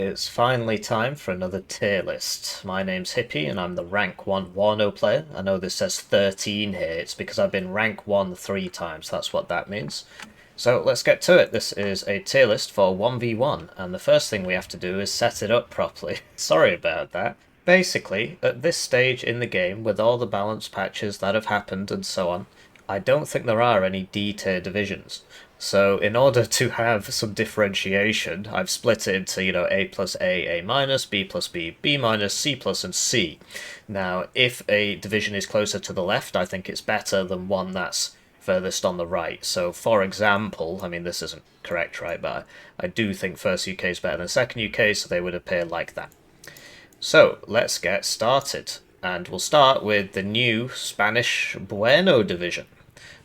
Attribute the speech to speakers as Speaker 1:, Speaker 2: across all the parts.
Speaker 1: It's finally time for another tier list. My name's Hippie and I'm the rank 1 Warno player. I know this says 13 here, it's because I've been rank 1 3 times, that's what that means. So let's get to it. This is a tier list for 1v1 and the first thing we have to do is set it up properly. Sorry about that. Basically, at this stage in the game, with all the balance patches that have happened and so on, I don't think there are any D-tier divisions. So in order to have some differentiation, I've split it into, A plus A minus, B plus B, B minus, C plus, and C. Now, if a division is closer to the left, I think it's better than one that's furthest on the right. So, for example, I mean, this isn't correct, right, but I do think first UK is better than second UK, so they would appear like that. So, let's get started. And we'll start with the new Spanish Bueno Division.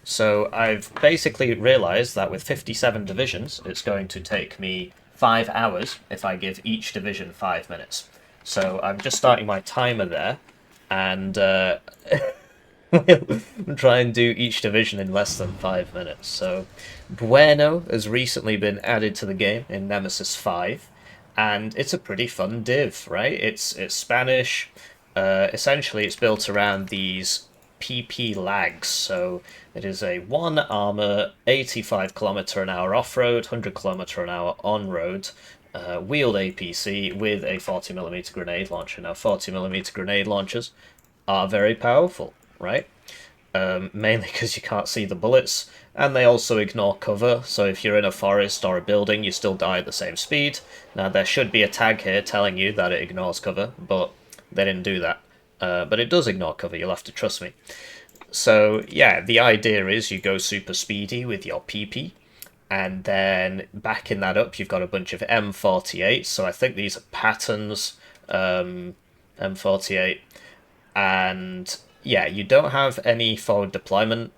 Speaker 1: So I've basically realised that with 57 divisions, it's going to take me 5 hours if I give each division 5 minutes. So I'm just starting my timer there, and I'll try and do each division in less than 5 minutes. So Bueno has recently been added to the game in Nemesis 5, and it's a pretty fun div, right? It's Spanish. Essentially, it's built around these PP lags, so it is a 1 armor, 85km/h off-road, 100km/h on-road, wheeled APC with a 40mm grenade launcher. Now, 40mm grenade launchers are very powerful, right? Mainly because you can't see the bullets, and they also ignore cover, so if you're in a forest or a building, you still die at the same speed. Now, there should be a tag here telling you that it ignores cover, but they didn't do that. But it does ignore cover, you'll have to trust me. So, yeah, the idea is you go super speedy with your PP, and then backing that up, you've got a bunch of M48, so I think these are patterns, M48, and, yeah, you don't have any forward deployment.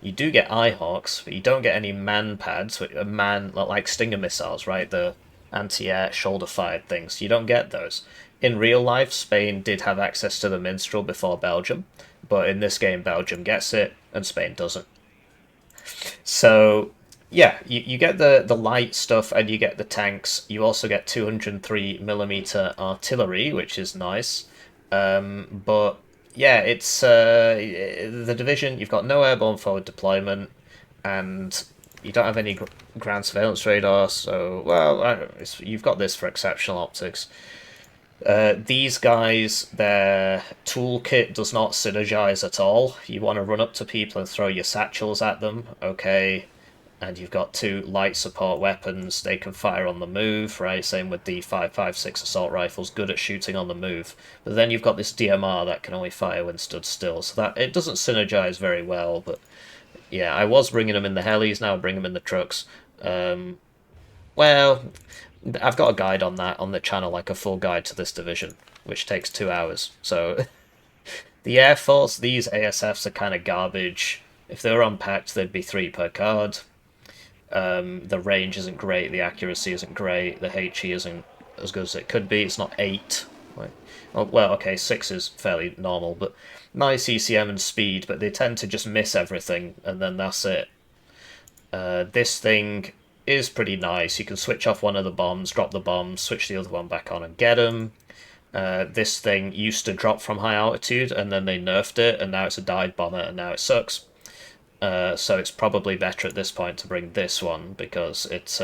Speaker 1: You do get Eyehawks, but you don't get any man pads, like Stinger missiles, right? The anti-air, shoulder-fired things. You don't get those. In real life, Spain did have access to the Minstrel before Belgium, but in this game, Belgium gets it, and Spain doesn't. So, yeah, you get the light stuff, and you get the tanks. You also get 203mm artillery, which is nice. But, yeah, it's the division, you've got no airborne forward deployment, and you don't have any ground surveillance radar, so, well, you've got this for exceptional optics. These guys, their toolkit does not synergize at all. You want to run up to people and throw your satchels at them, okay, and you've got 2 light support weapons. They can fire on the move, right? Same with the 5.56 assault rifles, good at shooting on the move. But then you've got this DMR that can only fire when stood still, so that it doesn't synergize very well. But yeah, I was bringing them in the helis, now I bring them in the trucks. Well, I've got a guide on that on the channel, like a full guide to this division, which takes 2 hours. So, the Air Force, these ASFs are kind of garbage. If they were unpacked, they'd be 3 per card. The range isn't great, the accuracy isn't great, the HE isn't as good as it could be. It's not 8. Well, okay, 6 is fairly normal, but nice ECM and speed, but they tend to just miss everything, and then that's it. This thing is pretty nice. You can switch off one of the bombs, drop the bombs, switch the other one back on and get them. This thing used to drop from high altitude, and then they nerfed it, and now it's a dive bomber, and now it sucks. So it's probably better at this point to bring this one, because it's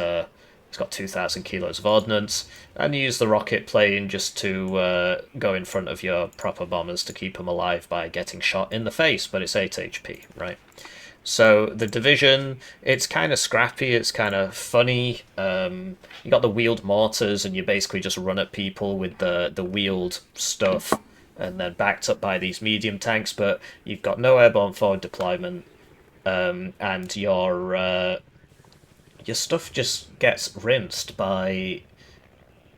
Speaker 1: got 2,000 kilos of ordnance, and you use the rocket plane just to go in front of your proper bombers to keep them alive by getting shot in the face, but it's 8 HP, right? So the division, it's kind of scrappy, it's kind of funny. You got the wheeled mortars, and you basically just run at people with the wheeled stuff, and then backed up by these medium tanks, but you've got no airborne forward deployment, and your stuff just gets rinsed by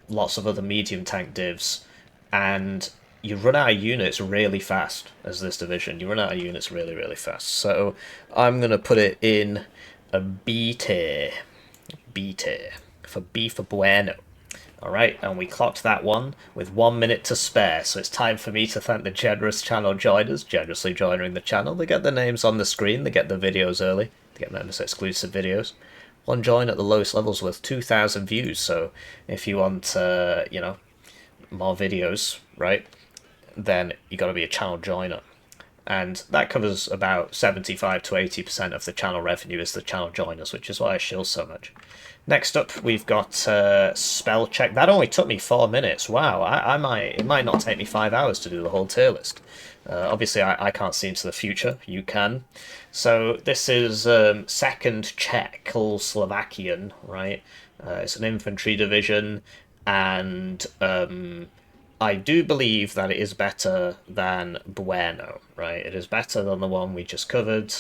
Speaker 1: lots of other medium tank divs, and you run out of units really fast as this division. You run out of units really, really fast. So I'm going to put it in a B tier. B tier. For B for Bueno. Alright, and we clocked that one with 1 minute to spare. So it's time for me to thank the generous channel joiners, generously joining the channel. They get their names on the screen, they get the videos early, they get members exclusive videos. one join at the lowest levels with 2,000 views. So if you want, you know, more videos, right, then you got to be a channel joiner. And that covers about 75 to 80% of the channel revenue is the channel joiners, which is why I shill so much. Next up, we've got spell check. That only took me 4 minutes. Wow, it might not take me 5 hours to do the whole tier list. Obviously, I can't see into the future. You can. So this is 2nd Czechoslovakian, right? It's an infantry division, and I do believe that it is better than Bueno, right? It is better than the one we just covered,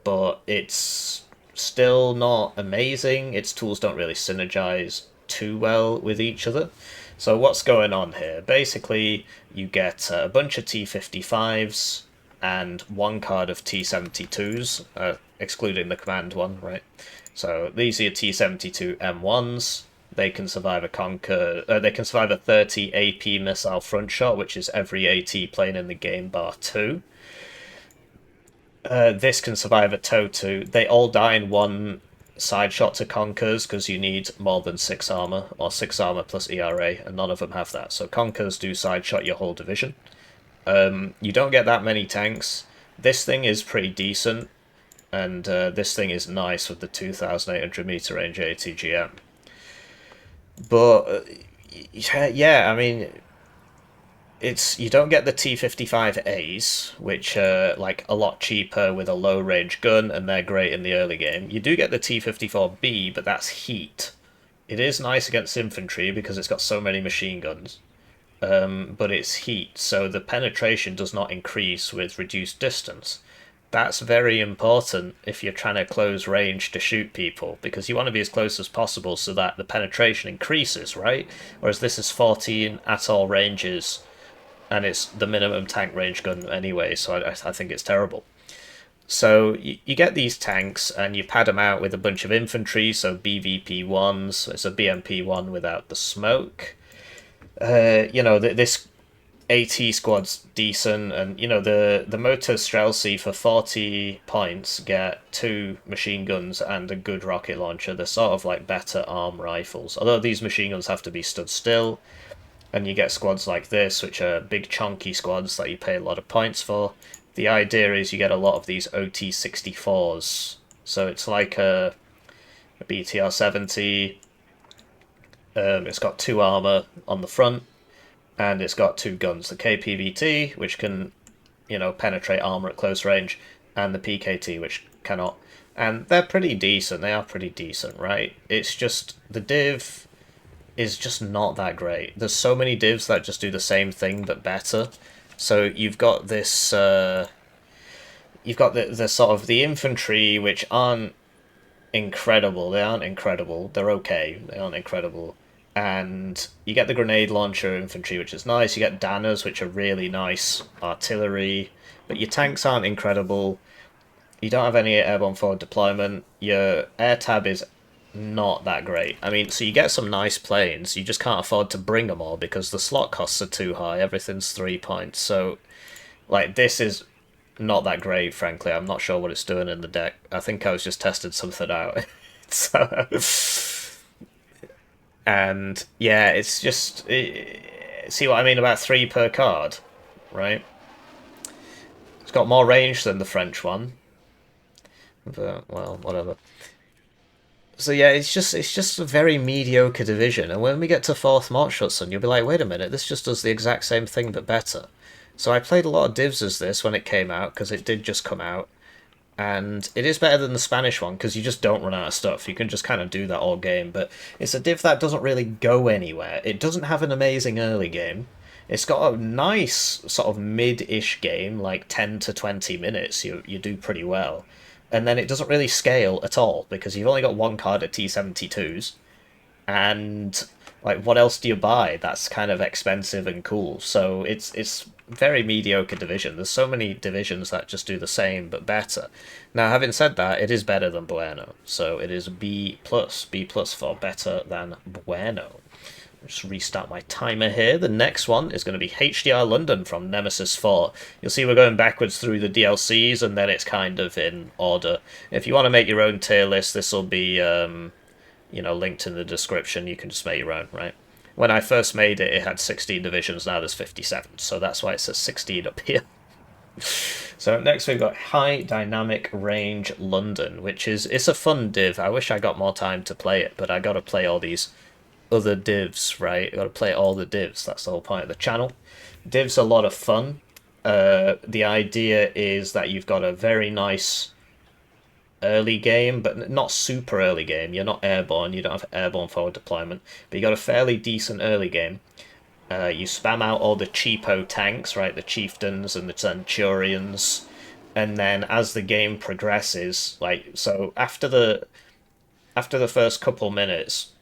Speaker 1: but it's still not amazing. Its tools don't really synergize too well with each other. So what's going on here? Basically, you get a bunch of T-55s and 1 card of T-72s, excluding the command one, right? So these are your T-72 M1s. They can survive a they can survive a 30 AP missile front shot, which is every AT plane in the game bar 2. This can survive a TOW2. They all die in 1 side shot to Conkers because you need more than 6 armor, or 6 armor plus ERA, and none of them have that. So Conkers do side shot your whole division. You don't get that many tanks. This thing is pretty decent, and this thing is nice with the 2,800 meter range ATGM. But yeah, I mean, you don't get the T-55As, which are like a lot cheaper with a low range gun, and they're great in the early game. You do get the T-54B, but that's heat. It is nice against infantry because it's got so many machine guns, but it's heat, so the penetration does not increase with reduced distance. That's very important if you're trying to close range to shoot people, because you want to be as close as possible so that the penetration increases, right? Whereas this is 14 at all ranges, and it's the minimum tank range gun anyway, so I think it's terrible. So you get these tanks, and you pad them out with a bunch of infantry, so BVP-1s, it's a BMP-1 without the smoke. You know, this AT squad's decent, and you know the Moto Strelcy for 40 points get 2 machine guns and a good rocket launcher. They're sort of like better arm rifles, although these machine guns have to be stood still, and you get squads like this, which are big chunky squads that you pay a lot of points for. The idea is you get a lot of these OT-64s, so it's like a BTR-70. It's got 2 armor on the front, and it's got 2 guns, the KPVT, which can, you know, penetrate armor at close range, and the PKT, which cannot. And they're pretty decent. They are pretty decent, right? It's just the div is just not that great. There's so many divs that just do the same thing but better. So you've got this, you've got the sort of the infantry, which aren't incredible. They aren't incredible. They're okay. They aren't incredible. And you get the grenade launcher infantry, which is nice. You get Danners, which are really nice artillery. But your tanks aren't incredible. You don't have any airborne forward deployment. Your air tab is not that great. I mean, so you get some nice planes. You just can't afford to bring them all because the slot costs are too high. Everything's 3 points. So, like, this is not that great, frankly. I'm not sure what it's doing in the deck. I think I was just testing something out. So... And yeah, it's just see what I mean about 3 per card, right? It's got more range than the French one, but well, whatever. So yeah, it's just a very mediocre division, and when we get to 4th Mordschützen, you'll be like, wait a minute, this just does the exact same thing but better. So I played a lot of divs as this when it came out, because it did just come out. And it is better than the Spanish one because you just don't run out of stuff. You can just kind of do that all game. But it's a div that doesn't really go anywhere. It doesn't have an amazing early game. It's got a nice sort of mid-ish game, like 10 to 20 minutes. You do pretty well. And then it doesn't really scale at all because you've only got 1 card at T-72s. And like, what else do you buy that's kind of expensive and cool? So it's very mediocre division. There's so many divisions that just do the same but better. Now, having said that, it is better than Bueno, so it is B+, B+ for better than Bueno. Just restart my timer here. The next one is going to be HDR London from Nemesis 4. You'll see we're going backwards through the DLCs, and then it's kind of in order. If you want to make your own tier list, this will be, linked in the description. You can just make your own, right? When I first made it, it had 16 divisions. Now there's 57, so that's why it says 16 up here. So next we've got High Dynamic Range London, which it's a fun div. I wish I got more time to play it, but I got to play all these other divs, right? I got to play all the divs. That's the whole point of the channel. Divs are a lot of fun. The idea is that you've got a very nice early game, but not super early game. You're not airborne. You don't have airborne forward deployment, but you got a fairly decent early game. You spam out all the cheapo tanks, right? The chieftains and the centurions, and then as the game progresses, so after the first couple minutes,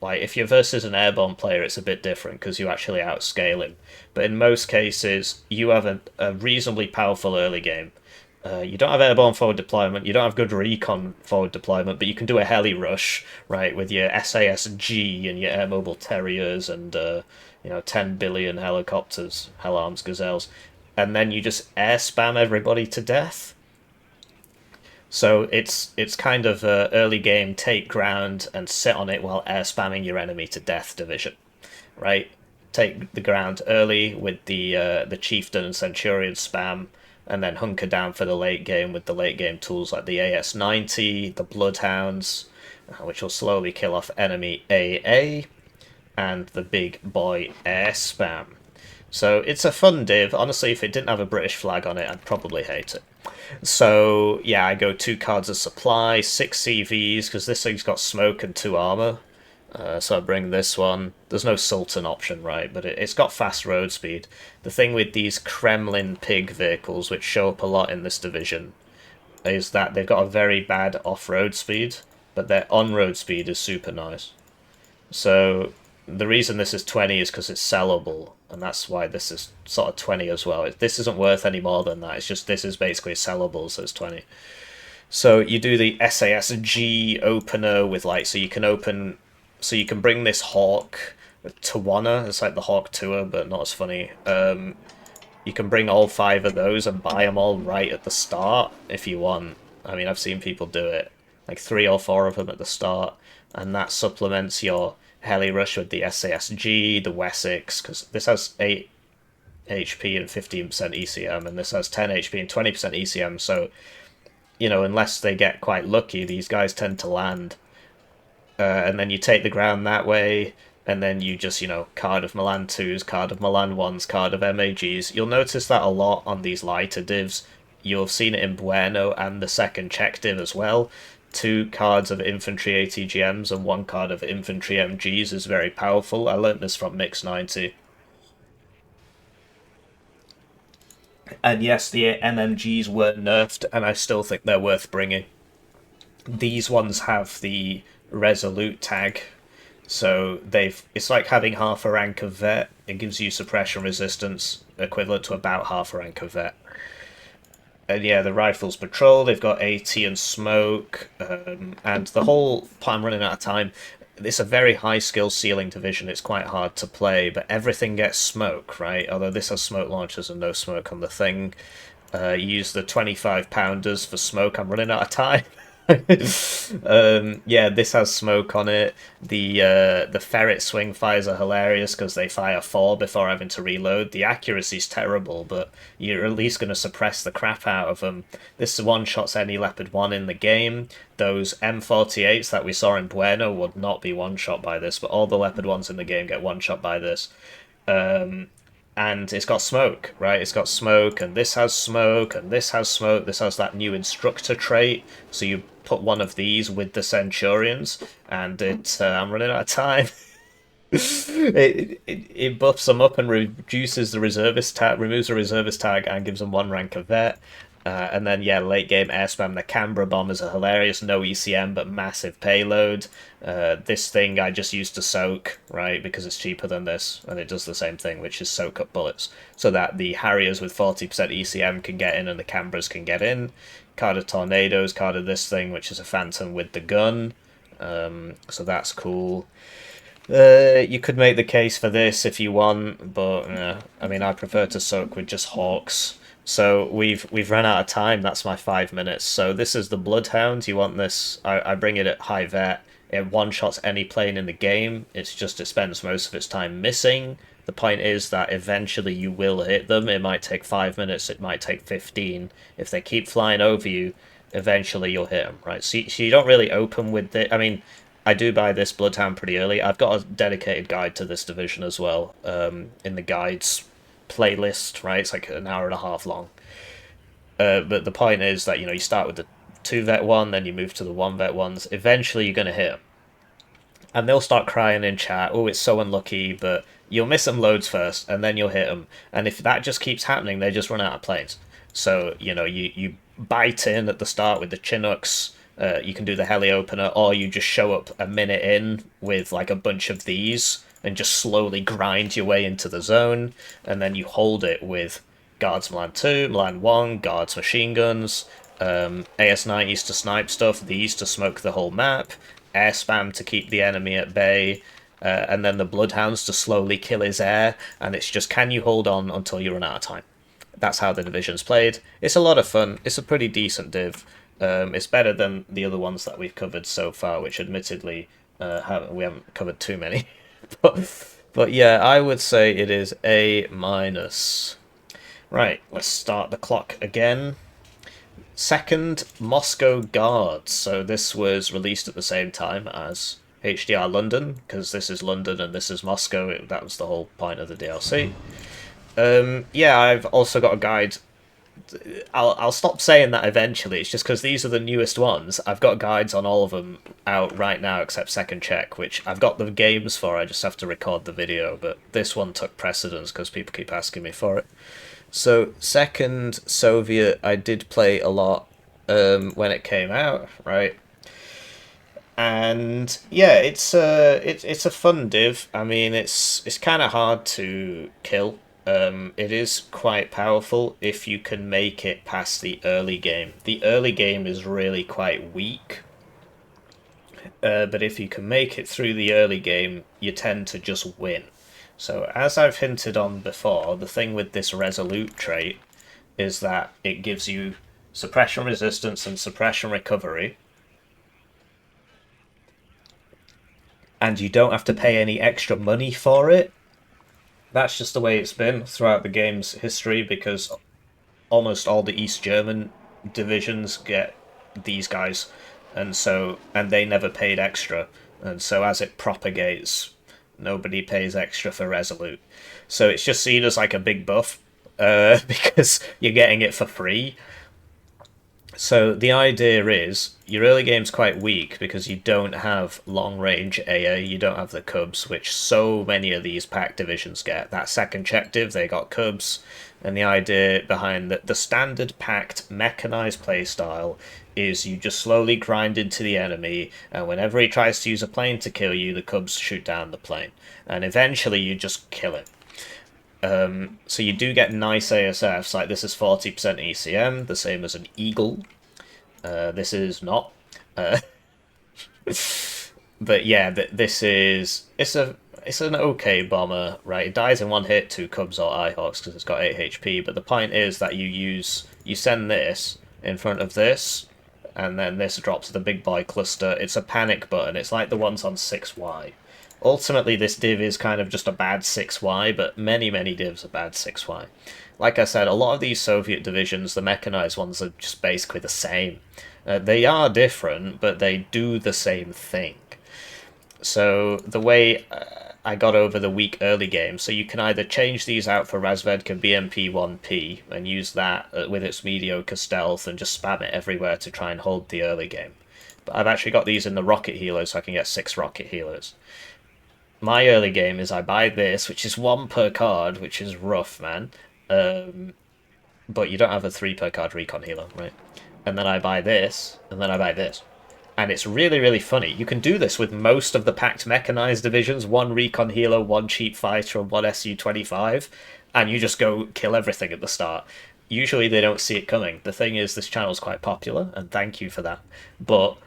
Speaker 1: if you're versus an airborne player, it's a bit different because you actually outscale him. But in most cases, you have a reasonably powerful early game. You don't have airborne forward deployment, you don't have good recon forward deployment, but you can do a heli rush, right, with your SASG and your air mobile Terriers and 10 billion helicopters, Hell Arms Gazelles, and then you just air spam everybody to death. So it's kind of early game, take ground and sit on it while air spamming your enemy to death division, right? Take the ground early with the chieftain and centurion spam, and then hunker down for the late game with the late game tools like the AS-90, the Bloodhounds, which will slowly kill off enemy AA, and the big boy air spam. So it's a fun div. Honestly, if it didn't have a British flag on it, I'd probably hate it. So yeah, I go 2 cards of supply, 6 CVs, because this thing's got smoke and 2 armor. So I bring this one. There's no Sultan option, right? But it's got fast road speed. The thing with these Kremlin pig vehicles, which show up a lot in this division, is that they've got a very bad off-road speed, but their on-road speed is super nice. So the reason this is 20 is because it's sellable, and that's why this is sort of 20 as well. This isn't worth any more than that. It's just this is basically sellable, so it's 20. So you do the SASG opener with so you can bring this Hawk Tawana. It's like the Hawk Tour, but not as funny. You can bring all 5 of those and buy them all right at the start if you want. I mean, I've seen people do it, like 3 or 4 of them at the start, and that supplements your heli rush with the SASG, the Wessex, because this has 8 HP and 15% ECM, and this has 10 HP and 20% ECM, so, unless they get quite lucky, these guys tend to land. And then you take the ground that way, and then you just, card of Milan 2s, card of Milan 1s, card of MAGs. You'll notice that a lot on these lighter divs. You'll have seen it in Bueno and the second Czech div as well. 2 cards of infantry ATGMs and 1 card of infantry MGs is very powerful. I learnt this from Mix 90. And yes, the MMGs were nerfed, and I still think they're worth bringing. These ones have the Resolute tag, so it's like having half a rank of vet. It gives you suppression resistance equivalent to about half a rank of vet. And yeah, the rifles patrol, they've got AT and smoke, and the whole... I'm running out of time. It's a very high skill ceiling division, it's quite hard to play, but everything gets smoke, right? Although this has smoke launchers and no smoke on the thing. Use the 25 pounders for smoke. I'm running out of time. Yeah, this has smoke on it. The ferret swing fires are hilarious because they fire 4 before having to reload. The accuracy's terrible, but you're at least going to suppress the crap out of them. This one-shots any Leopard 1 in the game. Those M48s that we saw in Bueno would not be one-shot by this, but all the Leopard 1s in the game get one-shot by this. And it's got smoke, right? It's got smoke, and this has smoke, and this has smoke. This has that new instructor trait, so you put one of these with the Centurions, and I'm running out of time. It buffs them up and reduces the reservist tag, removes the reservist tag, and gives them 1 rank of vet. And then, yeah, late game air spam. The Canberra bombers are hilarious. No ECM, but massive payload. This thing I just used to soak, right, because it's cheaper than this, and it does the same thing, which is soak up bullets, so that the Harriers with 40% ECM can get in and the Canberras can get in. Card of tornadoes, card of this thing, which is a Phantom with the gun. So that's cool. You could make the case for this if you want, but I mean, I prefer to soak with just hawks. So we've run out of time. That's my 5 minutes. So this is the Bloodhound. You want this? I bring it at high vet. It one-shots any plane in the game. It's just it spends most of its time missing. The point is that eventually you will hit them. It might take 5 minutes. It might take 15. If they keep flying over you, eventually you'll hit them, right? So you don't really open with it. I mean, I do buy this Bloodhound pretty early. I've got a dedicated guide to this division as well, in the guides playlist, right? It's like an hour and a half long. But the point is that, you start with the 2-vet one, then you move to the 1-vet ones. Eventually you're going to hit them. And they'll start crying in chat, oh, it's so unlucky, but you'll miss them loads first, and then you'll hit them. And if that just keeps happening, they just run out of planes. So, you bite in at the start with the Chinooks. You can do the heli opener, or you just show up a minute in with like a bunch of these and just slowly grind your way into the zone, and then you hold it with Guards Milan 2, Milan 1, Guards machine guns, AS-90s to snipe stuff, these to smoke the whole map, air spam to keep the enemy at bay, and then the Bloodhounds to slowly kill his air, and it's just can you hold on until you run out of time. That's how the division's played. It's a lot of fun. It's a pretty decent div. It's better than the other ones that we've covered so far, which admittedly we haven't covered too many. but yeah, I would say it is A-. Right, let's start the clock again. Second, Moscow Guards. So this was released at the same time as HDR London, because this is London and this is Moscow. That was the whole point of the DLC. Yeah, I've also got a guide. I'll stop saying that eventually. It's just because these are the newest ones. I've got guides on all of them out right now except Second Czech, which I've got the games for. I just have to record the video, but this one took precedence because people keep asking me for it. So Second Soviet, I did play a lot when it came out, right? And yeah, it's a fun div. I mean, it's kind of hard to kill. It is quite powerful if you can make it past the early game. The early game is really quite weak, but if you can make it through the early game, you tend to just win. So as I've hinted on before, the thing with this Resolute trait is that it gives you suppression resistance and suppression recovery, and you don't have to pay any extra money for it. That's just the way it's been throughout the game's history, because almost all the East German divisions get these guys, and they never paid extra, and so as it propagates, nobody pays extra for Resolute. So it's just seen as like a big buff, because you're getting it for free. So the idea is, your early game's quite weak because you don't have long-range AA, you don't have the Cubs, which so many of these pack divisions get. That Second Czech div, they got Cubs, and the idea behind the standard packed mechanized playstyle is you just slowly grind into the enemy, and whenever he tries to use a plane to kill you, the Cubs shoot down the plane, and eventually you just kill him. So you do get nice ASFs, like this is 40% ECM, the same as an Eagle. This is not. But yeah, it's an okay bomber, right? It dies in one hit, 2 Cubs or Ihawks because it's got 8 HP, but the point is that you send this in front of this, and then this drops the big boy cluster. It's a panic button, it's like the ones on 6Y. Ultimately, this div is kind of just a bad 6Y, but many, many divs are bad 6Y. Like I said, a lot of these Soviet divisions, the mechanized ones, are just basically the same. They are different, but they do the same thing. So the way I got over the weak early game, so you can either change these out for Razvedka BMP-1P and use that with its mediocre stealth and just spam it everywhere to try and hold the early game. But I've actually got these in the rocket healers, so I can get 6 rocket healers. My early game is I buy this, which is 1 per card, which is rough, man. But you don't have a 3 per card recon healer, right? And then I buy this, and then I buy this. And it's really, really funny. You can do this with most of the packed mechanized divisions, 1 recon healer, 1 cheap fighter, and 1 SU-25, and you just go kill everything at the start. Usually they don't see it coming. The thing is, this channel's quite popular, and thank you for that. But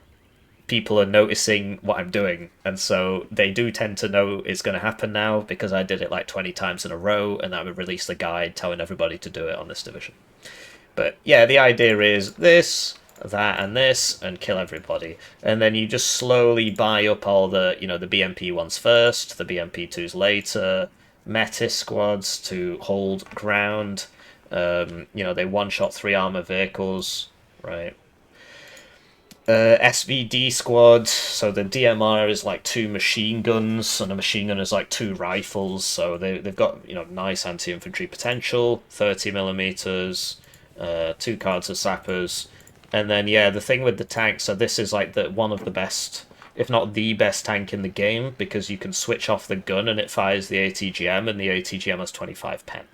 Speaker 1: people are noticing what I'm doing, and so they do tend to know it's going to happen now because I did it like 20 times in a row, and I would release the guide telling everybody to do it on this division. But yeah, the idea is this, that, and this, and kill everybody. And then you just slowly buy up all the, the BMP ones first, the BMP 2s later, Metis squads to hold ground. They one-shot 3 armor vehicles, right? SVD squad, so the DMR is like 2 machine guns, and a machine gun is like 2 rifles, so they've got, nice anti-infantry potential, 30mm, 2 cards of sappers, and then, yeah, the thing with the tank, so this is like one of the best, if not the best tank in the game, because you can switch off the gun and it fires the ATGM, and the ATGM has 25 pen.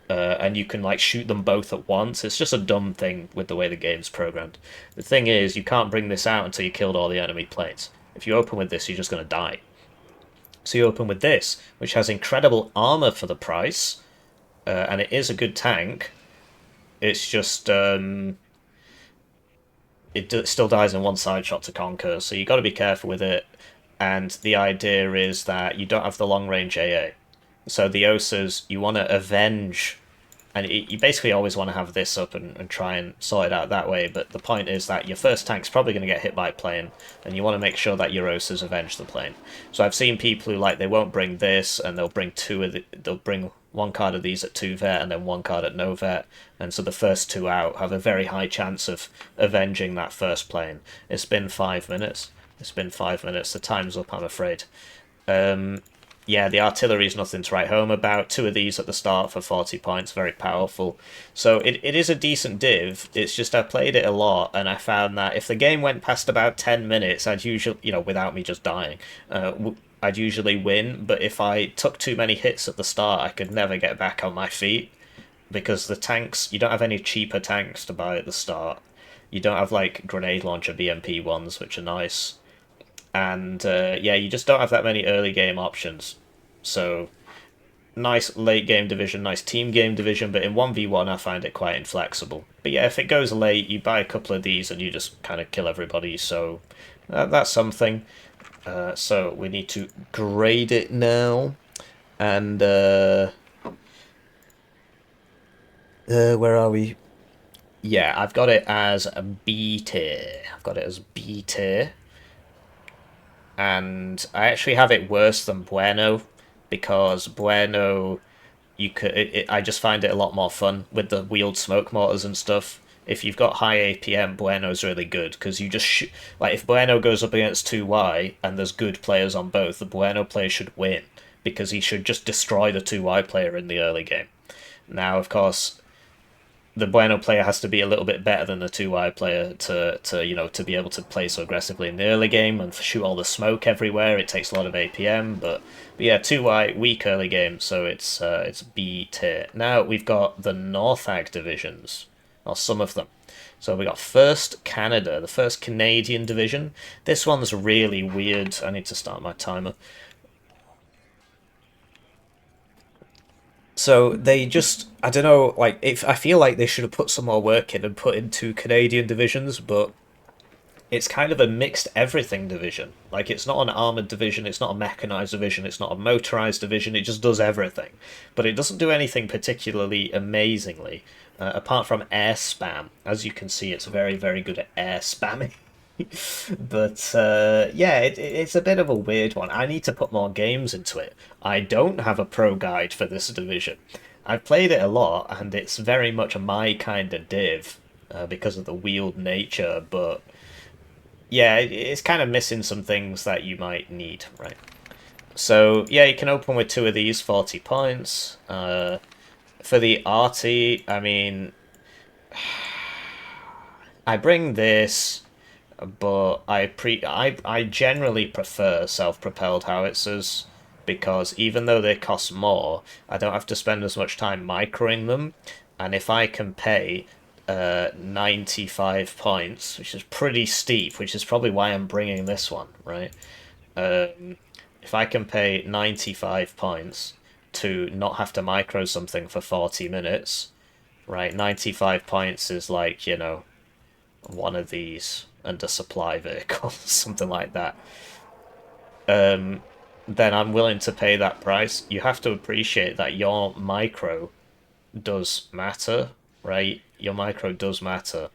Speaker 1: And you can like shoot them both at once. It's just a dumb thing with the way the game's programmed. The thing is, you can't bring this out until you killed all the enemy planes. If you open with this, you're just going to die. So you open with this, which has incredible armor for the price, and it is a good tank. It's just it still dies in 1 side shot to conquer, so you got to be careful with it. And the idea is that you don't have the long range AA. So the OSAs, you want to avenge, and you basically always want to have this up and try and sort it out that way, but the point is that your first tank's probably going to get hit by a plane, and you want to make sure that your OSAs avenge the plane. So I've seen people who, they won't bring this, and they'll bring they'll bring 1 card of these at 2 vet, and then 1 card at no vet, and so the first 2 out have a very high chance of avenging that first plane. It's been 5 minutes. The time's up, I'm afraid. Yeah, the artillery is nothing to write home about. 2 of these at the start for 40 points, very powerful. So it is a decent div. It's just I played it a lot, and I found that if the game went past about 10 minutes, I'd usually, without me just dying, I'd usually win. But if I took too many hits at the start, I could never get back on my feet. Because the tanks, you don't have any cheaper tanks to buy at the start. You don't have, grenade launcher BMP ones, which are nice. And, yeah, you just don't have that many early game options. So, nice late game division, nice team game division, but in 1v1 I find it quite inflexible. But yeah, if it goes late, you buy a couple of these and you just kind of kill everybody, so that's something. So, we need to grade it now. And, where are we? Yeah, I've got it as a B tier. B tier. And I actually have it worse than Bueno, because Bueno, I just find it a lot more fun with the wheeled smoke mortars and stuff. If you've got high APM, Bueno's really good, because you just if Bueno goes up against 2Y and there's good players on both, the Bueno player should win, because he should just destroy the 2Y player in the early game. Now, of course, the Bueno player has to be a little bit better than the 2Y player to be able to play so aggressively in the early game and shoot all the smoke everywhere. It takes a lot of APM, but yeah, 2Y, weak early game, so it's B tier. Now we've got the Northag divisions, or some of them. So we got 1st Canada, the 1st Canadian division. This one's really weird. I need to start my timer. So they just, I don't know, I feel like they should have put some more work in and put in 2 Canadian divisions, but it's kind of a mixed everything division. It's not an armoured division, it's not a mechanised division, it's not a motorised division, it just does everything. But it doesn't do anything particularly amazingly, apart from air spam. As you can see, it's very, very good at air spamming. But yeah, it's a bit of a weird one. I need to put more games into it. I don't have a pro guide for this division. I've played it a lot, and it's very much my kind of div because of the wheeled nature, but yeah, it's kind of missing some things that you might need, right? So yeah, you can open with 2 of these, 40 points. For the arty, I mean, I bring this, but I generally prefer self-propelled howitzers, because even though they cost more, I don't have to spend as much time microing them, and if I can pay 95 points, which is pretty steep, which is probably why I'm bringing this one, right? If I can pay 95 points to not have to micro something for 40 minutes, right, 95 points is one of these and a supply vehicle, something like that, then I'm willing to pay that price. You have to appreciate that your micro does matter, right? Your micro does matter.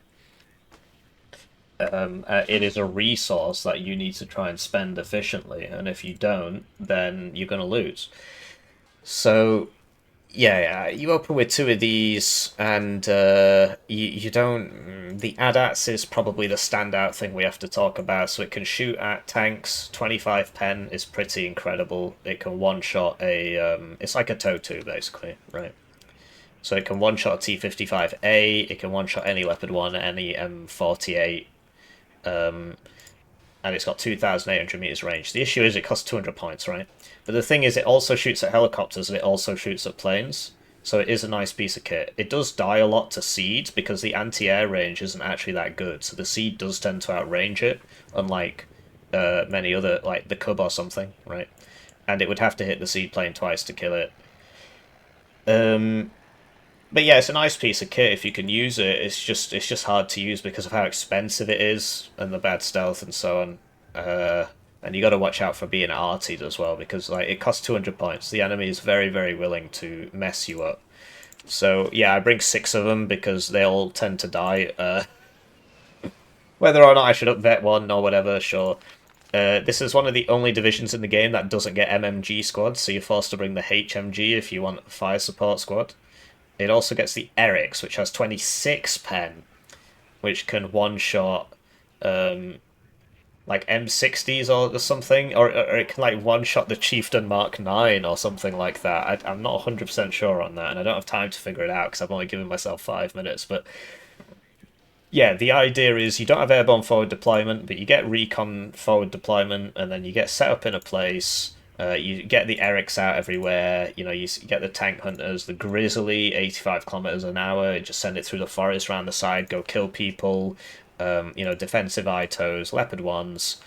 Speaker 1: It is a resource that you need to try and spend efficiently, and if you don't, then you're going to lose. So, yeah, you open with two of these, and you don't. The ADATS is probably the standout thing we have to talk about. So it can shoot at tanks. 25 pen is pretty incredible. It can one shot a. It's like a TOW2 basically, right? So it can one shot a T-55A. It can one shot any Leopard 1, any M48. And it's got 2,800 meters range. The issue is it costs 200 points, right? But the thing is, it also shoots at helicopters and it also shoots at planes. So it is a nice piece of kit. It does die a lot to seed because the anti-air range isn't actually that good. So the seed does tend to outrange it, unlike many other, like the Cub or something, right? And it would have to hit the seed plane twice to kill it. But yeah, it's a nice piece of kit if you can use it. It's just hard to use because of how expensive it is and the bad stealth and so on. And you got to watch out for being artied as well because like it costs 200 points. The enemy is very, very willing to mess you up. So yeah, I bring 6 of them because they all tend to die. Whether or not I should up vet one or whatever, sure. This is one of the only divisions in the game that doesn't get MMG squads, so you're forced to bring the HMG if you want a fire support squad. It also gets the Eric's, which has 26 pen, which can one-shot like M60s or something, or it can like one-shot the Chieftain Mark 9 or something like that. I'm not 100% sure on that, and I don't have time to figure it out because I've only given myself 5 minutes, but yeah, the idea is you don't have airborne forward deployment, but you get recon forward deployment, and then you get set up in a place. You get the Eric's out everywhere. You know, you get the tank hunters, the Grizzly, 85 kilometers an hour. Just send it through the forest around the side, go kill people. You know, defensive ITOs, Leopard 1s,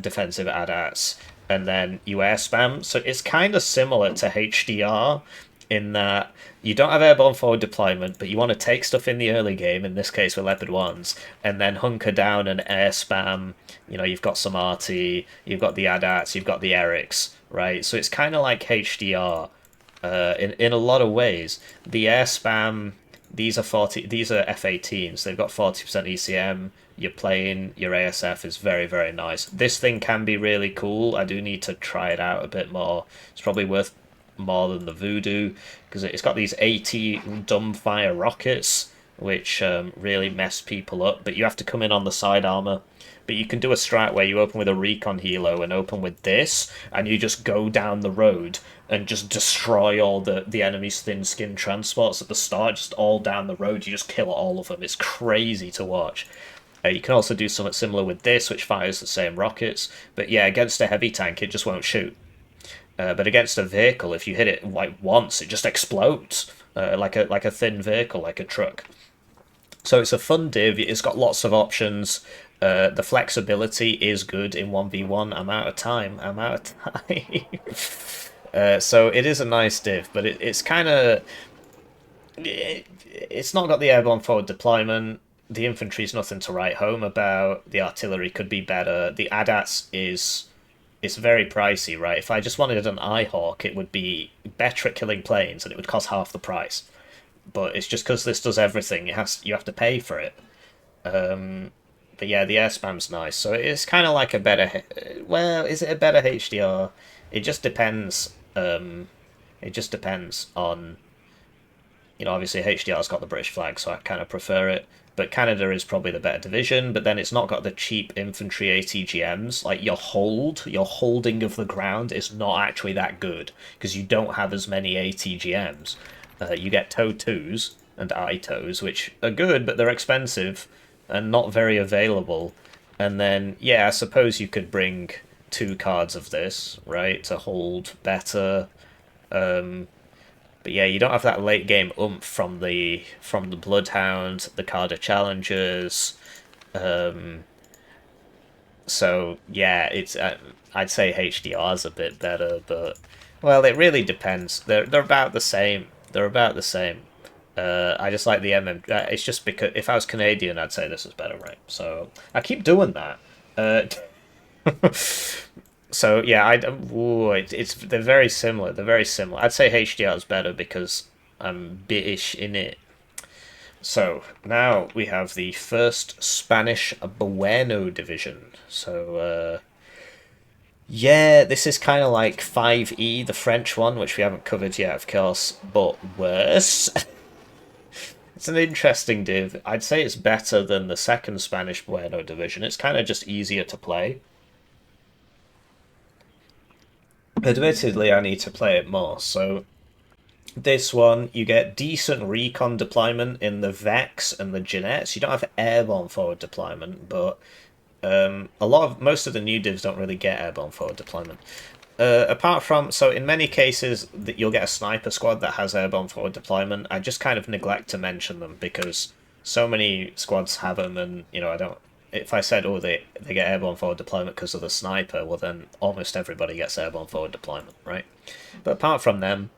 Speaker 1: defensive ADATs, and then you air spam. So it's kind of similar to HDR in that you don't have airborne forward deployment, but you want to take stuff in the early game, in this case with Leopard 1s, and then hunker down and air spam. You know, you've got some RT, you've got the ADATs, you've got the Eric's, right? So it's kind of like HDR in a lot of ways. The air spam, these are F-18s, they've got 40% ECM. You're playing, your ASF is very, very nice. This thing can be really cool. I do need to try it out a bit more. It's probably worth more than the Voodoo because it's got these 80 dumbfire rockets which really mess people up, but you have to come in on the side armor. But you can do a strat where you open with a recon helo and open with this, and you just go down the road and just destroy all the enemy's thin skin transports at the start, just all down the road. You just kill all of them. It's crazy to watch. You can also do something similar with this, which fires the same rockets. But yeah, against a heavy tank, it just won't shoot. But against a vehicle, if you hit it like once, it just explodes like a thin vehicle, like a truck. So it's a fun div. It's got lots of options. The flexibility is good in 1v1. I'm out of time. So it is a nice div, but it's kind of... It's not got the airborne forward deployment. The infantry's nothing to write home about. The artillery could be better. The ADATS is... It's very pricey, right? If I just wanted an iHawk, it would be better at killing planes, and it would cost half the price. But it's just because this does everything, you have to pay for it. But yeah, the air spam's nice, so it's kind of like a better... Well, is it a better HDR? It just depends. It just depends on... You know, obviously HDR's got the British flag, so I kind of prefer it. But Canada is probably the better division, but then it's not got the cheap infantry ATGMs. Like, your holding of the ground is not actually that good, because you don't have as many ATGMs. You get TOW2s and ITOs, which are good, but they're expensive and not very available. And then, yeah, I suppose you could bring 2 cards of this, right, to hold better. But yeah, you don't have that late game oomph from the Bloodhound, the Carder Challengers. So yeah, it's I'd say HDR's a bit better, but well, it really depends. They're about the same. They're about the same. I just like the it's just because if I was Canadian, I'd say this is better, right? So I keep doing that. So yeah, they're very similar. They're very similar. I'd say HDR is better because I'm British in it. So now we have the first Spanish Bueno Division. So yeah, this is kind of like 5E, the French one, which we haven't covered yet, of course, but worse. It's an interesting div. I'd say it's better than the second Spanish Bueno Division. It's kind of just easier to play. Admittedly, I need to play it more, so this one, you get decent recon deployment in the Vex and the Jeanettes. You don't have airborne forward deployment, but most of the new divs don't really get airborne forward deployment. Apart from, so in many cases, that you'll get a sniper squad that has airborne forward deployment. I just kind of neglect to mention them because so many squads have them, and I don't. If I said, oh, they get airborne forward deployment because of the sniper, well then almost everybody gets airborne forward deployment, right? But apart from them,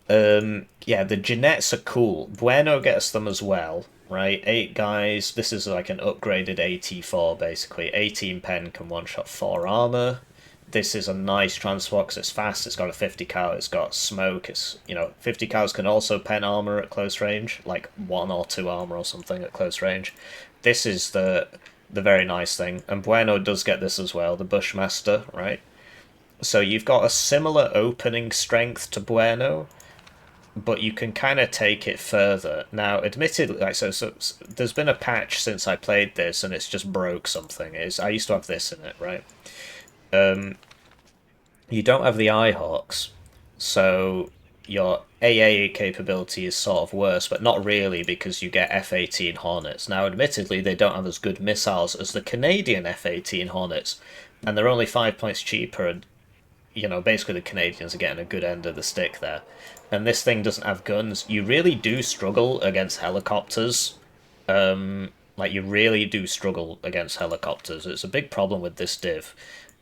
Speaker 1: yeah, the Jeanettes are cool. Bueno gets them as well, right? 8 guys. This is like an upgraded AT4, basically. 18 pen can one-shot 4 armor. This is a nice transport because it's fast. It's got a 50 cal. It's got smoke. 50 cals can also pen armor at close range, like 1 or 2 armor or something at close range. This is the very nice thing, and Bueno does get this as well, the Bushmaster, right? So you've got a similar opening strength to Bueno, but you can kind of take it further. Now, admittedly, like so there's been a patch since I played this, and it's just broke something. I used to have this in it, right? You don't have the Eyehawks, so your AA capability is sort of worse, but not really because you get F-18 Hornets. Now, admittedly, they don't have as good missiles as the Canadian F-18 Hornets, and they're only 5 points cheaper, and, basically the Canadians are getting a good end of the stick there. And this thing doesn't have guns. You really do struggle against helicopters. You really do struggle against helicopters. It's a big problem with this div.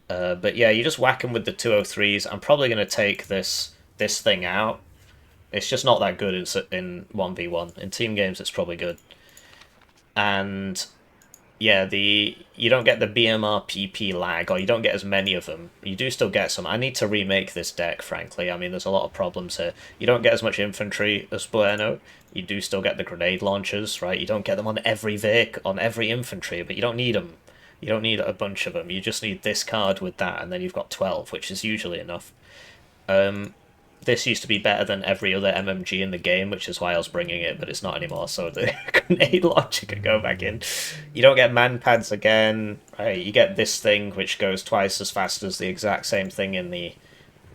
Speaker 1: But yeah, you just whack them with the 203s. I'm probably going to take this thing out. It's just not that good in 1v1. In team games, it's probably good. And yeah, you don't get the BMR PP lag, or you don't get as many of them. You do still get some. I need to remake this deck, frankly. I mean, there's a lot of problems here. You don't get as much infantry as Bueno. You do still get the grenade launchers, right? You don't get them on every on every infantry, but you don't need them. You don't need a bunch of them. You just need this card with that, and then you've got 12, which is usually enough. This used to be better than every other MMG in the game, which is why I was bringing it, but it's not anymore, so the grenade launcher can go back in. You don't get man pads again, right? You get this thing, which goes twice as fast as the exact same thing in the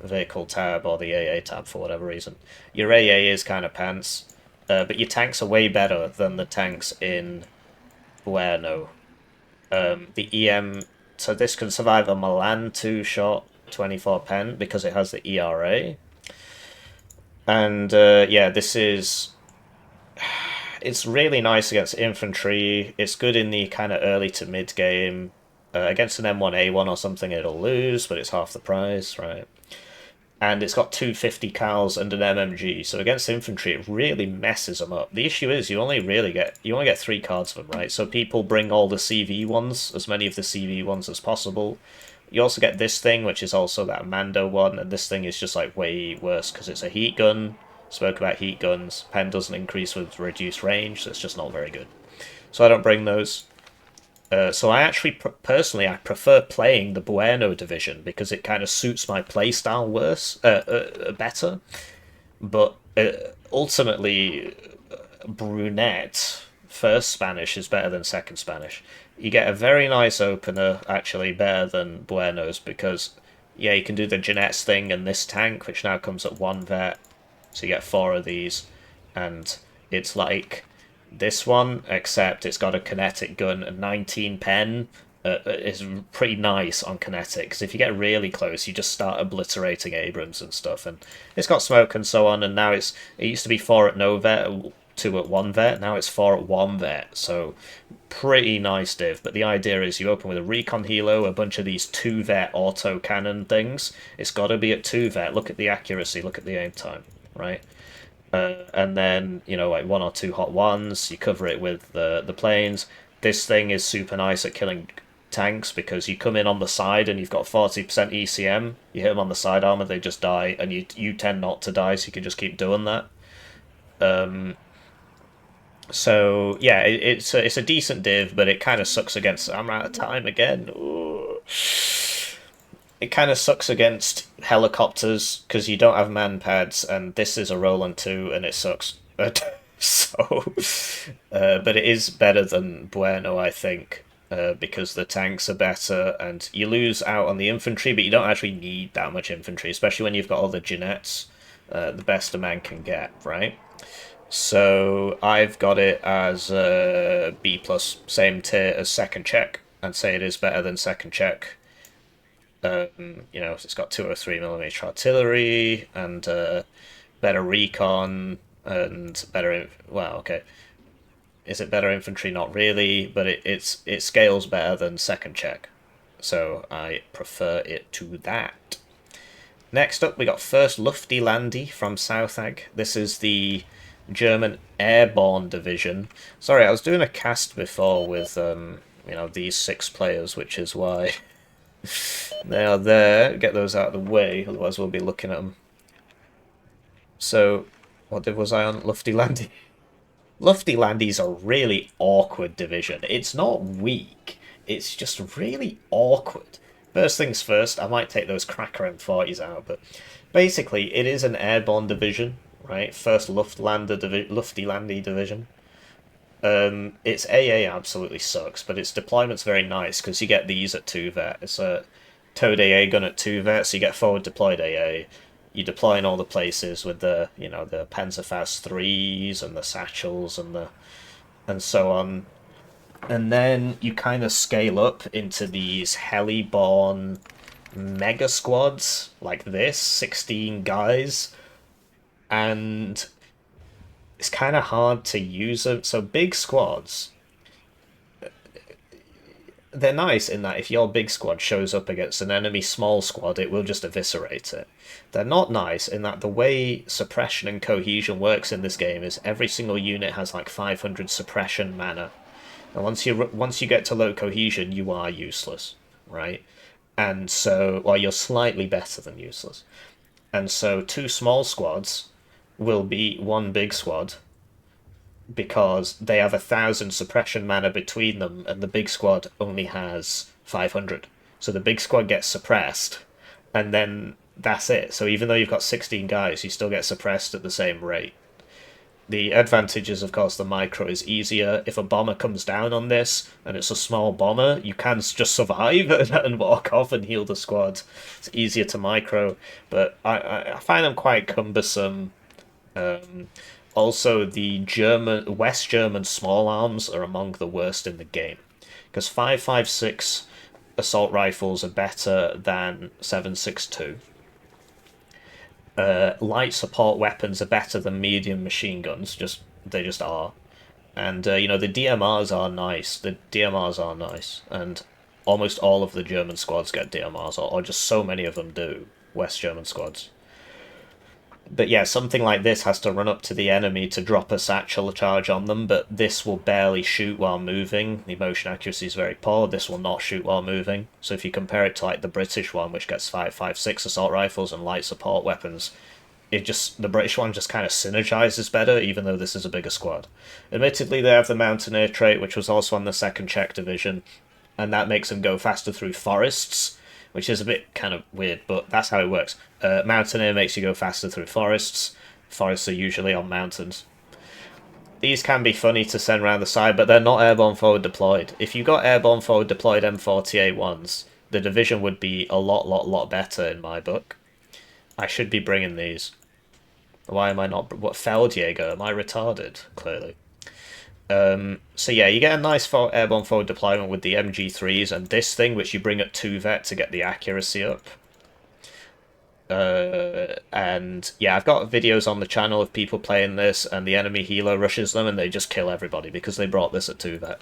Speaker 1: vehicle tab or the AA tab for whatever reason. Your AA is kind of pants, but your tanks are way better than the tanks in Bueno. The EM, so this can survive a Milan 2-shot 24 pen because it has the ERA. And yeah, it's really nice against infantry. It's good in the kind of early to mid game. Against an M1A1 or something, it'll lose, but it's half the price, right? And it's got 250 cals and an MMG, so against infantry, it really messes them up. The issue is you only get 3 cards of them, right? So people bring all the CV ones, as many of the CV ones as possible. You also get this thing, which is also that Mando one, and this thing is just like way worse because it's a heat gun. Spoke about heat guns. Pen doesn't increase with reduced range, so it's just not very good. So I don't bring those. So I actually, personally, I prefer playing the Bueno Division because it kind of suits my playstyle better. But ultimately, Brunette, first Spanish, is better than second Spanish. You get a very nice opener, actually, better than Bueno's, because, yeah, you can do the Jeanettes thing and this tank, which now comes at 1 vet, so you get 4 of these, and it's like this one, except it's got a kinetic gun, and 19 pen is pretty nice on kinetic, because if you get really close, you just start obliterating Abrams and stuff, and it's got smoke and so on, and now it used to be 4 at no vet, 2 at 1 vet, now it's 4 at 1 vet, so pretty nice div. But the idea is you open with a recon helo, a bunch of these 2 vet auto cannon things. It's got to be at 2 vet. Look at the accuracy, look at the aim time, right? And then, you know, like 1 or 2 hot ones, you cover it with the planes. This thing is super nice at killing tanks because you come in on the side and you've got 40% ECM. You hit them on the side armor, they just die, and you tend not to die, so you can just keep doing that. So yeah, it's a decent div, but it kind of sucks against. I'm out of time again. Ooh. It kind of sucks against helicopters because you don't have man pads, and this is a Roland 2, and it sucks. So, but it is better than Bueno, I think, because the tanks are better, and you lose out on the infantry, but you don't actually need that much infantry, especially when you've got all the Jeanettes, the best a man can get, right? So I've got it as B plus, same tier as second Czech, and say it is better than second Czech. You know, it's got 203mm artillery and better recon and better. Well, okay, is it better infantry? Not really, but it scales better than second Czech, so I prefer it to that. Next up, we got first Lufty Landy from Southag. This is the German Airborne Division. Sorry, I was doing a cast before with you know, these 6 players, which is why they are there. Get those out of the way, otherwise we'll be looking at them. So, what div was I on? Lufty Landy. Lufty Landy's a really awkward division. It's not weak, it's just really awkward. First things first, I might take those cracker M40s out, but basically it is an airborne division, right? First Lufty Landy division. Its AA absolutely sucks, but its deployment's very nice because you get these at 2 vet. It's a towed AA gun at 2 vet, so you get forward deployed AA. You deploy in all the places with the, you know, the Panzerfaust 3s and the satchels and so on. And then you kind of scale up into these heli-borne mega squads like this, 16 guys, and it's kind of hard to use them. So big squads, they're nice in that if your big squad shows up against an enemy small squad, it will just eviscerate it. They're not nice in that the way suppression and cohesion works in this game is every single unit has like 500 suppression mana. And once you get to low cohesion, you are useless, right? And so, well, you're slightly better than useless. And so 2 small squads will beat 1 big squad because they have 1,000 suppression mana between them, and the big squad only has 500. So the big squad gets suppressed, and then that's it. So even though you've got 16 guys, you still get suppressed at the same rate. The advantage is, of course, the micro is easier. If a bomber comes down on this, and it's a small bomber, you can just survive and walk off and heal the squad. It's easier to micro, but I find them quite cumbersome. Also, the West German small arms are among the worst in the game, because 5.56 assault rifles are better than 7.62. Light support weapons are better than medium machine guns. They just are, and you know, the DMRs are nice. And almost all of the German squads get DMRs, or just so many of them do. West German squads. But yeah, something like this has to run up to the enemy to drop a satchel charge on them, but this will barely shoot while moving. The motion accuracy is very poor. This will not shoot while moving. So if you compare it to like the British one, which gets 5.56 assault rifles and light support weapons, the British one just kind of synergizes better, even though this is a bigger squad. Admittedly, they have the Mountaineer trait, which was also on the second Czech division, and that makes them go faster through forests, which is a bit kind of weird, but that's how it works. Mountaineer makes you go faster through forests. Forests are usually on mountains. These can be funny to send around the side, but they're not airborne forward deployed. If you got airborne forward deployed M40A1s, the division would be a lot better in my book. I should be bringing these. Why am I not? What, Feldjäger? Am I retarded? Clearly. So yeah, you get a nice airborne forward deployment with the MG3s and this thing, which you bring at 2 vet to get the accuracy up. And yeah, I've got videos on the channel of people playing this, and the enemy healer rushes them and they just kill everybody because they brought this at 2 vet.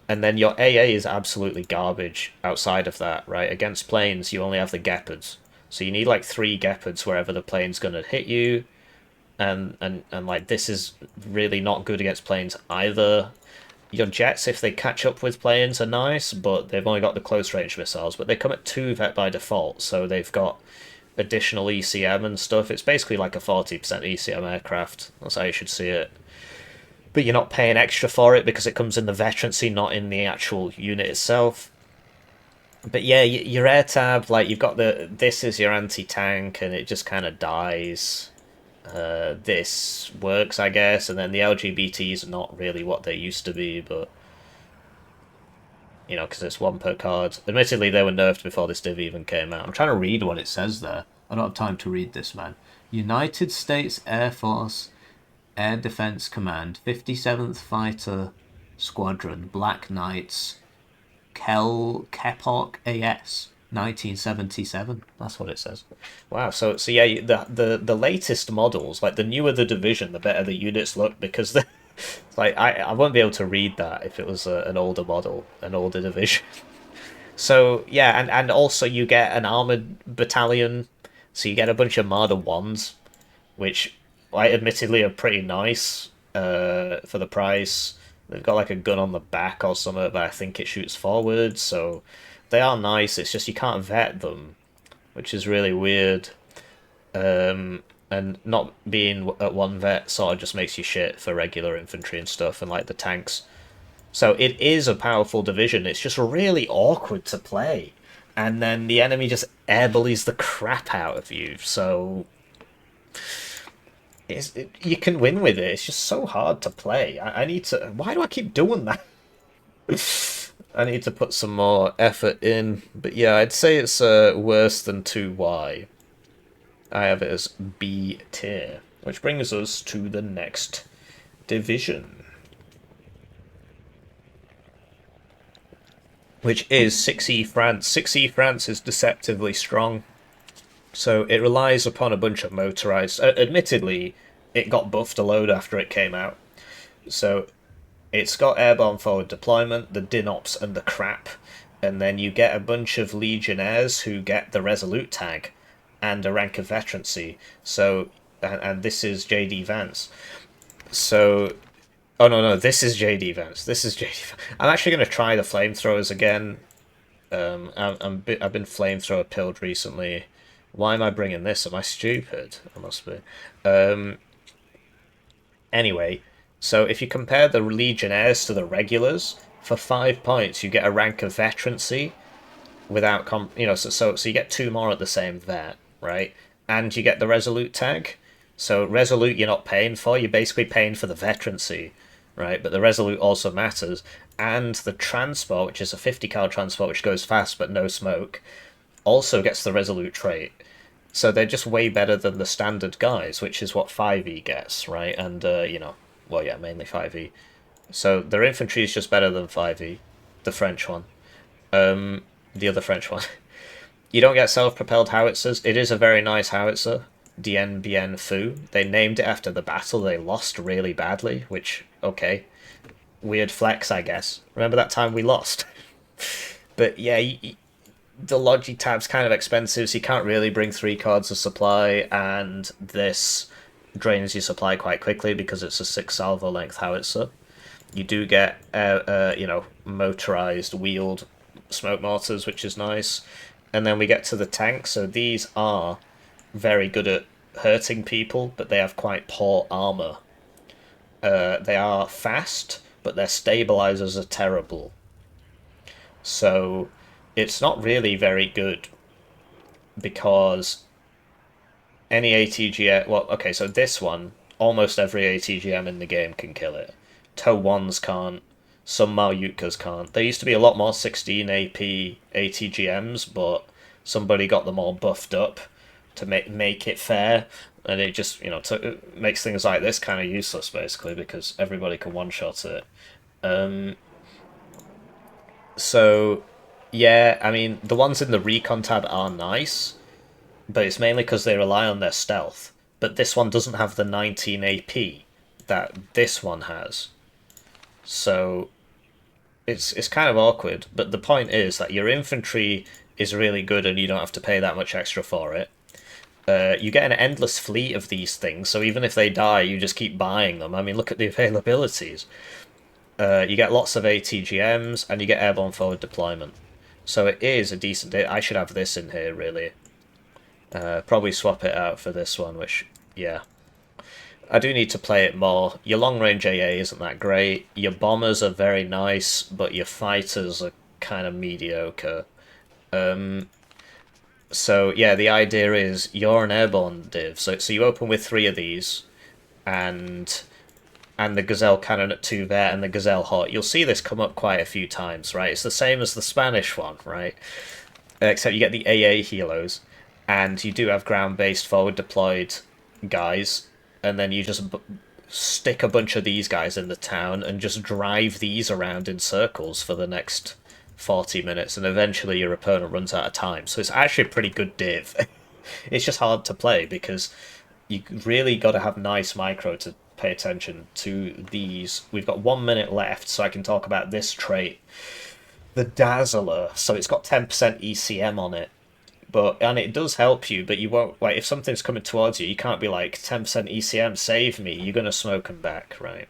Speaker 1: And then your AA is absolutely garbage outside of that, right? Against planes, you only have the Gepards. So you need like 3 Gepards wherever the plane's going to hit you. and like this is really not good against planes either. Your jets, if they catch up with planes, are nice, but they've only got the close range missiles, but they come at 2 vet by default, so they've got additional ECM and stuff. It's basically like a 40% ECM aircraft. That's how you should see it. But you're not paying extra for it because it comes in the veterancy, not in the actual unit itself. But yeah, your air tab, like you've got this is your anti-tank, and it just kind of dies. This works, I guess, and then the LGBTs are not really what they used to be, but you know, because it's 1 per card. Admittedly, they were nerfed before this div even came out. I'm trying to read what it says there. I don't have time to read this, man. United States Air Force Air Defense Command, 57th Fighter Squadron, Black Knights, Kepok AS, 1977. That's what it says. Wow. So yeah, the latest models, like the newer the division, the better the units look, because the like I won't be able to read that if it was an older model, an older division. So yeah, and also you get an armored battalion, so you get a bunch of Marder 1s, which like admittedly are pretty nice for the price. They've got like a gun on the back or something, but I think it shoots forward, so they are nice. It's just you can't vet them, which is really weird. And not being at 1 vet sort of just makes you shit for regular infantry and stuff, and like the tanks. So it is a powerful division. It's just really awkward to play, and then the enemy just airbullies the crap out of you. So you can win with it. It's just so hard to play. I need to. Why do I keep doing that? I need to put some more effort in. But yeah, I'd say it's worse than 2Y. I have it as B tier, which brings us to the next division, which is 6E France. 6E France is deceptively strong, so it relies upon a bunch of motorized. Admittedly, it got buffed a load after it came out, so it's got airborne forward deployment, the DinOps and the crap, and then you get a bunch of Legionnaires who get the Resolute tag and a rank of veterancy. So, and this is JD Vance. So, oh no, this is JD Vance. This is JD Vance. I'm actually going to try the flamethrowers again. I've been flamethrower pilled recently. Why am I bringing this? Am I stupid? I must be. Anyway, so if you compare the Legionnaires to the regulars, for 5 points you get a rank of veterancy without so you get 2 more at the same vet, right? And you get the Resolute tag. So Resolute you're not paying for, you're basically paying for the veterancy, right? But the Resolute also matters. And the Transport, which is a 50 card transport which goes fast but no smoke, also gets the Resolute trait. So they're just way better than the standard guys, which is what 5E gets, right? And, well, yeah, mainly 5E. So their infantry is just better than 5E, the French one. The other French one. You don't get self-propelled howitzers. It is a very nice howitzer. Dien Bien Phu. They named it after the battle they lost really badly, which, okay. Weird flex, I guess. Remember that time we lost? But yeah, the Logi tab's kind of expensive, so you can't really bring 3 cards of supply, and this drains your supply quite quickly because it's a 6 salvo length howitzer. You do get, motorized, wheeled smoke mortars, which is nice. And then we get to the tanks, so these are very good at hurting people, but they have quite poor armor. They are fast, but their stabilizers are terrible. So it's not really very good, because any ATGM... Well, okay, so this one, almost every ATGM in the game can kill it. TOW 1s can't. Some Malyutkas can't. There used to be a lot more 16 AP ATGMs, but somebody got them all buffed up to make it fair, and it just, it makes things like this kind of useless, basically, because everybody can one-shot it. So, yeah, I mean, the ones in the Recon tab are nice, but it's mainly because they rely on their stealth. But this one doesn't have the 19 AP that this one has. So it's kind of awkward, but the point is that your infantry is really good and you don't have to pay that much extra for it. You get an endless fleet of these things, so even if they die, you just keep buying them. I mean, look at the availabilities. You get lots of ATGMs, and you get airborne forward deployment. So it is a decent... I should have this in here, really. Probably swap it out for this one, which, yeah. I do need to play it more. Your long-range AA isn't that great. Your bombers are very nice, but your fighters are kind of mediocre. So, yeah, the idea is you're an airborne div. So you open with 3 of these, and the Gazelle cannon at 2 there, and the Gazelle hot. You'll see this come up quite a few times, right? It's the same as the Spanish one, right? Except you get the AA helos, and you do have ground-based forward deployed guys, and then you just stick a bunch of these guys in the town and just drive these around in circles for the next 40 minutes, and eventually your opponent runs out of time. So it's actually a pretty good div. It's just hard to play because you really got to have nice micro to pay attention to these. We've got 1 minute left, so I can talk about this trait, the Dazzler. So it's got 10% ECM on it, and it does help you, but you won't, like, if something's coming towards you, you can't be like, 10% ECM, save me. You're going to smoke them back, right?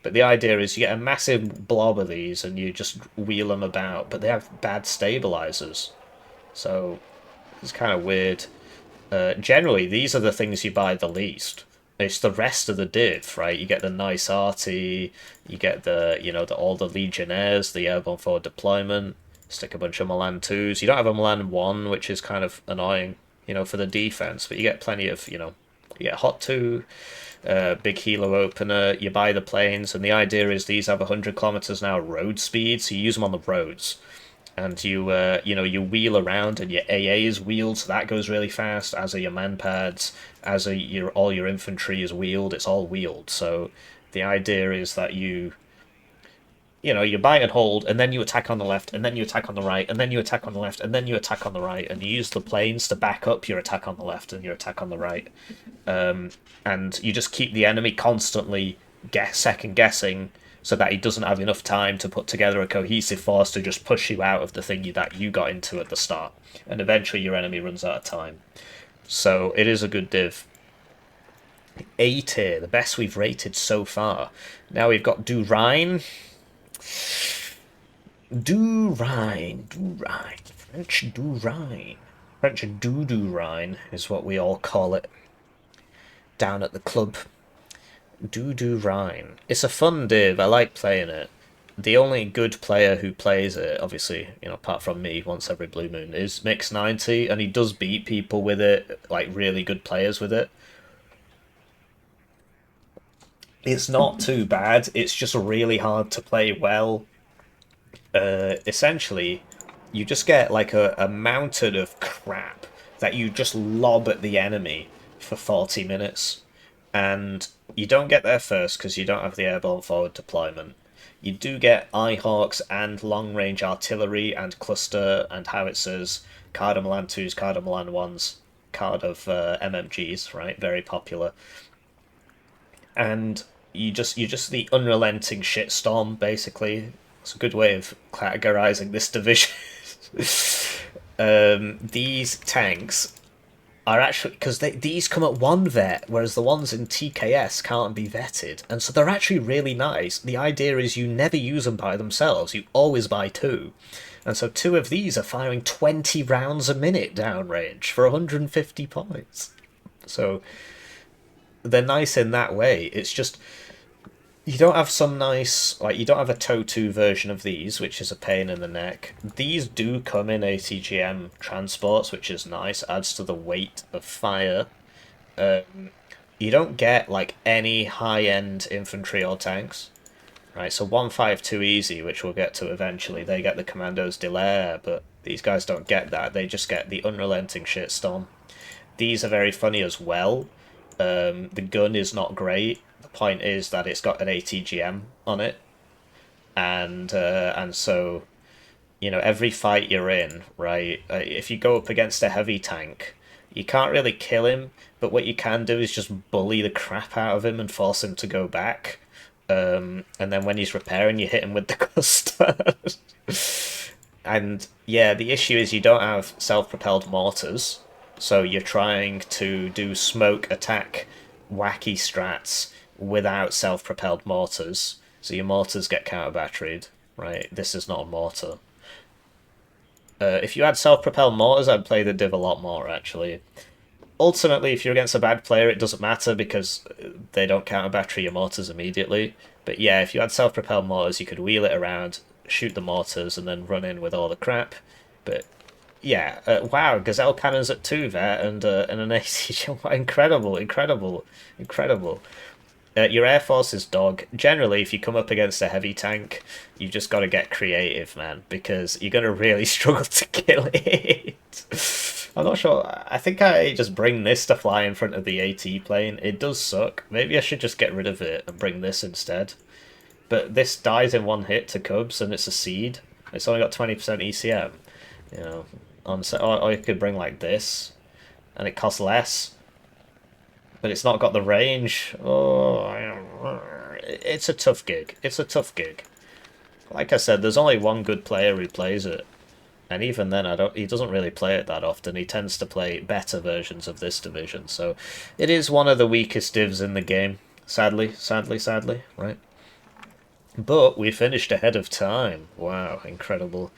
Speaker 1: But the idea is you get a massive blob of these and you just wheel them about, but they have bad stabilizers. So it's kind of weird. Generally, these are the things you buy the least. It's the rest of the div, right? You get the nice arty, you get the, all the Legionnaires, the airborne forward deployment, stick a bunch of Milan 2s. You don't have a Milan 1, which is kind of annoying, for the defense, but you get plenty of, you get Hot 2, big helo opener, you buy the planes, and the idea is these have 100 kilometers an hour road speed, so you use them on the roads. And you wheel around, and your AA is wheeled, so that goes really fast, as are your manpads, as are all your infantry is wheeled, it's all wheeled. So the idea is that you buy and hold, and then you attack on the left, and then you attack on the right, and then you attack on the left, and then you attack on the right, and you use the planes to back up your attack on the left and your attack on the right. And you just keep the enemy constantly second-guessing, so that he doesn't have enough time to put together a cohesive force to just push you out of the thing that you got into at the start. And eventually your enemy runs out of time. So it is a good div. A tier, the best we've rated so far. Now we've got Durine. French Durine. French Durine is what we all call it down at the club. Durine. It's a fun div, I like playing it. The only good player who plays it, obviously, apart from me once every blue moon, is Mix90, and he does beat people with it, like really good players with it. It's not too bad, it's just really hard to play well. Essentially, you just get like a mountain of crap that you just lob at the enemy for 40 minutes. And you don't get there first because you don't have the airborne forward deployment. You do get Eyehawks and long-range artillery and cluster and howitzers, card of Milan 2s, card of Milan 1s, card of MMGs, right? Very popular. And you just the unrelenting shitstorm, basically. It's a good way of categorizing this division. These tanks are actually, because these come at 1 vet, whereas the ones in TKS can't be vetted, and so they're actually really nice. The idea is you never use them by themselves, you always buy 2. And so 2 of these are firing 20 rounds a minute downrange for 150 points. So they're nice in that way. It's just, you don't have some nice, like, you don't have a TOW2 version of these, which is a pain in the neck. These do come in ATGM transports, which is nice, adds to the weight of fire. You don't get, like, any high-end infantry or tanks, right? So 152 easy, which we'll get to eventually, they get the Commandos d'Hilaire, but these guys don't get that. They just get the unrelenting shitstorm. These are very funny as well. The gun is not great. Point is that it's got an ATGM on it, and so every fight you're in, right, if you go up against a heavy tank, you can't really kill him, but what you can do is just bully the crap out of him and force him to go back, and then when he's repairing, you hit him with the cluster. And yeah, the issue is you don't have self-propelled mortars, So you're trying to do smoke attack wacky strats without self-propelled mortars. So your mortars get counter-batteried, right? This is not a mortar. If you had self-propelled mortars, I'd play the Div a lot more, actually. Ultimately, if you're against a bad player, it doesn't matter because they don't counter-battery your mortars immediately. But yeah, if you had self-propelled mortars, you could wheel it around, shoot the mortars, and then run in with all the crap. But yeah, wow, Gazelle cannons at 2 there, and an ACG. Incredible, incredible, incredible. Your Air Force is dog. Generally, if you come up against a heavy tank, you just got to get creative, man, because you're going to really struggle to kill it. I'm not sure. I think I just bring this to fly in front of the AT plane. It does suck. Maybe I should just get rid of it and bring this instead. But this dies in one hit to Cubs, and it's a seed. It's only got 20% ECM. You know, or you could bring like this, and it costs less. But it's not got the range. Oh, it's a tough gig. It's a tough gig. Like I said, there's only one good player who plays it, and even then, he doesn't really play it that often. He tends to play better versions of this division, so it is one of the weakest divs in the game. Sadly, right? But we finished ahead of time. Wow, incredible.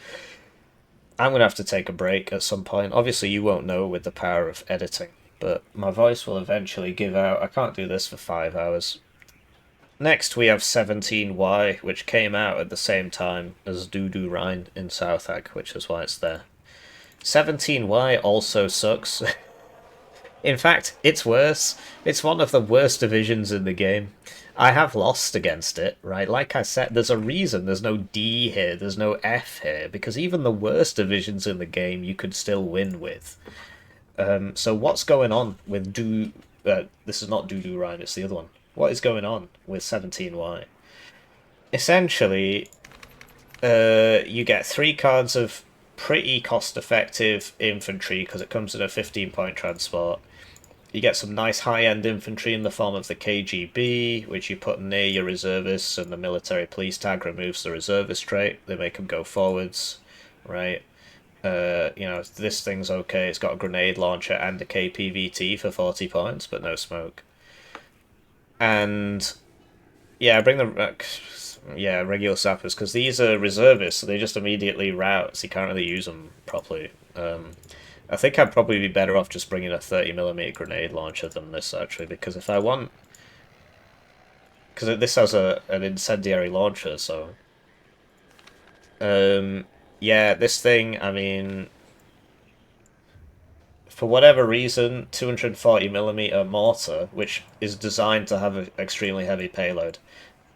Speaker 1: I'm gonna have to take a break at some point. Obviously, you won't know with the power of editing. But my voice will eventually give out. I can't do this for 5 hours. Next we have 17Y, which came out at the same time as Durine in Southag, which is why it's there. 17Y also sucks. In fact, it's worse. It's one of the worst divisions in the game. I have lost against it, right? Like I said, there's a reason there's no D here, there's no F here, because even the worst divisions in the game you could still win with. So what's going on with this is not Durine, it's the other one. What is going on with 17Y? Essentially, you get 3 cards of pretty cost-effective infantry because it comes in a 15-point transport. You get some nice high-end infantry in the form of the KGB, which you put near your reservists, and the military police tag removes the reservist trait. They make them go forwards, right? You know, this thing's okay. It's got a grenade launcher and a KPVT for 40 points, but no smoke. And yeah, bring the regular sappers, because these are reservists, so they just immediately route, so you can't really use them properly. I think I'd probably be better off just bringing a 30mm grenade launcher than this, actually, because if I want... Because this has an incendiary launcher, so... yeah, this thing, I mean... For whatever reason, 240mm mortar, which is designed to have an extremely heavy payload,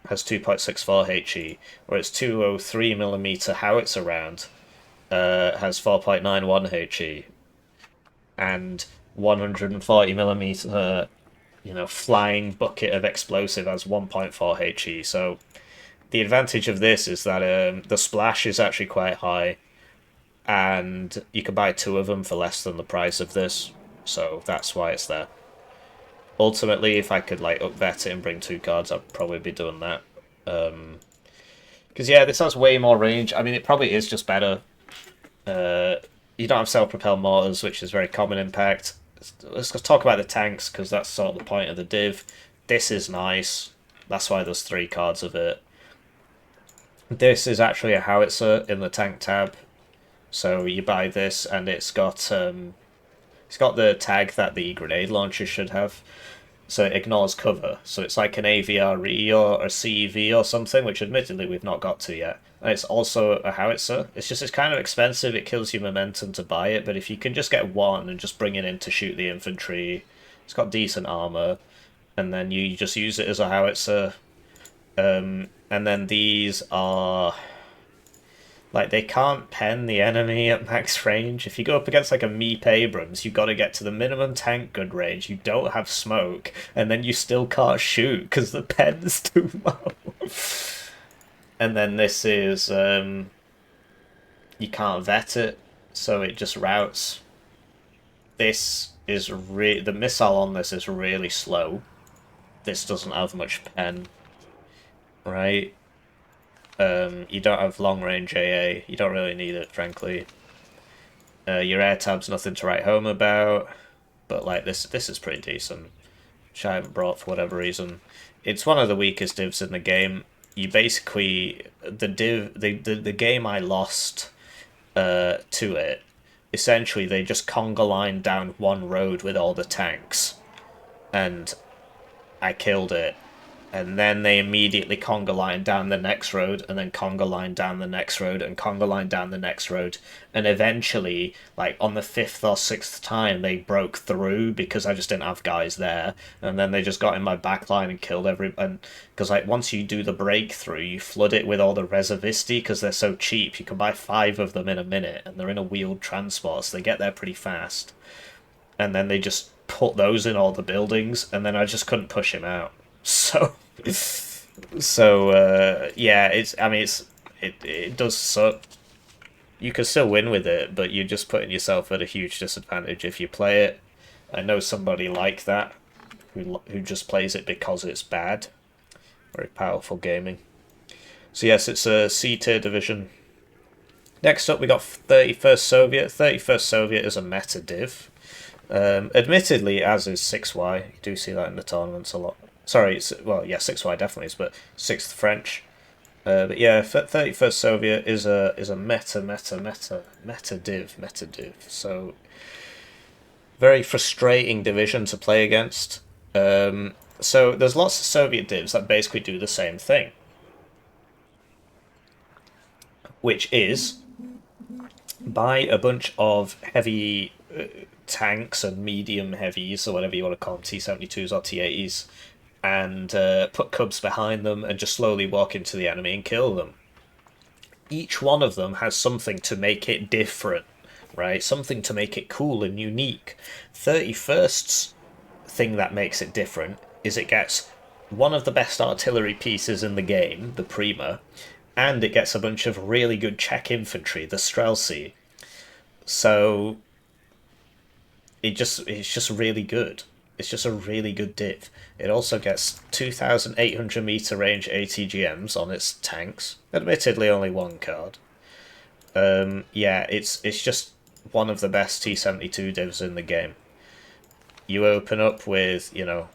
Speaker 1: has 2.64 HE, whereas 203mm howitzer round has 4.91 HE, and 140mm flying bucket of explosive has 1.4 HE. So the advantage of this is that the splash is actually quite high, and you can buy 2 of them for less than the price of this, so that's why it's there. Ultimately, if I could like upvet it and bring 2 cards, I'd probably be doing that. Because yeah, this has way more range. I mean, it probably is just better. You don't have self-propelled mortars, which is very common impact. Let's talk about the tanks, because that's sort of the point of the div. This is nice. That's why there's 3 cards of it. This is actually a howitzer in the tank tab. So you buy this, and it's got the tag that the grenade launcher should have. So it ignores cover. So it's like an AVRE or a CEV or something, which admittedly we've not got to yet. And it's also a howitzer. It's kind of expensive. It kills you momentum to buy it. But if you can just get 1 and just bring it in to shoot the infantry, it's got decent armor. And then you just use it as a howitzer. And then these are... Like, they can't pen the enemy at max range. If you go up against, like, a Meep Abrams, you've got to get to the minimum tank gun range. You don't have smoke, and then you still can't shoot because the pen's too low. And then this is... you can't vet it, so it just routes. This is the missile on this is really slow. This doesn't have much pen, right? You don't have long-range AA. You don't really need it, frankly. Your air tab's nothing to write home about, but like this is pretty decent, which I haven't brought for whatever reason. It's one of the weakest divs in the game. You basically the game I lost to it. Essentially, they just conga line down one road with all the tanks, and I killed it. And then they immediately conga line down the next road, and then conga line down the next road, and conga line down the next road. And eventually, like on the 5th or 6th time, they broke through because I just didn't have guys there. And then they just got in my back line and killed everyone. Because like once you do the breakthrough, you flood it with all the reservisti because they're so cheap. You can buy 5 of them in a minute, and they're in a wheeled transport, so they get there pretty fast. And then they just put those in all the buildings, and then I just couldn't push him out. So, yeah, it does suck. You can still win with it, but you're just putting yourself at a huge disadvantage if you play it. I know somebody like that who just plays it because it's bad. Very powerful gaming. So yes, it's a C-tier division. Next up, we got 31st Soviet. 31st Soviet is a meta div. Admittedly, as is 6Y. You do see that in the tournaments a lot. Sorry, well, yeah, 6Y definitely is, but 6th French. But yeah, 31st Soviet is a meta div. So very frustrating division to play against. So there's lots of Soviet divs that basically do the same thing, which is buy a bunch of heavy tanks and medium heavies, or whatever you want to call them, T-72s or T-80s, and put cubs behind them and just slowly walk into the enemy and kill them. Each one of them has something to make it different, right? Something to make it cool and unique. 31st's thing that makes it different is it gets one of the best artillery pieces in the game, the Prima, and it gets a bunch of really good Czech infantry, the Strelci. So it's just really good. It's just a really good div. It also gets 2,800 meter range ATGMs on its tanks. Admittedly, only one card. Yeah, it's just one of the best T-72 divs in the game. You open up with, you know...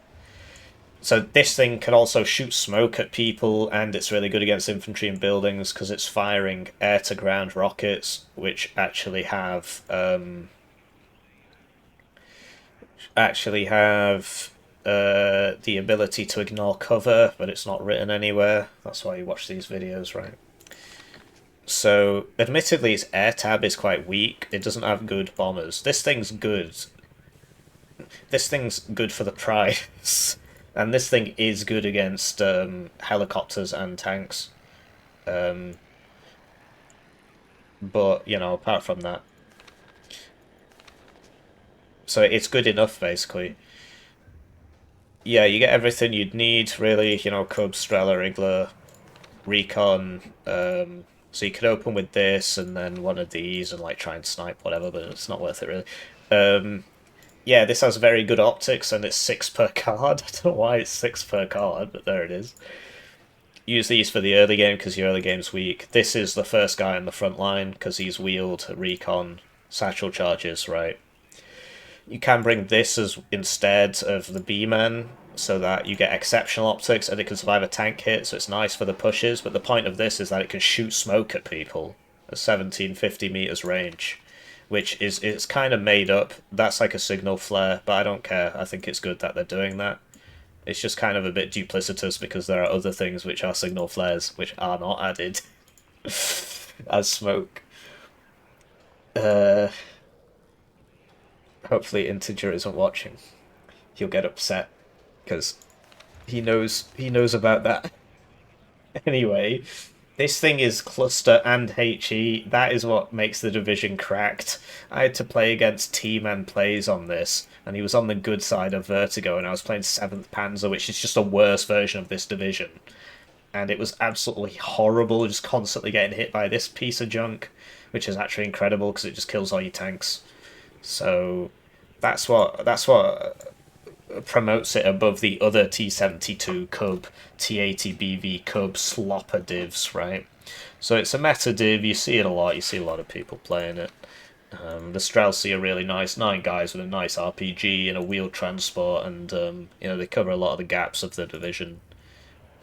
Speaker 1: So this thing can also shoot smoke at people, and it's really good against infantry and buildings because it's firing air-to-ground rockets, which actually have... the ability to ignore cover, but it's not written anywhere. That's why you watch these videos, right? So, admittedly, its air tab is quite weak. It doesn't have good bombers. This thing's good. This thing's good for the price. And this thing is good against helicopters and tanks. But, you know, apart from that. So it's good enough, basically. Yeah, you get everything you'd need, really. You know, Cub, Strela, Igla, Recon. So you could open with this and then one of these and like try and snipe whatever, but it's not worth it, really. Yeah, this has very good optics and it's 6 per card. I don't know why it's 6 per card, but there it is. Use these for the early game because your early game's weak. This is the first guy on the front line because he's wheeled Recon satchel charges, right? You can bring this as instead of the B-Man so that you get exceptional optics and it can survive a tank hit, so it's nice for the pushes, but the point of this is that it can shoot smoke at people at 1750 meters range, which is it's kind of made up. That's like a signal flare, but I don't care. I think it's good that they're doing that. It's just kind of a bit duplicitous because there are other things which are signal flares which are not added as smoke. Hopefully Integer isn't watching. He'll get upset because he knows about that. Anyway, this thing is cluster and HE. That is what makes the division cracked. I had to play against T-Man plays on this, and he was on the good side of Vertigo, and I was playing 7th Panza, which is just a worse version of this division. And it was absolutely horrible, just constantly getting hit by this piece of junk, which is actually incredible because it just kills all your tanks. So that's what promotes it above the other T-72 Cub, T-80BV Cub slopper divs, right? So it's a meta div, you see it a lot, you see a lot of people playing it. The Streltsy are really nice, 9 guys with a nice RPG and a wheeled transport, and you know, they cover a lot of the gaps of the division.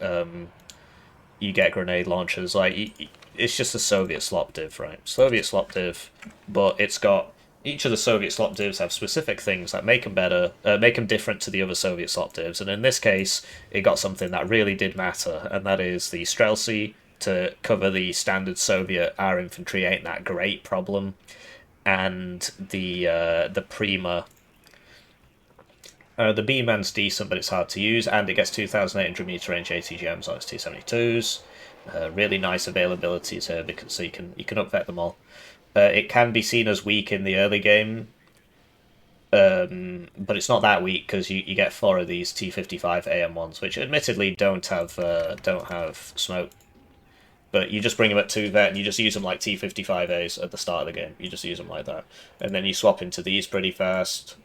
Speaker 1: You get grenade launchers, like it's just a Soviet slop div, right? Soviet slop div, but it's got each of the Soviet slop divs have specific things that make them better, make them different to the other Soviet slop divs, and in this case, it got something that really did matter, and that is the Streltsy to cover the standard Soviet air infantry ain't that great problem, and the Prima. The B-man's decent, but it's hard to use, and it gets 2,800 meter range ATGMs on its T-72s. Really nice availabilities here, because so you can upvet them all. It can be seen as weak in the early game, but it's not that weak because you get 4 of these T-55 AM1s, which admittedly don't have smoke. But you just bring them at 2 vet and you just use them like T-55As at the start of the game. You just use them like that, and then you swap into these pretty fast.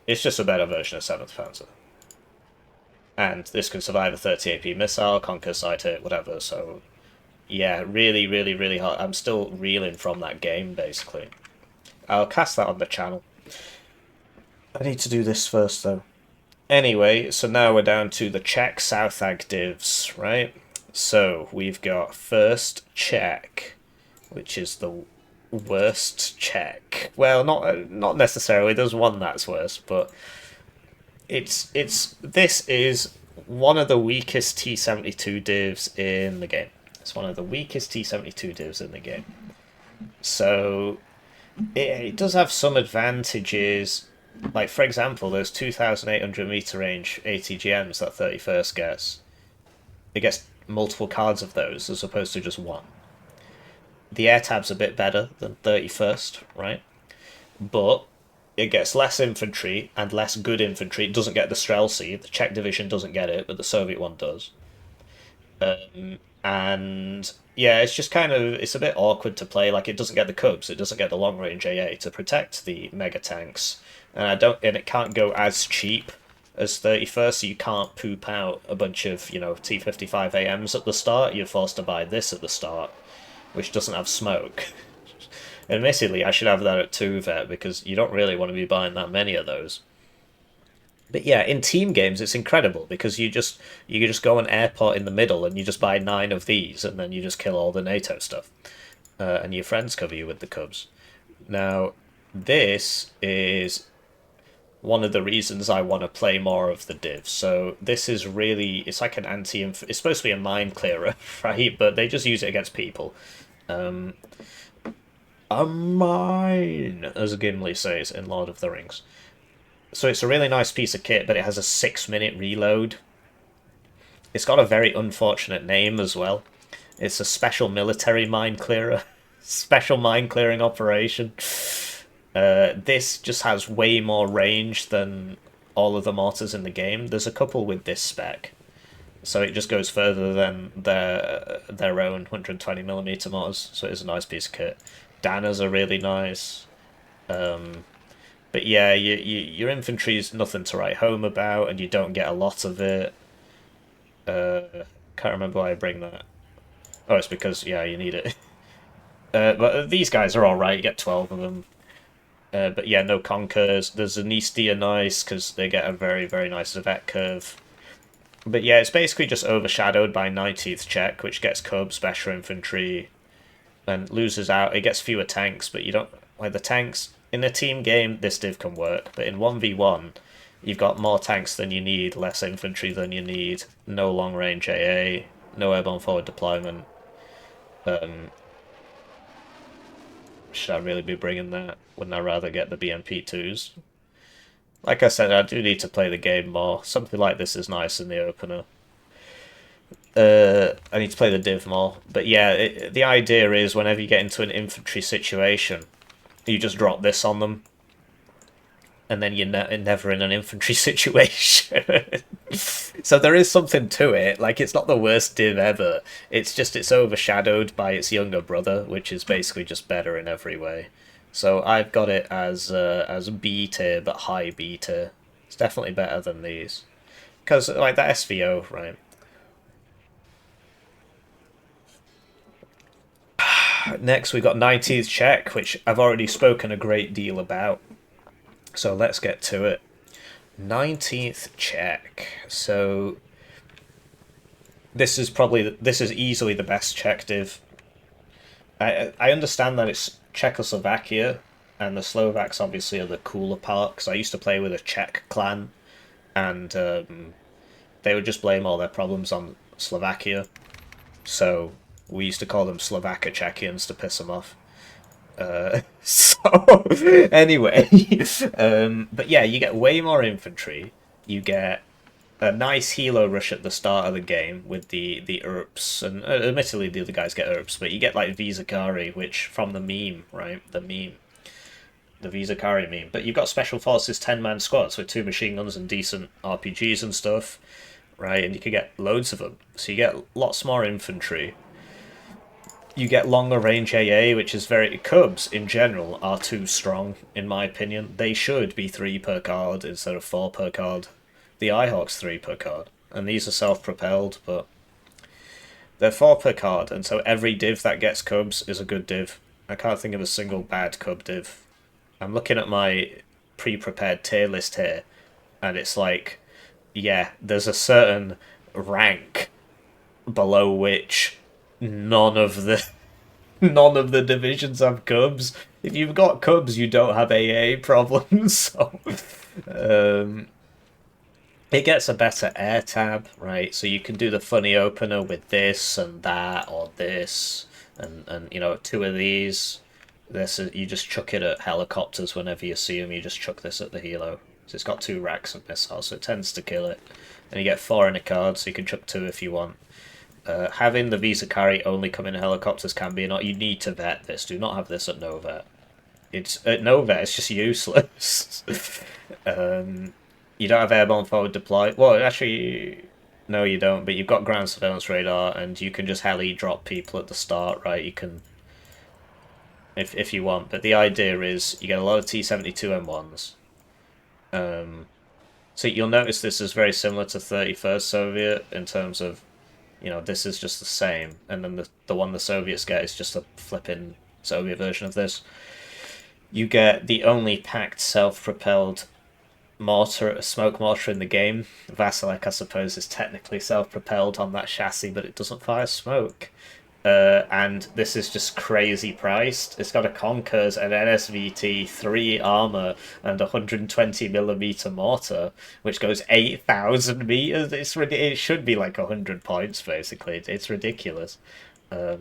Speaker 1: It's just a better version of 7th Panzer. And this can survive a 30 AP missile, conquer side hit, whatever, so yeah, really, really, really hard. I'm still reeling from that game, basically. I'll cast that on the channel. I need to do this first, though. Anyway, so now we're down to the Czech South Ag divs, right? So, we've got first Czech, which is the worst Czech. Well, not necessarily. There's one that's worse, but this is one of the weakest T-72 divs in the game. It's one of the weakest T-72 divs in the game. So it does have some advantages. Like, for example, those 2,800 meter range ATGMs that 31st gets. It gets multiple cards of those as opposed to just one. The air tab's a bit better than 31st, right? But it gets less infantry and less good infantry. It doesn't get the Streltsy. The Czech division doesn't get it, but the Soviet one does. And yeah, it's just it's a bit awkward to play. Like, it doesn't get the Cubs, it doesn't get the long range AA to protect the mega tanks, and it can't go as cheap as 31st. So you can't poop out a bunch of T-55 AMs at the start. You're forced to buy this at the start, which doesn't have smoke. Admittedly, I should have that at 2 vet because you don't really want to be buying that many of those. But yeah, in team games, it's incredible because you just go on airport in the middle and you just buy 9 of these and then you just kill all the NATO stuff, and your friends cover you with the Cubs. Now, this is one of the reasons I want to play more of the divs. So this is really, it's like an it's supposed to be a mine clearer, right? But they just use it against people. A mine, as Gimli says in Lord of the Rings. So it's a really nice piece of kit, but it has a 6-minute reload. It's got a very unfortunate name as well. It's a special military mine clearer. Special mine clearing operation. This just has way more range than all of the mortars in the game. There's a couple with this spec. So it just goes further than their own 120mm mortars. So it's a nice piece of kit. Danas are really nice. But yeah, your infantry is nothing to write home about, and you don't get a lot of it. Can't remember why I bring that. Oh, it's because, yeah, you need it. But these guys are alright, you get 12 of them. But yeah, no Conkers. The Zanisti are nice, because they get a very, very nice vet curve. But yeah, it's basically just overshadowed by 19th Czech, which gets Cubs, special infantry, and loses out. It gets fewer tanks, but you don't... Like, the tanks... In a team game, this div can work, but in 1v1, you've got more tanks than you need, less infantry than you need, no long-range AA, no airborne forward deployment. Should I really be bringing that? Wouldn't I rather get the BMP2s? Like I said, I do need to play the game more. Something like this is nice in the opener. I need to play the div more. But yeah, the idea is whenever you get into an infantry situation, you just drop this on them, and then you're never in an infantry situation. So there is something to it. Like, it's not the worst div ever. It's just it's overshadowed by its younger brother, which is basically just better in every way. So I've got it as B tier, but high B tier. It's definitely better than these, because like that SVO, right? Next, we've got 19th Czech, which I've already spoken a great deal about. So let's get to it. 19th Czech. So this is easily the best Czech div. I understand that it's Czechoslovakia, and the Slovaks obviously are the cooler part, because I used to play with a Czech clan, and they would just blame all their problems on Slovakia. So we used to call them Slovaka Czechians to piss them off. So anyway, but yeah, you get way more infantry. You get a nice helo rush at the start of the game with the ERPs, and admittedly the other guys get ERPs, but you get like Vizakari, which from the meme, right? The Vizakari meme. But you've got Special Forces 10-man squads with 2 machine guns and decent RPGs and stuff, right? And you can get loads of them. So you get lots more infantry. You get longer range AA, which is very... Cubs, in general, are too strong, in my opinion. They should be 3 per card instead of 4 per card. The Ihawk's 3 per card. And these are self-propelled, but... they're 4 per card, and so every div that gets Cubs is a good div. I can't think of a single bad Cub div. I'm looking at my pre-prepared tier list here, and it's like... yeah, there's a certain rank below which none of the divisions have Cubs. If you've got Cubs, you don't have AA problems. So it gets a better air tab, right? So you can do the funny opener with this and that, or this, and you know, 2 of these. This is, you just chuck it at helicopters whenever you see them. You just chuck this at the helo. So it's got 2 racks of missiles, so it tends to kill it. And you get 4 in a card, so you can chuck 2 if you want. Having the Vizakari only come in helicopters can be not. You need to vet this. Do not have this at no vet. It's at no vet. It's just useless. You don't have airborne forward deploy. Well, actually, no, you don't. But you've got ground surveillance radar, and you can just heli drop people at the start, right? You can, if you want. But the idea is you get a lot of T-72M1s. So you'll notice this is very similar to 31st Soviet in terms of, you know, this is just the same, and then the one the Soviets get is just a flipping Soviet version of this. You get the only packed self-propelled mortar, smoke mortar in the game. Vasilek, I suppose, is technically self-propelled on that chassis, but it doesn't fire smoke. And this is just crazy priced. It's got a Conkers, an NSVT, 3 armor, and 120mm mortar, which goes 8,000 meters. It should be like 100 points, basically. It's ridiculous. Yeah,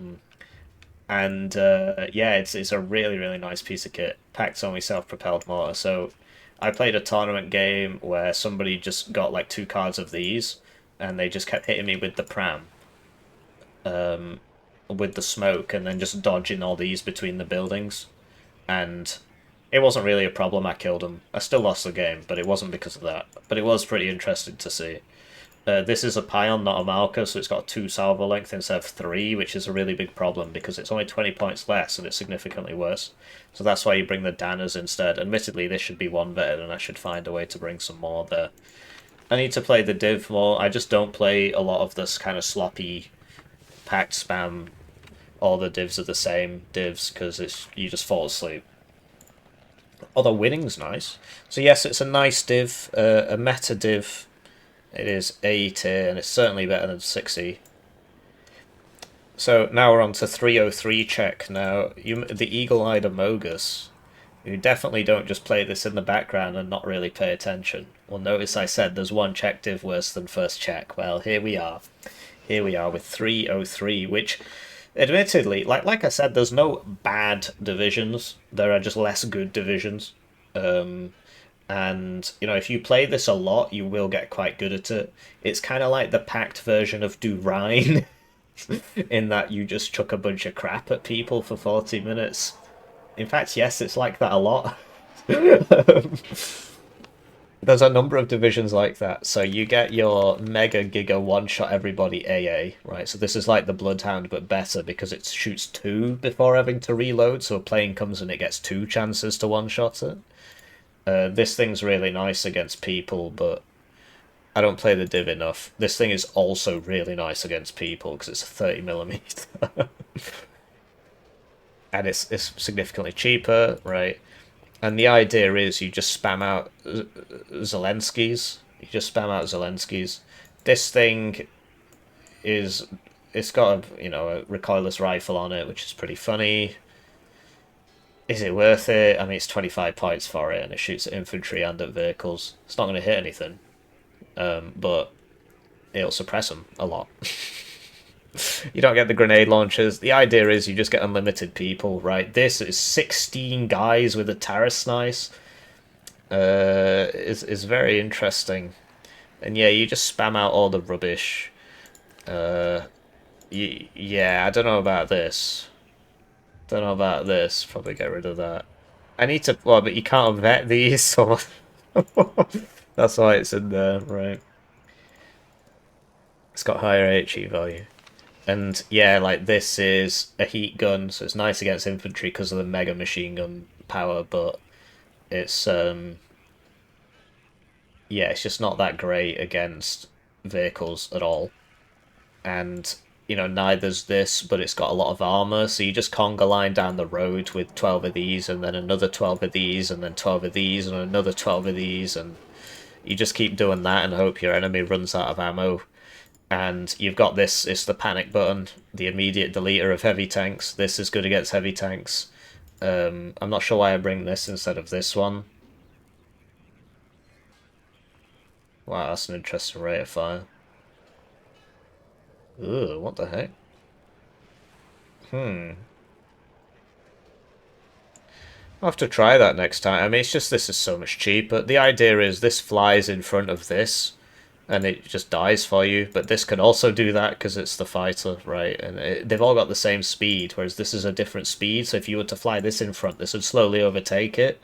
Speaker 1: it's a really, really nice piece of kit. Packed only self-propelled mortar. So I played a tournament game where somebody just got like 2 cards of these, and they just kept hitting me with the pram. With the smoke, and then just dodging all these between the buildings, and it wasn't really a problem. I killed them. I still lost the game, but it wasn't because of that. But it was pretty interesting to see. This is a Pion, not a Malka, so it's got 2 salvo length instead of 3, which is a really big problem because it's only 20 points less and it's significantly worse. So that's why you bring the Danners instead. Admittedly, this should be 1 vetted, and I should find a way to bring some more there. I need to play the div more. I just don't play a lot of this kind of sloppy packed spam. All the divs are the same divs because you just fall asleep. Although winning's nice. So yes, it's a nice div, a meta div. It is A tier, and it's certainly better than 6E. So now we're on to 303 Czech. Now, the eagle-eyed Amogus, you definitely don't just play this in the background and not really pay attention. Well, notice I said there's one Czech div worse than first Czech. Well, here we are. Here we are with 303, which... admittedly, like I said, there's no bad divisions. There are just less good divisions. And, you know, if you play this a lot, you will get quite good at it. It's kind of like the packed version of Durine, in that you just chuck a bunch of crap at people for 40 minutes. In fact, yes, it's like that a lot. There's a number of divisions like that. So you get your Mega Giga one-shot everybody AA, right? So this is like the Bloodhound, but better because it shoots 2 before having to reload. So a plane comes and it gets 2 chances to one-shot it. This thing's really nice against people, but I don't play the div enough. This thing is also really nice against people because it's a 30mm. and it's significantly cheaper, right? And the idea is you just spam out Zelensky's. You just spam out Zelensky's. This thing is, it's got a recoilless rifle on it, which is pretty funny. Is it worth it? I mean, it's 25 points for it, and it shoots at infantry and at vehicles. It's not going to hit anything, but it'll suppress them a lot. You don't get the grenade launchers. The idea is you just get unlimited people, right? This is 16 guys with a Terra Snice. Is very interesting. And yeah, you just spam out all the rubbish. Yeah, I don't know about this. Don't know about this. Probably get rid of that. I need to... Well, but you can't vet these, so... That's why it's in there, right? It's got higher HE value. And yeah, like this is a heat gun, so it's nice against infantry because of the mega machine gun power, but it's yeah, it's just not that great against vehicles at all. And neither's this, but it's got a lot of armor, so you just conga line down the road with 12 of these, and then another 12 of these, and then 12 of these, and another 12 of these, and you just keep doing that and hope your enemy runs out of ammo. And you've got this, it's the panic button, the immediate deleter of heavy tanks. This is good against heavy tanks. I'm not sure why I bring this instead of this one. Wow, that's an interesting rate of fire. Ugh, what the heck? I'll have to try that next time. I mean, it's just this is so much cheaper. The idea is this flies in front of this, and it just dies for you. But this can also do that because it's the fighter, right? And they've all got the same speed, whereas this is a different speed. So if you were to fly this in front, this would slowly overtake it.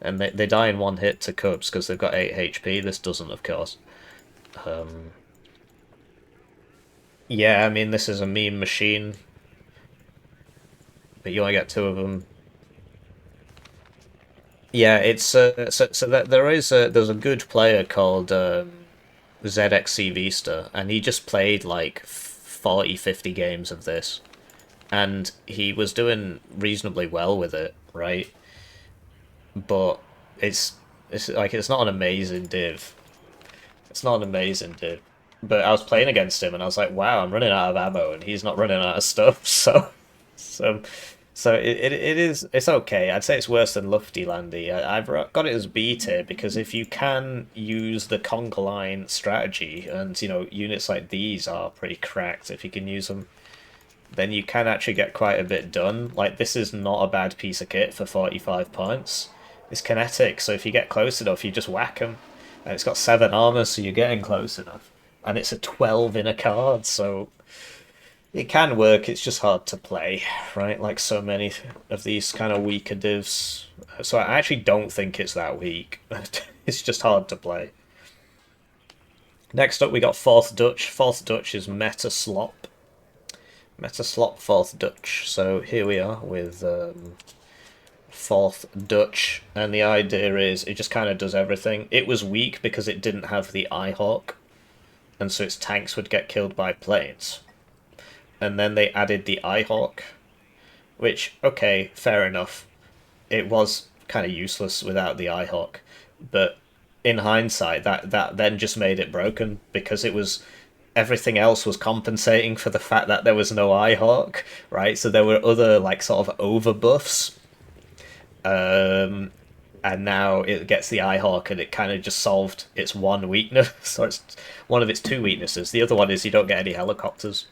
Speaker 1: And they die in one hit to Cubs because they've got 8 HP. This doesn't, of course. Yeah, I mean, this is a meme machine. But you only get 2 of them. Yeah, it's so that there's a good player called ZXC Vista, and he just played like 40, 50 games of this, and he was doing reasonably well with it, right? But it's like it's not an amazing div. It's not an amazing div. But I was playing against him, and I was like, wow, I'm running out of ammo, and he's not running out of stuff. So it's okay. I'd say it's worse than Lufty Landy. I've got it as B tier because if you can use the conga line strategy, and units like these are pretty cracked if you can use them, then you can actually get quite a bit done. Like this is not a bad piece of kit for 45 points. It's kinetic, so if you get close enough, you just whack them, and it's got 7 armor, so you're getting close enough. And it's a 12 in a card, so it can work, it's just hard to play, right? Like so many of these kind of weaker divs. So I actually don't think it's that weak. It's just hard to play. Next up we got 4th Dutch. 4th Dutch is Meta Slop. Meta Slop 4th Dutch. So here we are with 4th Dutch. And the idea is it just kind of does everything. It was weak because it didn't have the Eyehawk, and so its tanks would get killed by planes. And then they added the Eyehawk, which, okay, fair enough. It was kind of useless without the Eyehawk, but in hindsight, that then just made it broken because it was everything else was compensating for the fact that there was no Eyehawk, right? So there were other like sort of overbuffs, and now it gets the Eyehawk, and it kind of just solved its one weakness, or it's one of its 2 weaknesses. The other one is you don't get any helicopters.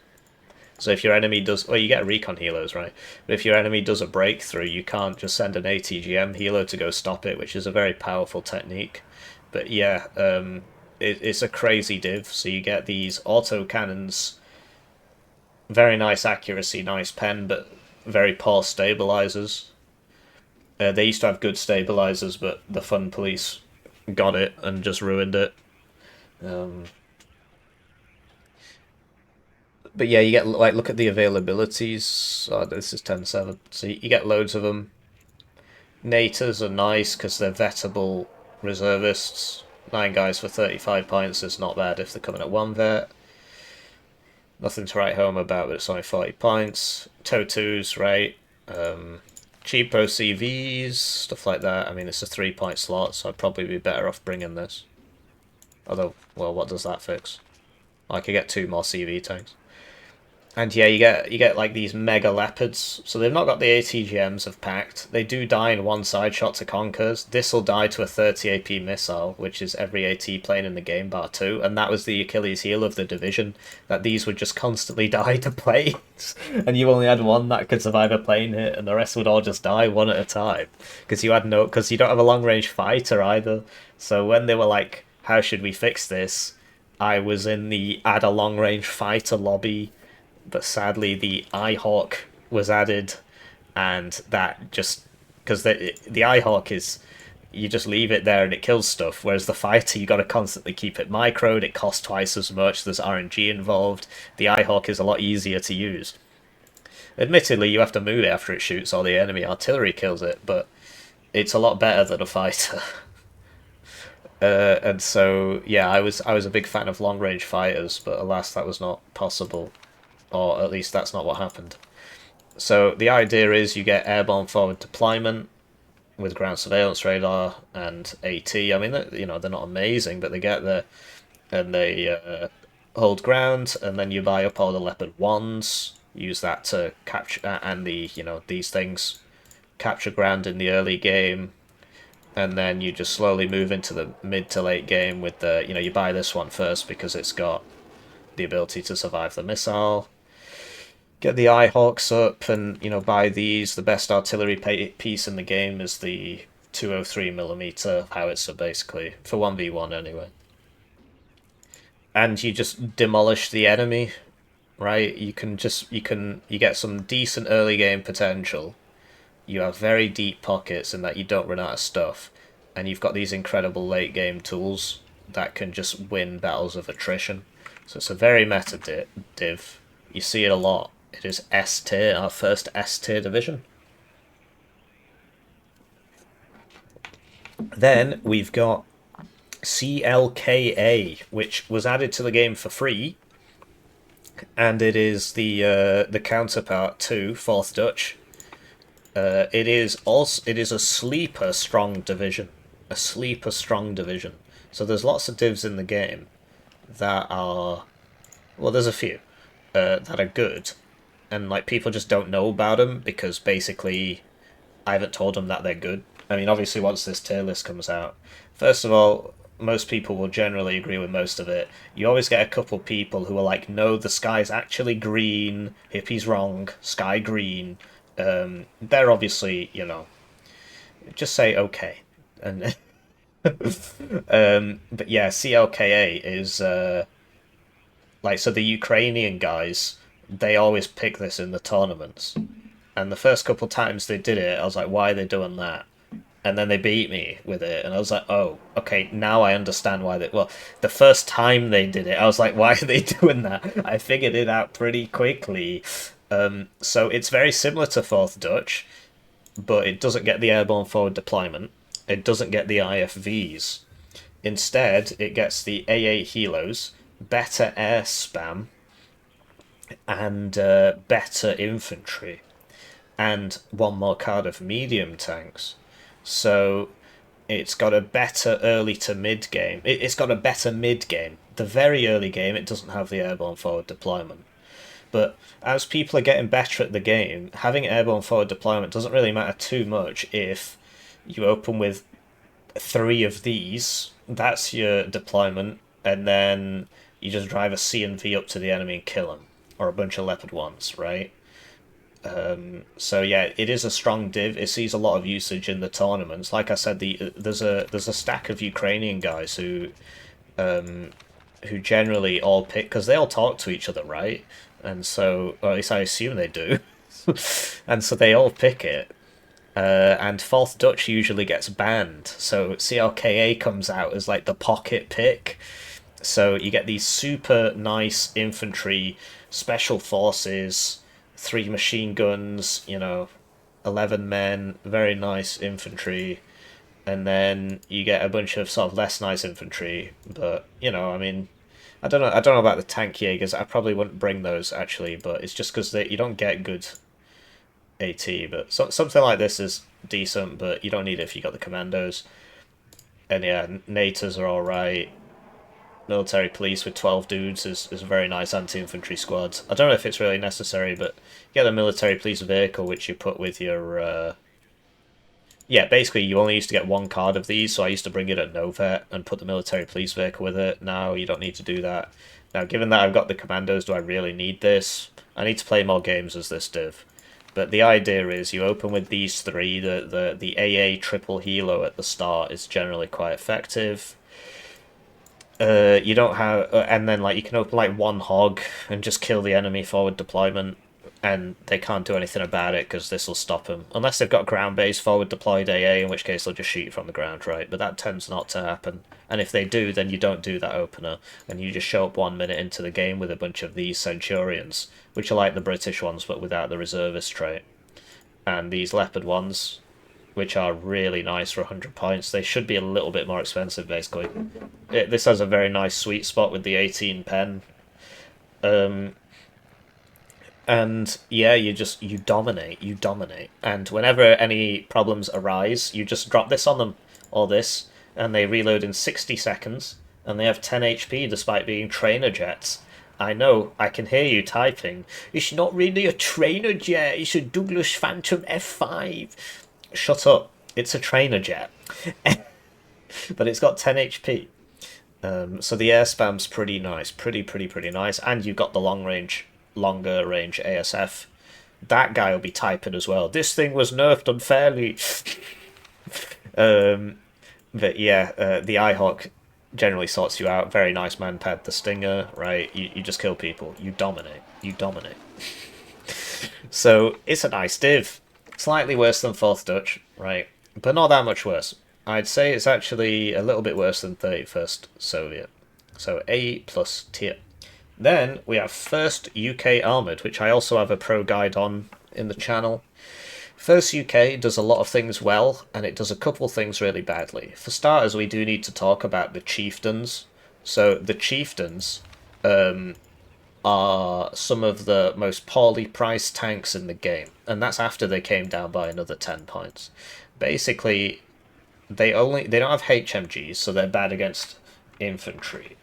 Speaker 1: So if your enemy does... Well, you get recon healers, right? But if your enemy does a breakthrough, you can't just send an ATGM healer to go stop it, which is a very powerful technique. But yeah, it's a crazy div. So you get these auto cannons, very nice accuracy, nice pen, but very poor stabilizers. They used to have good stabilizers, but the fun police got it and just ruined it. But yeah, you get, like, look at the availabilities. Oh, this is 10-7. So you get loads of them. Nators are nice because they're vettable reservists. 9 guys for 35 points is not bad if they're coming at 1 vet. Nothing to write home about, but it's only 40 points. Totus, right? Cheapo CVs, stuff like that. I mean, it's a 3-point slot, so I'd probably be better off bringing this. Although, well, what does that fix? I could get 2 more CV tanks. And yeah, you get like these mega leopards. So they've not got the ATGMs of Pact. They do die in one side shot to Conkers. This'll die to a 30 AP missile, which is every AT plane in the game bar 2. And that was the Achilles heel of the division, that these would just constantly die to planes. And you only had one that could survive a plane hit, and the rest would all just die one at a time. Because you don't have a long range fighter either. So when they were like, how should we fix this? I was in the add a long range fighter lobby, but sadly the Eyehawk was added, and that just because the Eyehawk is, you just leave it there and it kills stuff, whereas the fighter you got to constantly keep it microed. It costs twice as much. There's RNG involved. The Eyehawk is a lot easier to use. Admittedly, you have to move it after it shoots or the enemy artillery kills it, but it's a lot better than a fighter. And so yeah, I was a big fan of long range fighters, but alas, that was not possible. Or at least that's not what happened. So the idea is you get airborne forward deployment with ground surveillance radar and AT. I mean, they're not amazing, but they get there and they hold ground, and then you buy up all the Leopard 1s, use that to capture, and these things capture ground in the early game, and then you just slowly move into the mid to late game with the, you buy this one first because it's got the ability to survive the missile. Get the Eyehawks up and, buy these. The best artillery piece in the game is the 203mm howitzer, basically, for 1v1 anyway. And you just demolish the enemy, right? You get some decent early game potential. You have very deep pockets in that you don't run out of stuff. And you've got these incredible late game tools that can just win battles of attrition. So it's a very meta div. You see it a lot. It is S tier, our first S tier division. Then we've got CLKA, which was added to the game for free, and it is the counterpart to 4th Dutch. It is a sleeper strong division, So there's lots of divs in the game that are, well, there's a few that are good, and like people just don't know about them because basically I haven't told them that they're good. I mean, obviously once this tier list comes out, first of all, most people will generally agree with most of it. You always get a couple people who are like, no, the sky's actually green, Hippie's wrong, sky green. They're obviously, just say okay. And but yeah, CLKA is so the Ukrainian guys, they always pick this in the tournaments. And the first couple times they did it, I was like, why are they doing that? And then they beat me with it, and I was like, oh, okay, now I understand why they... Well, the first time they did it, I was like, why are they doing that? I figured it out pretty quickly. So it's very similar to 4th Dutch, but it doesn't get the airborne forward deployment. It doesn't get the IFVs. Instead, it gets the AA helos, better air spam, and better infantry, and one more card of medium tanks. So it's got a better early to mid game. It's got a better mid game. The very early game, it doesn't have the airborne forward deployment. But as people are getting better at the game, having airborne forward deployment doesn't really matter too much if you open with 3 of these. That's your deployment, and then you just drive a C and V up to the enemy and kill them, or a bunch of Leopard 1s, right? So yeah, it is a strong div. It sees a lot of usage in the tournaments. Like I said, there's a stack of Ukrainian guys who generally all pick, because they all talk to each other, right? And so, or at least I assume they do. And so they all pick it. And 4th Dutch usually gets banned. So CLKA comes out as like the pocket pick. So you get these super nice infantry, special forces, 3 machine guns, 11 men, very nice infantry. And then you get a bunch of sort of less nice infantry. But, I mean, I don't know about the tank Jaegers. I probably wouldn't bring those, actually, but it's just because you don't get good... AT, but something like this is decent, but you don't need it if you got the commandos. And yeah, NATOs are alright. Military police with 12 dudes is a very nice anti-infantry squad. I don't know if it's really necessary, but you get a military police vehicle which you put with your... Yeah, basically you only used to get one card of these, so I used to bring it at Novet and put the military police vehicle with it. Now you don't need to do that. Now, given that I've got the commandos, do I really need this? I need to play more games as this div. But the idea is you open with these three. The AA triple helo at the start is generally quite effective. You don't have... and then like you can open like one hog and just kill the enemy forward deployment. And they can't do anything about it because this will stop them. Unless they've got ground-based forward deployed AA, in which case they'll just shoot you from the ground, right? But that tends not to happen. And if they do, then you don't do that opener. And you just show up 1 minute into the game with a bunch of these Centurions, which are like the British ones, but without the reservist trait. And these Leopard ones, which are really nice for 100 points. They should be a little bit more expensive, basically. This has a very nice sweet spot with the 18 pen. And yeah, you dominate. And whenever any problems arise, you just drop this on them, or this, and they reload in 60 seconds, and they have 10 HP despite being trainer jets. I know, I can hear you typing. It's not really a trainer jet, it's a Douglas Phantom F5. Shut up, it's a trainer jet. But it's got 10 HP. So the air spam's pretty nice, pretty nice, and you've got the longer range ASF. That guy will be typing as well. This thing was nerfed unfairly. But yeah, the iHawk generally sorts you out. Very nice manpad. The Stinger, right? You just kill people. You dominate. So it's a nice div. Slightly worse than 4th Dutch, right? But not that much worse. I'd say it's actually a little bit worse than 31st Soviet. So A+ tier. Then we have 1st UK Armoured, which I also have a pro guide on in the channel. 1st UK does a lot of things well, and it does a couple things really badly. For starters, we do need to talk about the Chieftains. So the Chieftains are some of the most poorly priced tanks in the game, and that's after they came down by another 10 points. Basically, they don't have HMGs, so they're bad against infantry.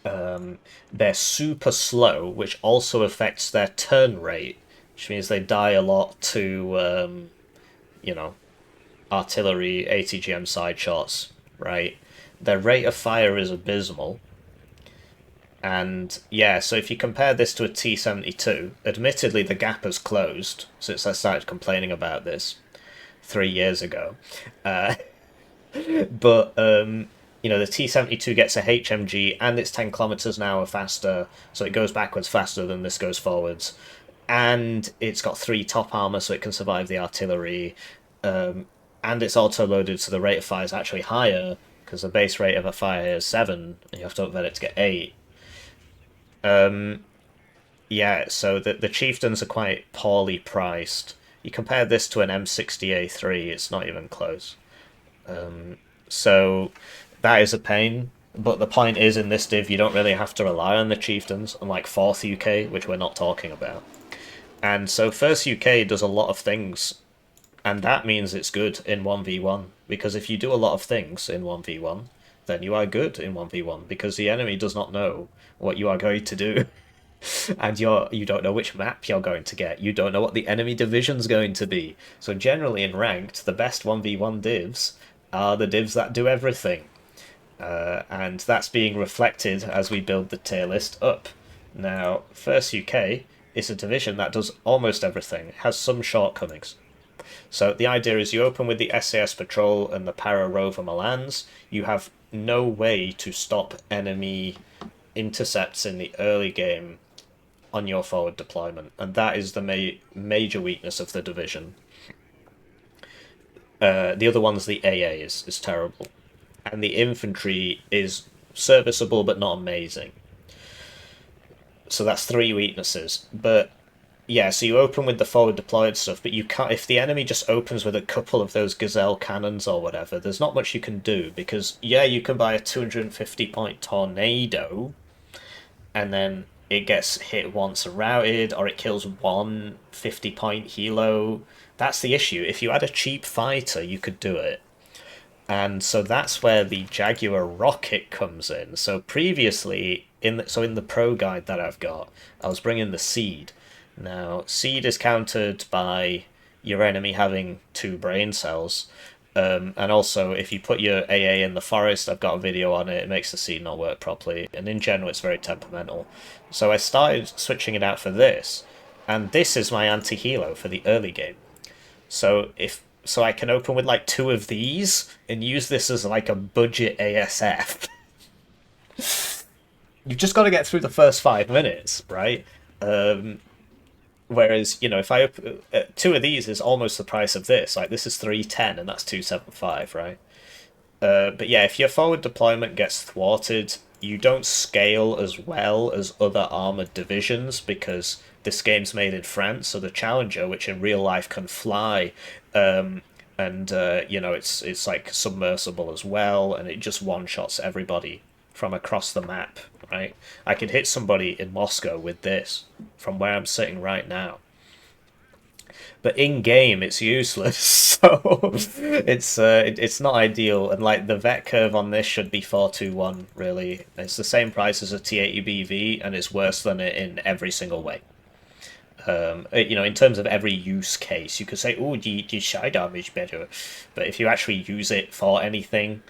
Speaker 1: They're super slow, which also affects their turn rate, which means they die a lot to, artillery, ATGM side shots, right? Their rate of fire is abysmal. And yeah, so if you compare this to a T-72, admittedly the gap has closed since I started complaining about this 3 years ago. But the T-72 gets a HMG, and it's 10 kilometers an hour faster, so it goes backwards faster than this goes forwards. And it's got 3 top armor, so it can survive the artillery. And it's auto-loaded, so the rate of fire is actually higher, because the base rate of a fire is 7, and you have to upgrade it to get 8. Yeah, so the Chieftains are quite poorly priced. You compare this to an M60A3, it's not even close. So that is a pain, but the point is in this div you don't really have to rely on the Chieftains, unlike 4th UK, which we're not talking about. And so 1st UK does a lot of things, and that means it's good in 1v1, because if you do a lot of things in 1v1, then you are good in 1v1, because the enemy does not know what you are going to do. And you don't know which map you're going to get. You don't know what the enemy division's going to be. So generally in ranked, the best 1v1 divs are the divs that do everything. And that's being reflected as we build the tier list up. Now, 1st UK is a division that does almost everything. It has some shortcomings. So the idea is you open with the SAS Patrol and the Para Rover Milans. You have no way to stop enemy intercepts in the early game on your forward deployment, and that is the major weakness of the division. The other one's the AA is terrible, and the infantry is serviceable but not amazing. So that's 3 weaknesses. But yeah, so you open with the forward deployed stuff, but you can't. If the enemy just opens with a couple of those Gazelle cannons or whatever, there's not much you can do, because yeah, you can buy a 250 point tornado, and then it gets hit once and routed, or it kills one 50-point helo. That's the issue. If you had a cheap fighter, you could do it. And so that's where the Jaguar rocket comes in. So previously, in the pro guide that I've got, I was bringing the Seed. Now, Seed is countered by your enemy having 2 brain cells. And also, if you put your AA in the forest, I've got a video on it, it makes the Seed not work properly. And in general, it's very temperamental. So I started switching it out for this. And this is my anti-helo for the early game. So I can open with like 2 of these and use this as like a budget ASF. You've just got to get through the first 5 minutes, right? Whereas, you know, if I open 2 of these is almost the price of this. Like, this is 310 and that's 275, right? But yeah, if your forward deployment gets thwarted, you don't scale as well as other armored divisions because this game's made in France. So the Challenger, which in real life can fly, you know, it's like submersible as well, and it just one-shots everybody from across the map, right? I could hit somebody in Moscow with this from where I'm sitting right now. But in game, it's useless, so it's not ideal. And like the vet curve on this should be 421. Really, it's the same price as a T80BV, and it's worse than it in every single way. You know, in terms of every use case, you could say, "Oh, the side damage better," but if you actually use it for anything,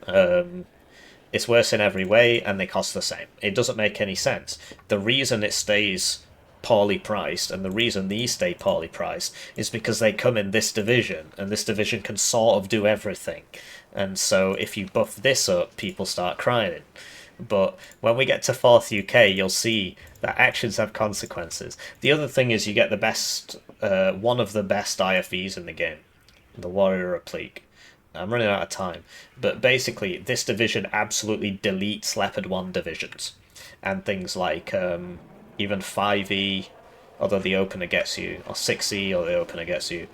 Speaker 1: it's worse in every way, and they cost the same. It doesn't make any sense. The reason it stays poorly priced, and the reason these stay poorly priced, is because they come in this division, and this division can sort of do everything. And so if you buff this up, people start crying. But when we get to 4th UK, you'll see that actions have consequences. The other thing is you get the best, one of the best IFVs in the game, the Warrior Replique. I'm running out of time, but basically this division absolutely deletes Leopard 1 divisions, and things like even 5E, although the opener gets you, or 6E, or the opener gets you.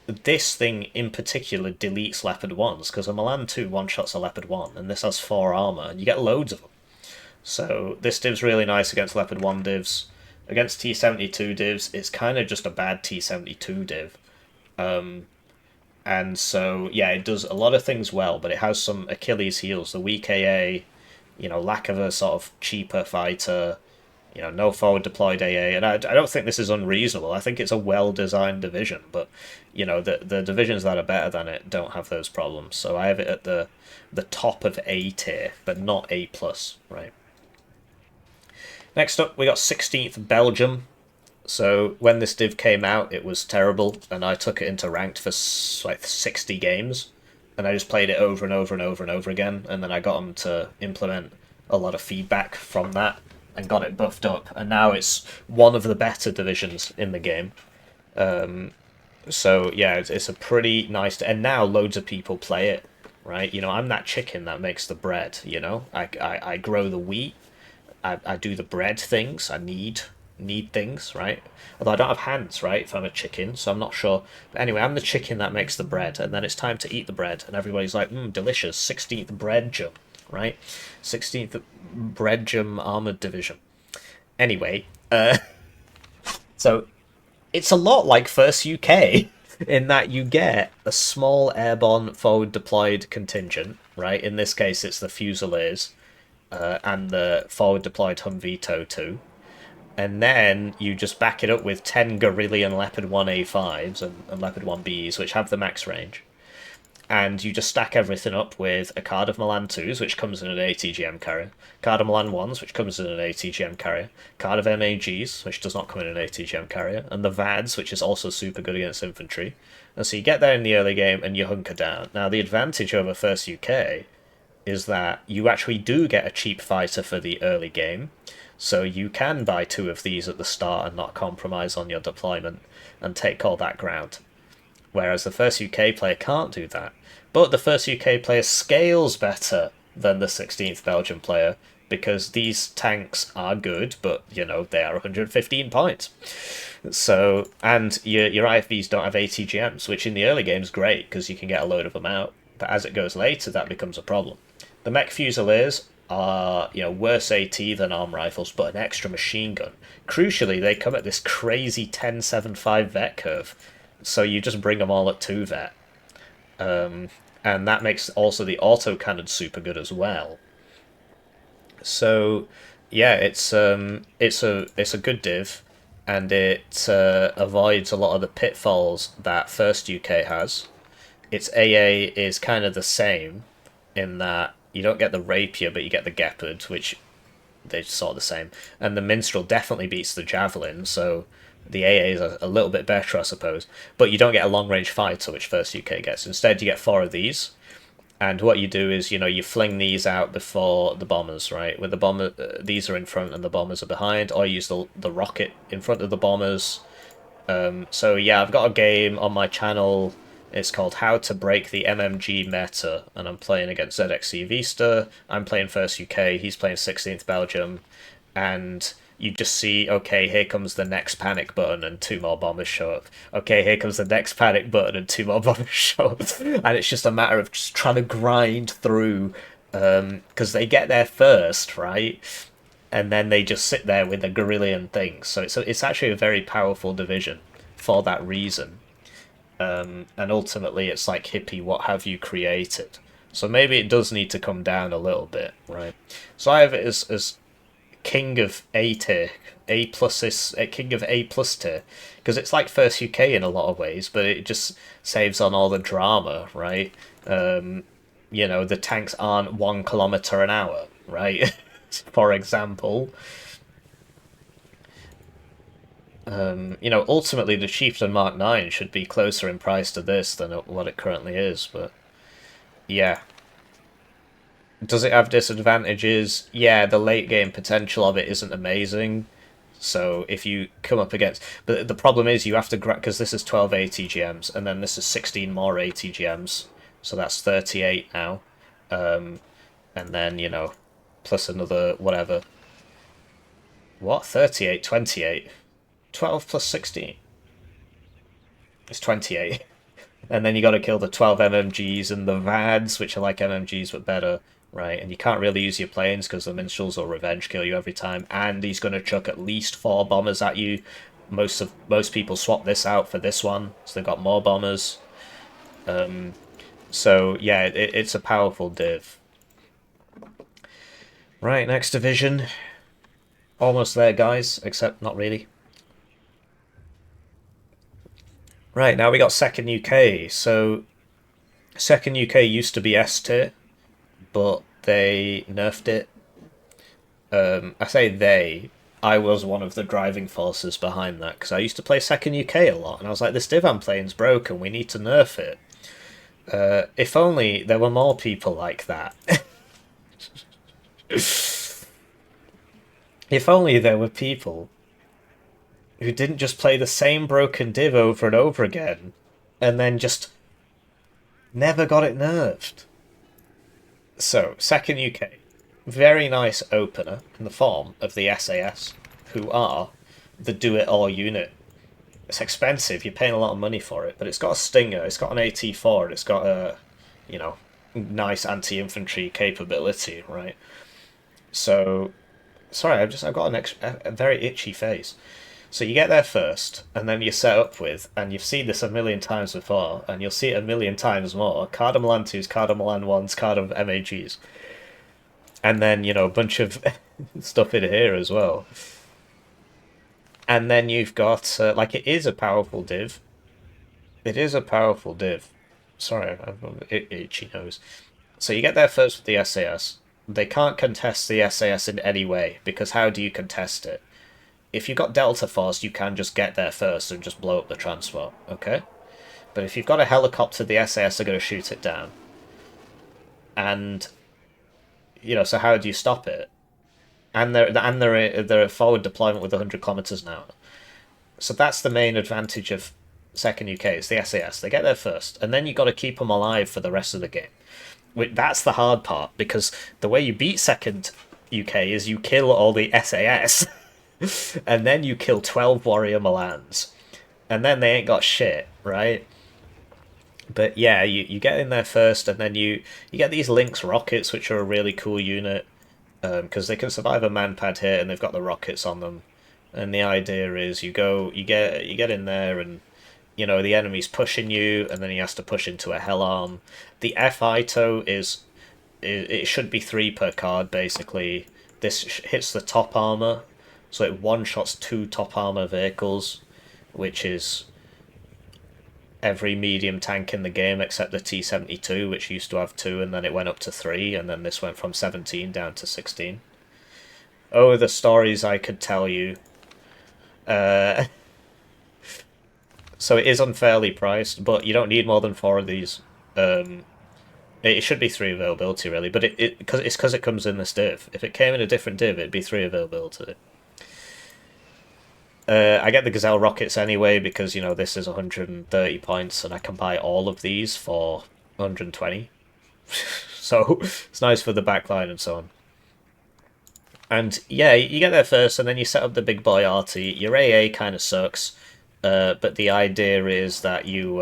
Speaker 1: This thing in particular deletes Leopard 1s, because a Milan 2 one-shots a Leopard 1, and this has 4 armour, and you get loads of them. So this div's really nice against Leopard 1 divs. Against T72 divs, it's kind of just a bad T72 div. And so, yeah, it does a lot of things well, but it has some Achilles heels. The weak AA, you know, lack of a sort of cheaper fighter, you know, no forward deployed AA, and I don't think this is unreasonable. I think it's a well-designed division, but, you know, the divisions that are better than it don't have those problems. So I have it at the top of A tier, but not A+, right? Next up, we got 16th Belgium. So when this div came out, it was terrible, and I took it into ranked for like 60 games, and I just played it over and over and over and over again, and then I got them to implement a lot of feedback from that, and got it buffed up, and now it's one of the better divisions in the game. So yeah, it's a pretty nice, and now loads of people play it, right? You know, I'm that chicken that makes the bread, you know? I grow the wheat, I do the bread things, I need things, right? Although I don't have hands, right, if I'm a chicken, so I'm not sure. But anyway, I'm the chicken that makes the bread, and then it's time to eat the bread, and everybody's like, delicious, 16th bread jump, right? 16th Belgium Armoured Division. Anyway, so it's a lot like First UK in that you get a small airborne forward deployed contingent, right? In this case, it's the Fusiliers and the forward deployed Humvee TOW 2. And then you just back it up with 10 Guerrillian Leopard 1A5s and Leopard 1Bs, which have the max range. And you just stack everything up with a card of Milan 2s, which comes in an ATGM carrier, card of Milan 1s, which comes in an ATGM carrier, card of MAGs, which does not come in an ATGM carrier, and the VADs, which is also super good against infantry. And so you get there in the early game and you hunker down. Now, the advantage over First UK is that you actually do get a cheap fighter for the early game, so you can buy 2 of these at the start and not compromise on your deployment and take all that ground. Whereas the First UK player can't do that. But the First UK player scales better than the 16th Belgian player, because these tanks are good, but, you know, they are 115 points. So, and your IFVs don't have ATGMs, which in the early game is great, because you can get a load of them out. But as it goes later, that becomes a problem. The Mech Fusiliers are, you know, worse AT than arm rifles, but an extra machine gun. Crucially, they come at this crazy 10.75 vet curve, so you just bring them all at 2 vet. And that makes also the autocannon super good as well. So, yeah, it's a good div, and it avoids a lot of the pitfalls that first UK has. Its AA is kind of the same in that you don't get the rapier, but you get the Gepard, which they're sort of the same. And the Minstrel definitely beats the Javelin, so the AA is a little bit better, I suppose. But you don't get a long-range fighter, which first UK gets. Instead, you get 4 of these. And what you do is, you know, you fling these out before the bombers, right? With the bomber, these are in front and the bombers are behind, or you use the rocket in front of the bombers. So yeah, I've got a game on my channel. It's called How to Break the MMG Meta, and I'm playing against ZXC Vista. I'm playing first UK, he's playing 16th Belgium, and you just see, okay, here comes the next panic button and 2 more bombers show up. Okay, here comes the next panic button and 2 more bombers show up. And it's just a matter of just trying to grind through, because they get there first, right? And then they just sit there with the guerrillian things. So it's actually a very powerful division for that reason. And ultimately it's like, Hippie, what have you created? So maybe it does need to come down a little bit, right? So I have it as king of A tier, A plus is king of A plus tier, because it's like first UK in a lot of ways, but it just saves on all the drama, right? You know, the tanks aren't 1 kilometer an hour, right? For example. You know, ultimately the Chieftain Mark 9 should be closer in price to this than what it currently is, but yeah. Does it have disadvantages? Yeah, the late game potential of it isn't amazing. So if you come up against... But the problem is you have to... Because this is 12 ATGMs, and then this is 16 more ATGMs. So that's 38 now. And then, you know, plus another whatever. What? 38? 28? 12 plus 16? It's 28. And then you got to kill the 12 MMGs and the VADs, which are like MMGs but better, right? And you can't really use your planes because the minstrels will revenge kill you every time. And he's going to chuck at least 4 bombers at you. Most people swap this out for this one, so they've got more bombers. So yeah, it's a powerful div. Right, next division. Almost there, guys, except not really. Right, now we got second UK. So, second UK used to be S tier, but they nerfed it. I say they. I was one of the driving forces behind that, because I used to play second UK a lot, and I was like, this div I'm playing's broken, we need to nerf it. If only there were more people like that. If only there were people who didn't just play the same broken div over and over again, and then just never got it nerfed. So, second UK. Very nice opener in the form of the SAS, who are the do-it-all unit. It's expensive, you're paying a lot of money for it, but it's got a Stinger, it's got an AT4, and it's got a, you know, nice anti-infantry capability, right? So, sorry, I've got a very itchy face. So you get there first, and then you set up with, and you've seen this a million times before, and you'll see it a million times more, Cardam Milan 2s, Cardam Milan 1s, Cardam MAGs. And then, you know, a bunch of stuff in here as well. And then you've got, like, it is a powerful div. It is a powerful div. Sorry, I've got an itchy nose. So you get there first with the SAS. They can't contest the SAS in any way, because how do you contest it? If you've got Delta Force, you can just get there first and just blow up the transport, okay? But if you've got a helicopter, the SAS are going to shoot it down. And, you know, so how do you stop it? And they're forward deployment with 100 kilometers an hour. So that's the main advantage of second UK, it's the SAS. They get there first, and then you've got to keep them alive for the rest of the game. That's the hard part, because the way you beat second UK is you kill all the SAS. And then you kill 12 Warrior Milans. And then they ain't got shit, right? But yeah, you get in there first, and then you get these Lynx rockets, which are a really cool unit. because they can survive a man-pad hit and they've got the rockets on them. And the idea is you get in there and the enemy's pushing you, and then he has to push into a hell arm. The FITO is it should be 3 per card basically. This hits the top armor, so it one-shots 2 top armor vehicles, which is every medium tank in the game except the T-72, which used to have 2, and then it went up to 3, and then this went from 17 down to 16. Oh, the stories I could tell you. So it is unfairly priced, but you don't need more than 4 of these. It should be 3 availability, really, but it's because it comes in this div. If it came in a different div, it'd be 3 availability. I get the Gazelle rockets anyway because, this is 130 points and I can buy all of these for 120. So it's nice for the backline and so on. And yeah, you get there first and then you set up the big boy arty. Your AA kind of sucks, but the idea is that you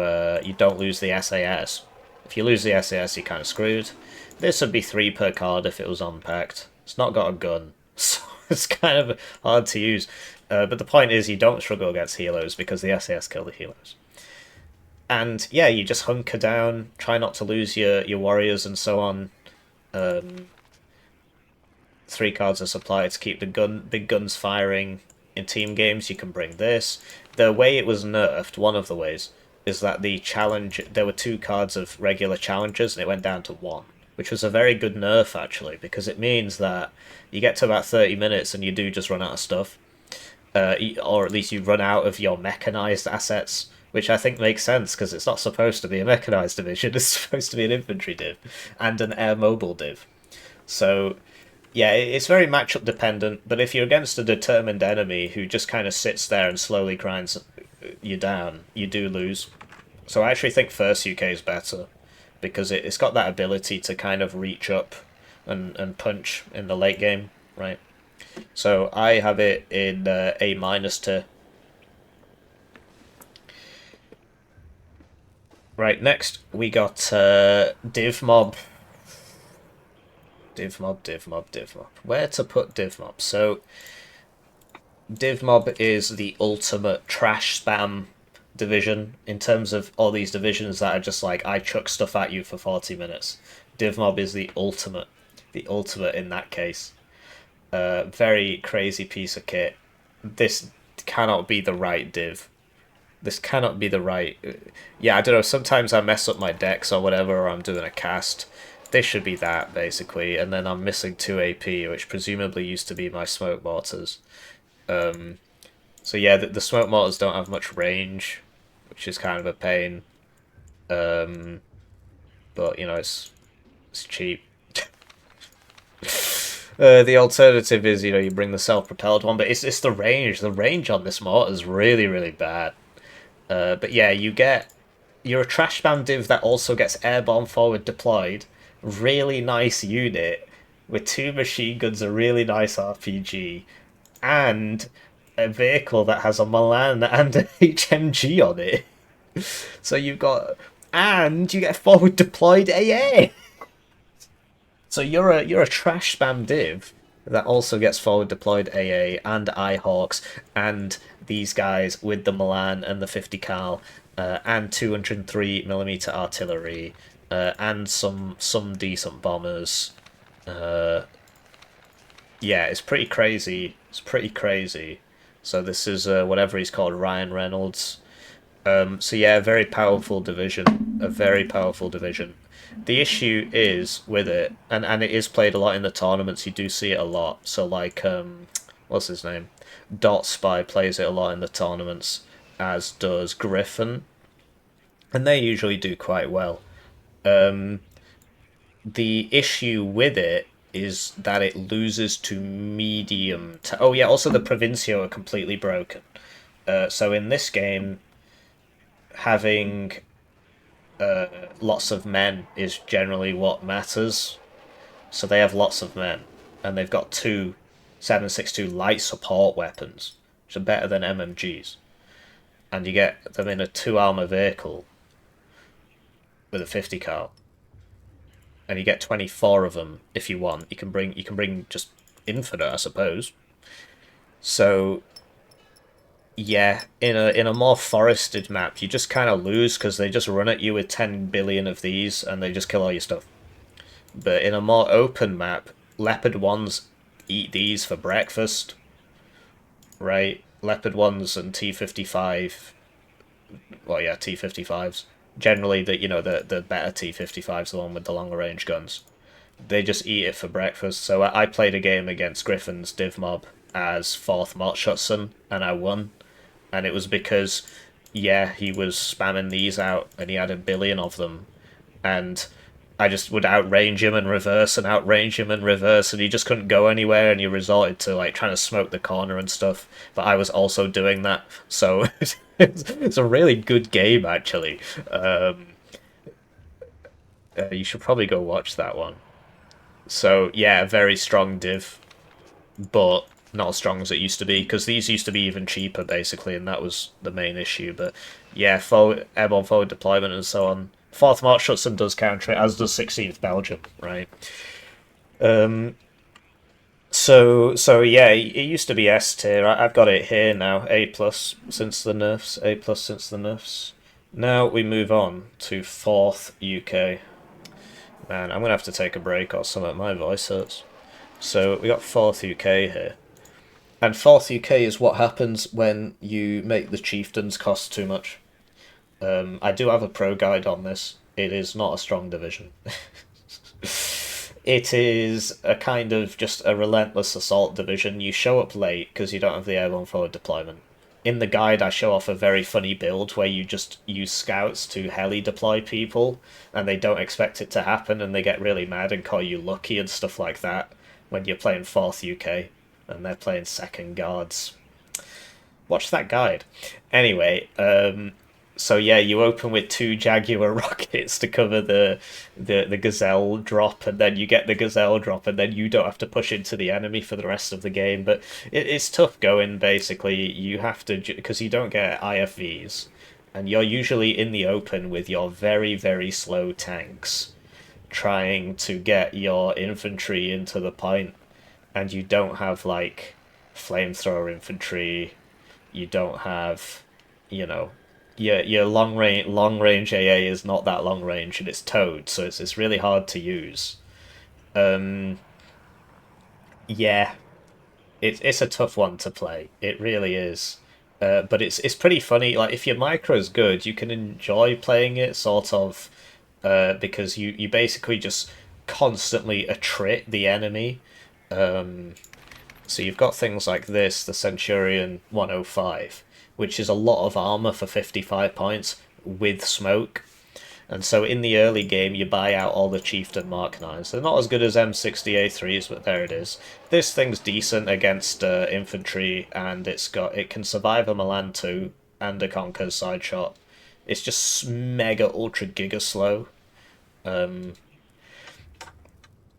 Speaker 1: don't lose the SAS. If you lose the SAS, you're kind of screwed. This would be 3 per card if it was unpacked. It's not got a gun, so it's kind of hard to use. But the point is you don't struggle against helos because the SAS kill the helos. And yeah, you just hunker down, try not to lose your warriors and so on. 3 cards of supply to keep the big guns firing. In team games, you can bring this. The way it was nerfed, one of the ways, is that there were 2 cards of regular challengers and it went down to 1, which was a very good nerf actually, because it means that you get to about 30 minutes and you do just run out of stuff. Or at least you run out of your mechanized assets, which I think makes sense because it's not supposed to be a mechanized division, it's supposed to be an infantry div and an air mobile div. So yeah, it's very matchup dependent, but if you're against a determined enemy who just kind of sits there and slowly grinds you down, you do lose. So I actually think first UK is better because it's got that ability to kind of reach up and punch in the late game, right? So I have it in A- to. Right, next we got Div Mob. Div Mob. Where to put Div Mob? So Div Mob is the ultimate trash spam division in terms of all these divisions that are just like, I chuck stuff at you for 40 minutes. Div Mob is the ultimate in that case. Very crazy piece of kit. This cannot be the right div. This cannot be the right... Yeah, I don't know, sometimes I mess up my decks or whatever, or I'm doing a cast. This should be that, basically, and then I'm missing 2 AP, which presumably used to be my smoke mortars. So yeah, the smoke mortars don't have much range, which is kind of a pain. But, it's cheap. The alternative is, you bring the self-propelled one, but it's the range. The range on this mortar is really, really bad. But yeah, you're a trash spam div that also gets airborne forward deployed. Really nice unit with 2 machine guns, a really nice RPG, and a vehicle that has a Milan and an HMG on it. So you get forward deployed AA. So you're a trash spam div that also gets forward deployed AA and Ihawks and these guys with the Milan and the 50 cal and 203mm artillery and some decent bombers. Yeah, it's pretty crazy. So this is whatever he's called, Ryan Reynolds. So yeah, a very powerful division. The issue is with it, and it is played a lot in the tournaments, you do see it a lot. So like, what's his name? Dot Spy plays it a lot in the tournaments, as does Griffin. And they usually do quite well. The issue with it is that it loses to medium... Oh yeah, also the Provincio are completely broken. So in this game, having... lots of men is generally what matters. So they have lots of men, and they've got 2 7.62 light support weapons, which are better than MMGs. And you get them in a 2 armor vehicle with a 50 cal. and you get 24 of them if you want. You can bring just infinite, I suppose. So yeah, in a more forested map, you just kind of lose because they just run at you with 10 billion of these and they just kill all your stuff. But in a more open map, Leopard 1s eat these for breakfast, right? Leopard 1s and T-55, well yeah, T-55s. Generally, the better T-55's the one with the longer range guns. They just eat it for breakfast. So I played a game against Griffin's Div Mob as 4th Mortshutson, and I won. And it was because, yeah, he was spamming these out, and he had a billion of them. And I just would outrange him and reverse, and outrange him and reverse, and he just couldn't go anywhere, and he resorted to, like, trying to smoke the corner and stuff. But I was also doing that, so it's a really good game, actually. You should probably go watch that one. So, yeah, very strong div, but not as strong as it used to be, because these used to be even cheaper, basically, and that was the main issue. But, yeah, airborne forward deployment and so on. 4th Mortshutson does counter it, as does 16th Belgium, right? So yeah, it used to be S tier. I've got it here now, A+ since the nerfs, A+ since the nerfs. Now we move on to 4th UK. Man, I'm going to have to take a break or something, my voice hurts. So we got 4th UK here. And 4th UK is what happens when you make the chieftains cost too much. I do have a pro guide on this. It is not a strong division. It is a kind of just a relentless assault division. You show up late because you don't have the airborne forward deployment. In the guide, I show off a very funny build where you just use scouts to heli deploy people, and they don't expect it to happen, and they get really mad and call you lucky and stuff like that when you're playing 4th UK, and they're playing 2nd Guards. Watch that guide. Anyway, so yeah, you open with 2 Jaguar rockets to cover the Gazelle drop, and then you get the Gazelle drop, and then you don't have to push into the enemy for the rest of the game. But it's tough going, basically. You have to, because you don't get IFVs, and you're usually in the open with your very, very slow tanks trying to get your infantry into the point, and you don't have, like, flamethrower infantry, you don't have, your long range AA is not that long range, and it's towed, so it's really hard to use. Yeah, it's a tough one to play. It really is. But it's pretty funny. Like, if your micro's good, you can enjoy playing it, sort of, because you basically just constantly attrit the enemy. So you've got things like this, the Centurion 105, which is a lot of armor for 55 points with smoke. And so in the early game, you buy out all the Chieftain Mark 9s. They're not as good as M60A3s, but there it is. This thing's decent against infantry, and it can survive a Milan 2 and a Conquer's side shot. It's just mega ultra giga slow.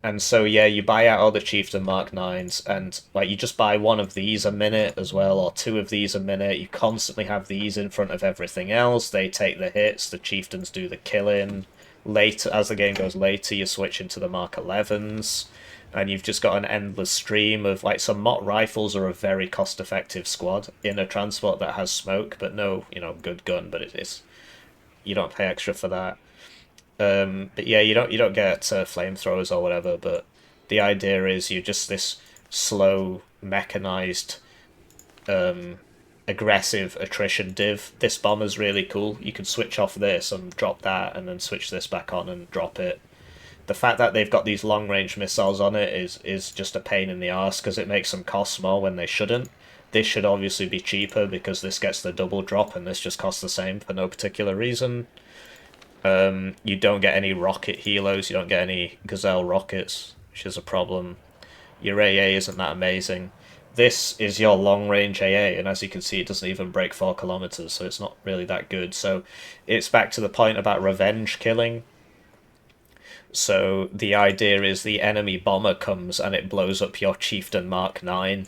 Speaker 1: And so, yeah, you buy out all the Chieftain Mark 9s, and like you just buy one of these a minute as well, or 2 of these a minute. You constantly have these in front of everything else. They take the hits, the Chieftains do the killing. Later, as the game goes later, you switch into the Mark 11s, and you've just got an endless stream of, like, some Mott rifles are a very cost-effective squad in a transport that has smoke, but no, good gun, but it's you don't pay extra for that. But yeah, you don't get flamethrowers or whatever, but the idea is you're just this slow, mechanized, aggressive attrition div. This bomber's really cool. You can switch off this and drop that, and then switch this back on and drop it. The fact that they've got these long-range missiles on it is just a pain in the arse, because it makes them cost more when they shouldn't. This should obviously be cheaper, because this gets the double drop, and this just costs the same for no particular reason. You don't get any rocket helos, you don't get any Gazelle rockets, which is a problem. Your AA isn't that amazing. This is your long-range AA, and as you can see, it doesn't even break 4 kilometers, so it's not really that good. So it's back to the point about revenge killing. So the idea is the enemy bomber comes and it blows up your Chieftain Mark 9,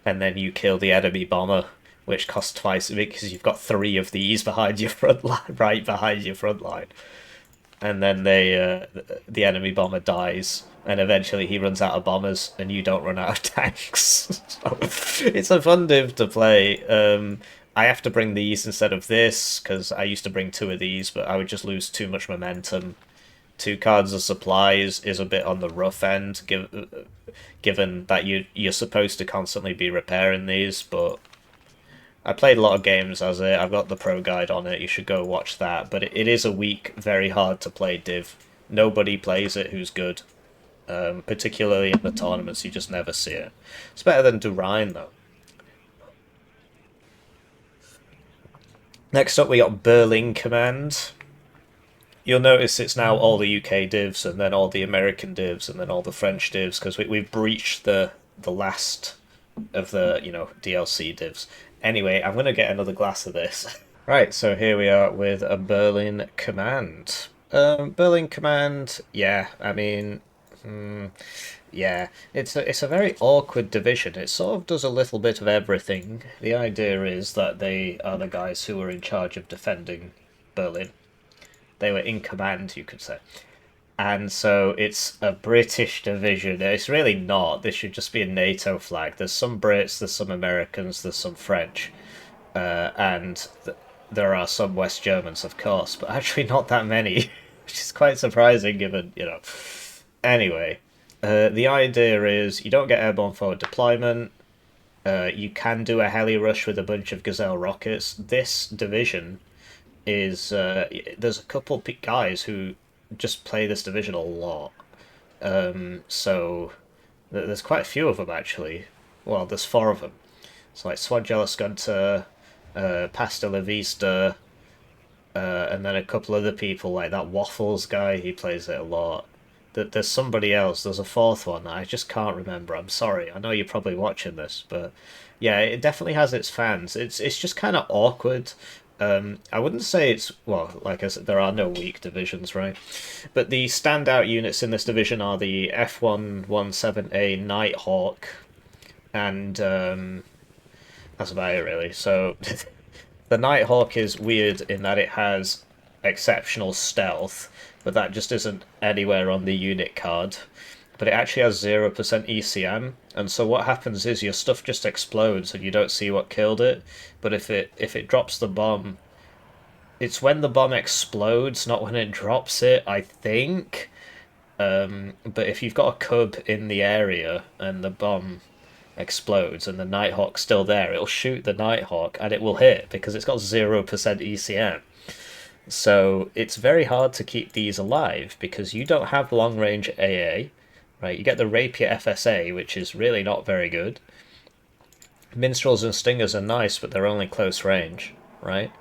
Speaker 1: and then you kill the enemy bomber, which costs twice because you've got 3 of these behind your front line, right behind your front line. and then the enemy bomber dies, and eventually he runs out of bombers, and you don't run out of tanks. So, it's a fun div to play. I have to bring these instead of this, because I used to bring two of these, but I would just lose too much momentum. 2 cards of supplies is a bit on the rough end, given that you're supposed to constantly be repairing these, but I played a lot of games as it. I've got the pro guide on it, you should go watch that, but it is a weak, very hard to play div. Nobody plays it who's good, particularly in the tournaments, you just never see it. It's better than Durine, though. Next up we got Berlin Command. You'll notice it's now all the UK divs, and then all the American divs, and then all the French divs, because we've breached the last of the, DLC divs. Anyway, I'm going to get another glass of this. Right, so here we are with a Berlin Command. Berlin Command, yeah, I mean, yeah, it's a very awkward division. It sort of does a little bit of everything. The idea is that they are the guys who are in charge of defending Berlin. They were in command, you could say. And so it's a British division. It's really not. This should just be a NATO flag. There's some Brits, there's some Americans, there's some French. And there are some West Germans, of course, but actually not that many, which is quite surprising given, Anyway, the idea is you don't get airborne forward deployment. You can do a heli rush with a bunch of Gazelle rockets. This division is there's a couple guys who just play this division a lot, so there's quite a few of them actually. Well, there's 4 of them. It's like Swagella Skunter, Pasta La Vista, and then a couple other people like that Waffles guy. He plays it a lot. There's somebody else. There's a 4th one that I just can't remember. I'm sorry. I know you're probably watching this, but yeah, it definitely has its fans. It's just kind of awkward. I wouldn't say it's, well, like I said, there are no weak divisions, right? But the standout units in this division are the F117A Nighthawk, and that's about it, really. So, the Nighthawk is weird in that it has exceptional stealth, but that just isn't anywhere on the unit card. But it actually has 0% ECM, and so what happens is your stuff just explodes and you don't see what killed it. But if it drops the bomb, it's when the bomb explodes, not when it drops it, I think. But if you've got a cub in the area and the bomb explodes and the Nighthawk's still there, it'll shoot the Nighthawk and it will hit because it's got 0% ECM. So it's very hard to keep these alive because you don't have long-range AA. Right, you get the Rapier FSA, which is really not very good. Minstrels and Stingers are nice, but they're only close range, right?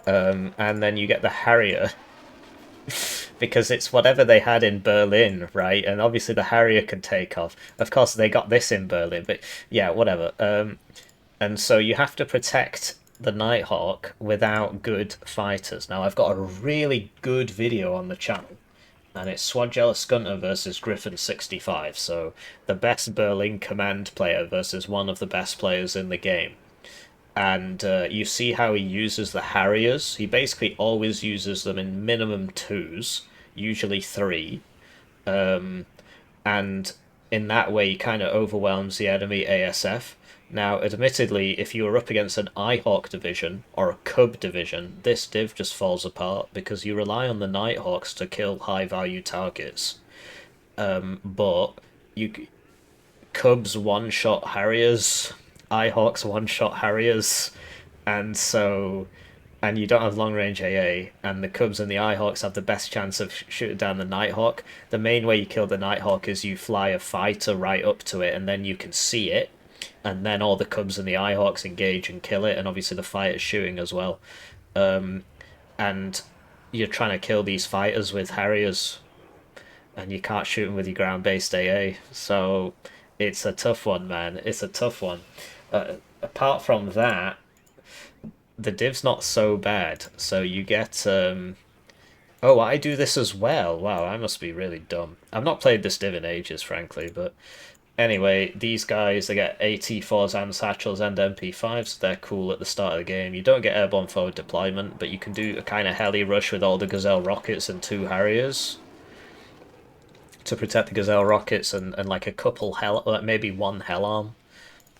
Speaker 1: And then you get the Harrier, because it's whatever they had in Berlin, right? And obviously the Harrier can take off. Of course, they got this in Berlin, but yeah, whatever. And so you have to protect the Nighthawk without good fighters. Now, I've got a really good video on the channel, and it's Swagella Skunter versus Griffin 65, so the best Berlin Command player versus one of the best players in the game. And you see how he uses the Harriers. He basically always uses them in minimum 2s, usually 3. And in that way he kind of overwhelms the enemy ASF. Now, admittedly, if you were up against an IHawk division or a Cub division, this div just falls apart because you rely on the Nighthawks to kill high-value targets. But Cubs one-shot Harriers, IHawks one-shot Harriers, and you don't have long-range AA, and the Cubs and the IHawks have the best chance of shooting down the Nighthawk. The main way you kill the Nighthawk is you fly a fighter right up to it, and then you can see it, and then all the Cubs and the IHawks engage and kill it, and obviously the fighter's shooting as well. And you're trying to kill these fighters with Harriers, and you can't shoot them with your ground-based AA. So it's a tough one, man. It's a tough one. Apart from that, the div's not so bad. So you get... Oh, I do this as well. Wow, I must be really dumb. I've not played this div in ages, frankly, but... Anyway, these guys, they get AT4s and satchels and MP5s. They're cool at the start of the game. You don't get airborne forward deployment, but you can do a kind of heli rush with all the Gazelle rockets and 2 Harriers to protect the Gazelle rockets and like a couple maybe 1 hell arm.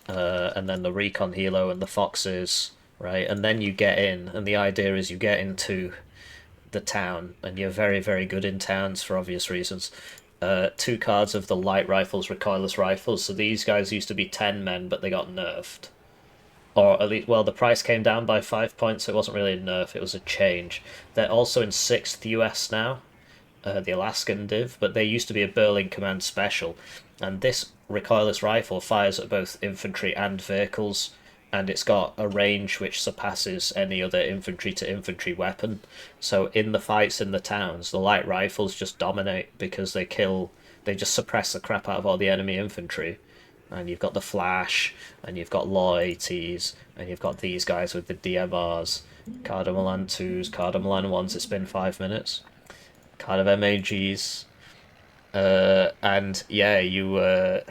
Speaker 1: And then the recon helo and the foxes, right? And then you get in, and the idea is you get into the town, and you're very, very good in towns for obvious reasons. 2 cards of the light rifles, recoilless rifles. So these guys used to be 10 men, but they got nerfed. Or at least, well, the price came down by 5 points, so it wasn't really a nerf, it was a change. They're also in 6th US now, the Alaskan Div, but they used to be a Berlin Command Special. And this recoilless rifle fires at both infantry and vehicles, and it's got a range which surpasses any other infantry-to-infantry weapon. So in the fights in the towns, the light rifles just dominate because they just suppress the crap out of all the enemy infantry. And you've got the Flash, and you've got Law ATs, and you've got these guys with the DMRs, Cardamalan 2s, Cardamalan 1s, it's been 5 minutes, kind of MAGs, and yeah, I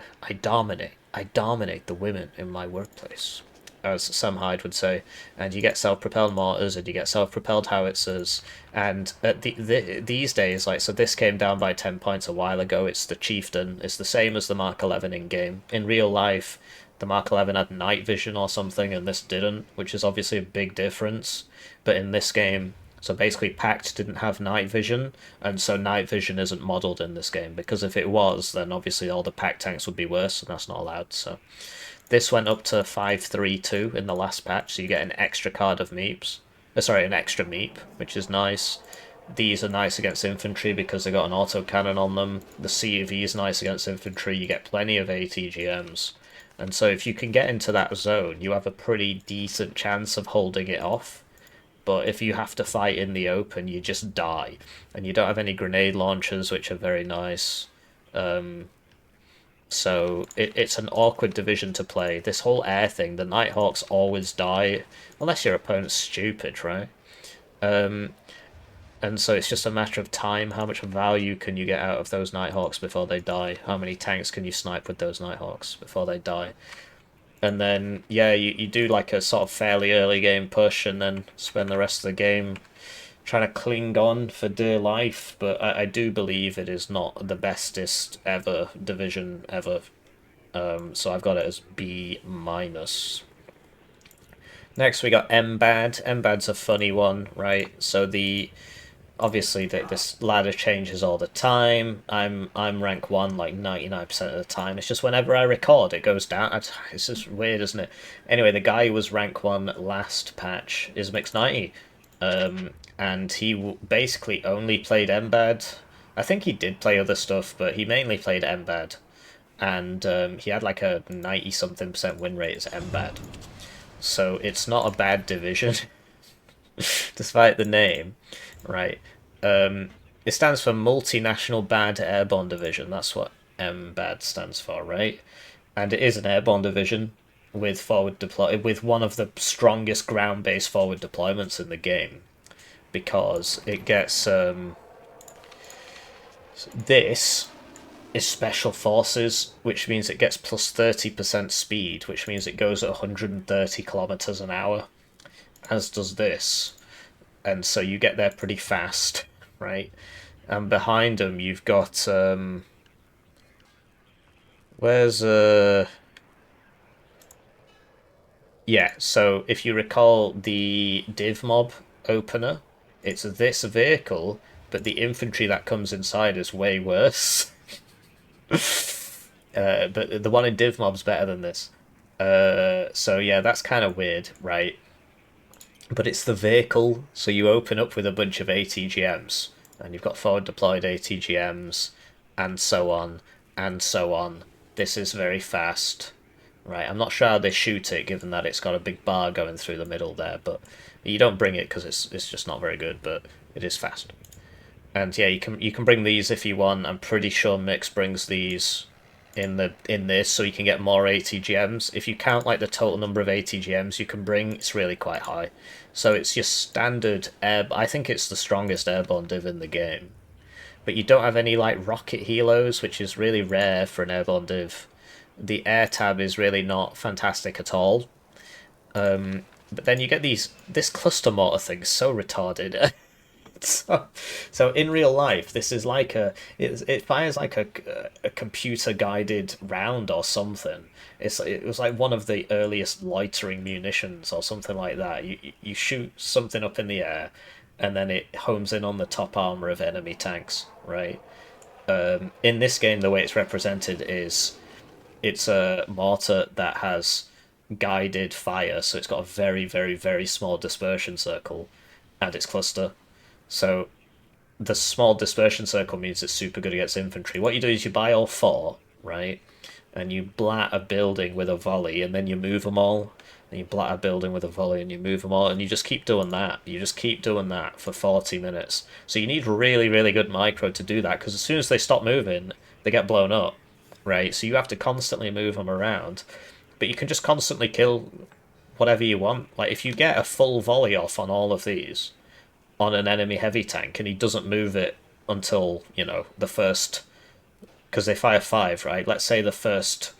Speaker 1: dominate the women in my workplace, as Sam Hyde would say, and you get self-propelled mortars, and you get self-propelled howitzers, and these days, like, so this came down by 10 points a while ago, it's the Chieftain, it's the same as the Mark 11 in-game. In real life, the Mark 11 had night vision or something, and this didn't, which is obviously a big difference, but in this game, so basically Pact didn't have night vision, and so night vision isn't modelled in this game, because if it was, then obviously all the Pact tanks would be worse, and that's not allowed, so... This went up to 532 in the last patch, so you get an extra card of meeps. An extra meep, which is nice. These are nice against infantry because they got an autocannon on them. The CUV is nice against infantry, you get plenty of ATGMs. And so if you can get into that zone, you have a pretty decent chance of holding it off. But if you have to fight in the open, you just die. And you don't have any grenade launchers, which are very nice. So it's an awkward division to play. This whole air thing, the Nighthawks always die, unless your opponent's stupid, right? And so it's just a matter of time. How much value can you get out of those Nighthawks before they die? How many tanks can you snipe with those Nighthawks before they die? And then, yeah, you do like a sort of fairly early game push and then spend the rest of the game trying to cling on for dear life, but I do believe it is not the bestest ever division ever. So I've got it as B-. Next we got MBAD. MBAD's a funny one, right? So obviously this ladder changes all the time. I'm rank 1 like 99% of the time. It's just whenever I record it goes down. It's just weird, isn't it? Anyway, the guy who was rank 1 last patch is Mix90. And he basically only played MBAD. I think he did play other stuff, but he mainly played MBAD. And he had like a 90-something% win rate as MBAD. So it's not a bad division, despite the name, right? It stands for Multinational Bad Airborne Division. That's what MBAD stands for, right? And it is an airborne division with with one of the strongest ground-based forward deployments in the game. Because it gets this is special forces, which means it gets plus 30% speed, which means it goes at 130 kilometers an hour, as does this, and so you get there pretty fast, right? And behind them you've got yeah, so if you recall the Div Mob opener, it's this vehicle, but the infantry that comes inside is way worse. But the one in Div Mob's better than this. So yeah, that's kind of weird, right? But it's the vehicle, so you open up with a bunch of ATGMs, and you've got forward deployed ATGMs, and so on, and so on. This is very fast, right? I'm not sure how they shoot it, given that it's got a big bar going through the middle there, but you don't bring it because it's just not very good, but it is fast. And yeah, you can bring these if you want. I'm pretty sure Mix brings these in this, so you can get more ATGMs. If you count like the total number of ATGMs you can bring, it's really quite high. So it's your standard I think it's the strongest airborne div in the game. But you don't have any like rocket helos, which is really rare for an airborne div. the air tab is really not fantastic at all. But then you get this cluster mortar thing so retarded. So in real life, this is like it fires like a computer guided round or something. It was like one of the earliest loitering munitions or something like that. You shoot something up in the air, and then it homes in on the top armor of enemy tanks, right? In this game, the way it's represented is it's a mortar that has guided fire, so it's got a very, very, very small dispersion circle, and its cluster. So the small dispersion circle means it's super good against infantry. What you do is you buy all four, right? And you blat a building with a volley, and then you move them all. And you blat a building with a volley, and you move them all, and you just keep doing that. You just keep doing that for 40 minutes. So you need really, really good micro to do that, because as soon as they stop moving, they get blown up, right? So you have to constantly move them around. But you can just constantly kill whatever you want. Like, if you get a full volley off on all of these, on an enemy heavy tank, and he doesn't move it until, you know, the first... Because they fire 5, right? Let's say the first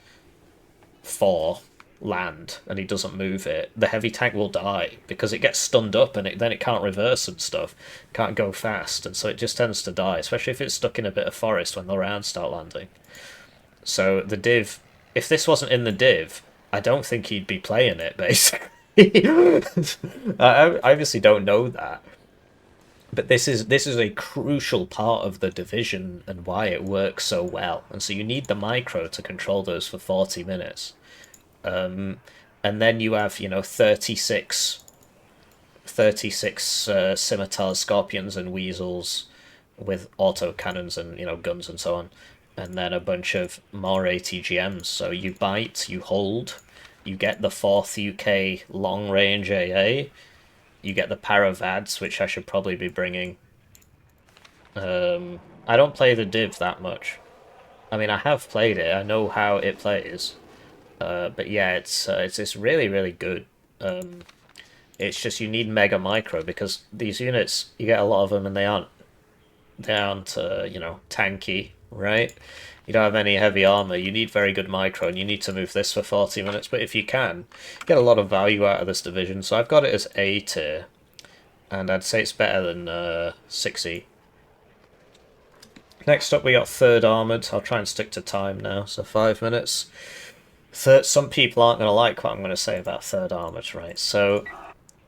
Speaker 1: 4 land, and he doesn't move it. The heavy tank will die, because it gets stunned up, and then it can't reverse and stuff. Can't go fast, and so it just tends to die, especially if it's stuck in a bit of forest when the rounds start landing. So the Div... If this wasn't in the Div, I don't think he'd be playing it, basically. I obviously don't know that. But this is a crucial part of the division and why it works so well. And so you need the micro to control those for 40 minutes. And then you have, you know, 36 scimitars, scorpions, and weasels with auto cannons and, you know, guns and so on. And then a bunch of more ATGMs. So you bite, you hold, you get the 4th UK long range AA, you get the Paravads, which I should probably be bringing. I don't play the Div that much. I mean, I have played it, I know how it plays. But yeah, it's really, really good. It's just you need Mega Micro, because these units, you get a lot of them and they aren't you know, tanky, right? You don't have any heavy armor, you need very good micro, and you need to move this for 40 minutes, but if you can, you get a lot of value out of this division. So I've got it as A tier, and I'd say it's better than 6E. Next up we got 3rd Armoured. I'll try and stick to time now, so 5 minutes. Some people aren't going to like what I'm going to say about 3rd Armoured, right? So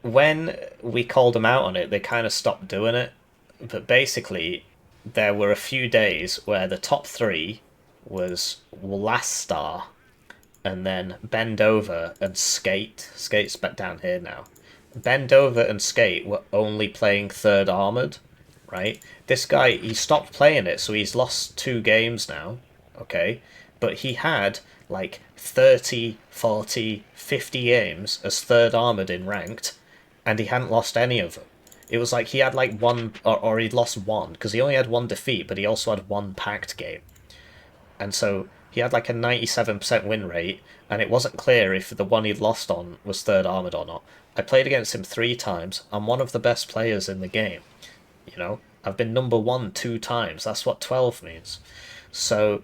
Speaker 1: when we called them out on it, they kind of stopped doing it, but basically there were a few days where the top 3 was Last Star, and then Bend Over and Skate. Skate's back down here now. Bend Over and Skate were only playing 3rd Armoured, right? This guy, he stopped playing it, so he's lost 2 games now, okay? But he had, like, 30, 40, 50 games as 3rd Armoured in Ranked, and he hadn't lost any of them. It was like he had like one, or he'd lost one, because he only had 1 defeat, but he also had 1 packed game. And so he had like a 97% win rate, and it wasn't clear if the one he'd lost on was 3rd Armoured or not. I played against him 3 times. I'm one of the best players in the game. You know, I've been number 1 2 times. That's what 12 means. So...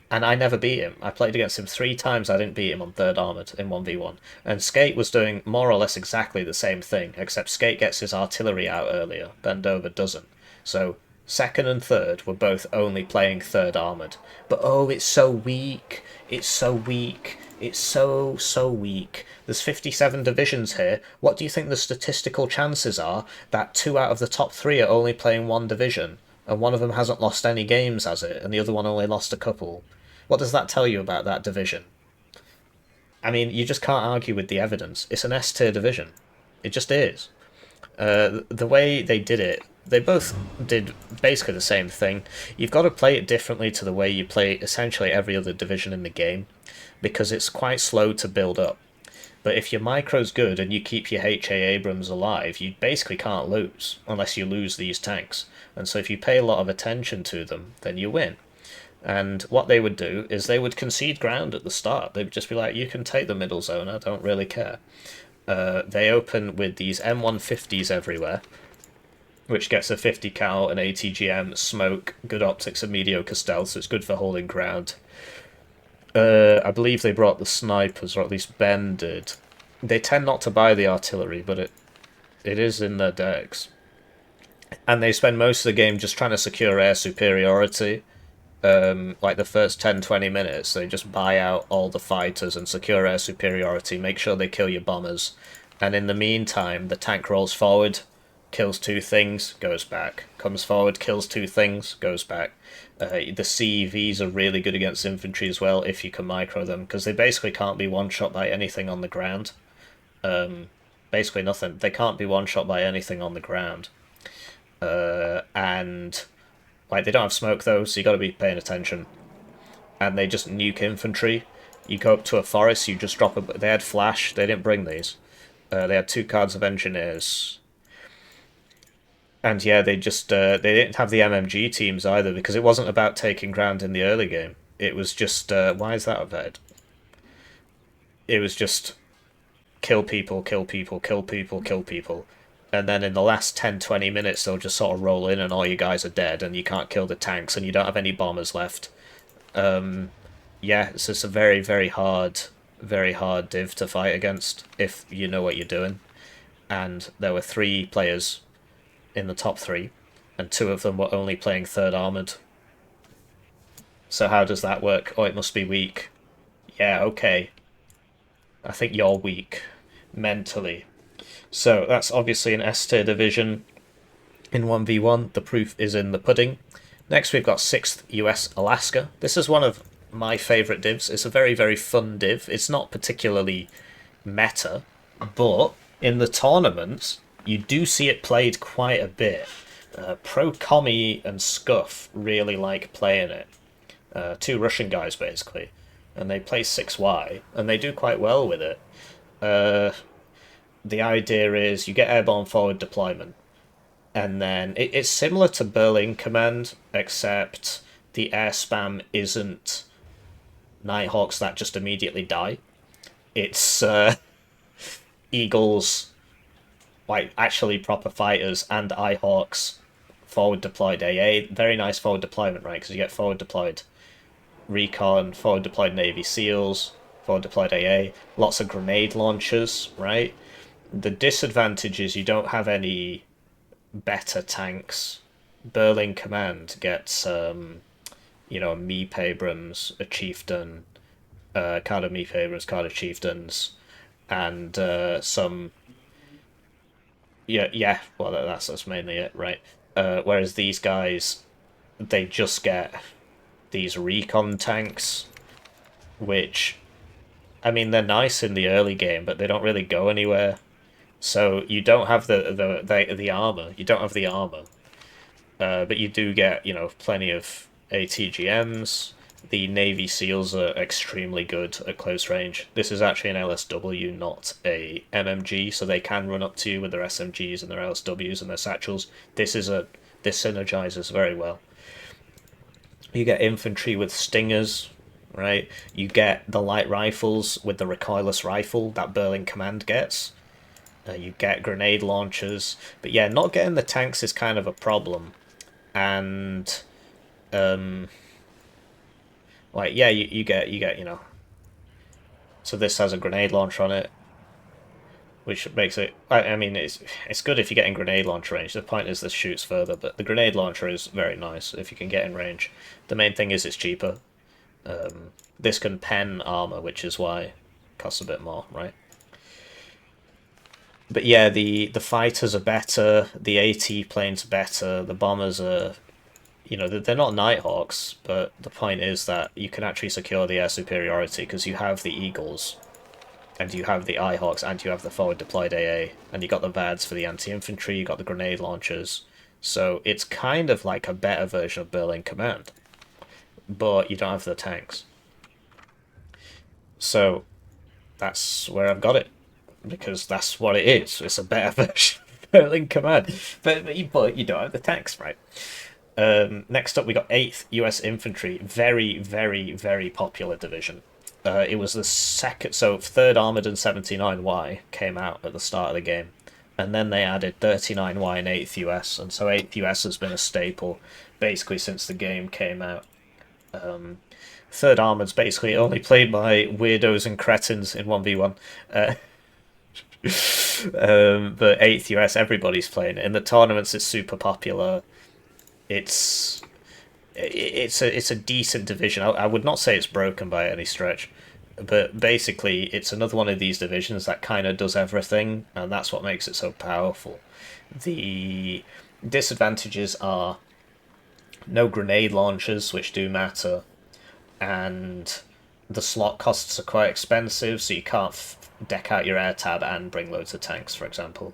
Speaker 1: And I never beat him. I played against him 3 times, I didn't beat him on 3rd Armoured in 1v1. And Skate was doing more or less exactly the same thing, except Skate gets his artillery out earlier, Bend Over doesn't. So 2nd and 3rd were both only playing 3rd Armoured. But oh, it's so weak. It's so weak. It's so weak. There's 57 divisions here. What do you think the statistical chances are that 2 out of the top 3 are only playing 1 division? And one of them hasn't lost any games, has it? And the other one only lost a couple. What does that tell you about that division? I mean, you just can't argue with the evidence. It's an S-tier division. It just is. The way they did it, they both did basically the same thing. You've got to play it differently to the way you play essentially every other division in the game, because it's quite slow to build up. But if your micro's good and you keep your HA Abrams alive, you basically can't lose, unless you lose these tanks. And so if you pay a lot of attention to them, then you win. And what they would do is they would concede ground at the start. They would just be like, you can take the middle zone, I don't really care. They open with these M150s everywhere, which gets a 50 cal, an ATGM, smoke, good optics and mediocre stealth, so it's good for holding ground. I believe they brought the snipers, or at least Ben did. They tend not to buy the artillery, but it is in their decks. And they spend most of the game just trying to secure air superiority. Like the first 10-20 minutes, they just buy out all the fighters and secure air superiority, make sure they kill your bombers. And in the meantime, the tank rolls forward, kills two things, goes back. Comes forward, kills two things, goes back. The CEVs are really good against infantry as well, if you can micro them, because they basically can't be one-shot by anything on the ground. Basically nothing. They can't be one-shot by anything on the ground. And like they don't have smoke though, so you got to be paying attention. And they just nuke infantry. You go up to a forest, you just drop a. They had flash. They didn't bring these. They had 2 cards of engineers. And yeah, they just they didn't have the MMG teams either, because it wasn't about taking ground in the early game. It was just why is that a vet? It was just kill people, kill people, kill people, kill people. And then in the last 10-20 minutes, they'll just sort of roll in and all you guys are dead and you can't kill the tanks and you don't have any bombers left. Yeah, it's just a very, very hard div to fight against if you know what you're doing. And there were 3 players in the top 3, and 2 of them were only playing 3rd Armoured. So how does that work? Oh, it must be weak. Yeah, okay. I think you're weak. Mentally. So that's obviously an S-tier division in 1v1. The proof is in the pudding. Next we've got 6th US Alaska. This is one of my favourite divs. It's a very, very fun div. It's not particularly meta, but in the tournaments you do see it played quite a bit. Pro Commie and Scuff really like playing it. 2 Russian guys basically. And they play 6Y, and they do quite well with it. The idea is you get airborne forward deployment, and then it's similar to Berlin Command, except the air spam isn't Nighthawks that just immediately die. It's Eagles, like actually proper fighters, and Eyehawks forward deployed AA. Very nice forward deployment, right? Because you get forward deployed recon, forward deployed Navy SEALs, forward deployed AA, lots of grenade launchers, right? The disadvantage is you don't have any better tanks. Berlin Command gets, you know, a Meep Abrams, a Chieftain, card of Meep Abrams, card of Chieftains, and some. Yeah. Well, that's mainly it, right? Whereas these guys, they just get these recon tanks, which, I mean, they're nice in the early game, but they don't really go anywhere. So you don't have the armor. You don't have the armor, but you do get, you know, plenty of ATGMs. The Navy SEALs are extremely good at close range. This is actually an LSW, not a MMG, so they can run up to you with their SMGs and their LSWs and their satchels. This synergizes very well. You get infantry with stingers, right? You get the light rifles with the recoilless rifle that Berlin Command gets. You get grenade launchers, but yeah, not getting the tanks is kind of a problem. And like yeah, you get you know. So this has a grenade launcher on it, which makes it. I mean, it's good if you get in grenade launcher range. The point is this shoots further, but the grenade launcher is very nice if you can get in range. The main thing is it's cheaper. This can pen armor, which is why it costs a bit more, right? But yeah, the fighters are better, the AT planes are better, the bombers are, you know, they're not Nighthawks, but the point is that you can actually secure the air superiority because you have the Eagles, and you have the Eyehawks, and you have the forward deployed AA, and you got the VADs for the anti-infantry, you got the grenade launchers, so it's kind of like a better version of Berlin Command, but you don't have the tanks. So that's where I've got it. Because that's what it is. It's a better version of Berlin Command. But you don't have the tanks, right? Next up, we got 8th US Infantry. Very, very, very popular division. It was the second... So 3rd Armoured and 79Y came out at the start of the game. And then they added 39Y and 8th US. And so 8th US has been a staple basically since the game came out. Third Armoured's basically only played by weirdos and cretins in 1v1. But 8th US, everybody's playing it. In the tournaments, it's super popular. It's a decent division. I would not say it's broken by any stretch, but basically it's another one of these divisions that kind of does everything, and that's what makes it so powerful. The disadvantages are no grenade launchers, which do matter, and the slot costs are quite expensive, so you can't deck out your air tab and bring loads of tanks, for example.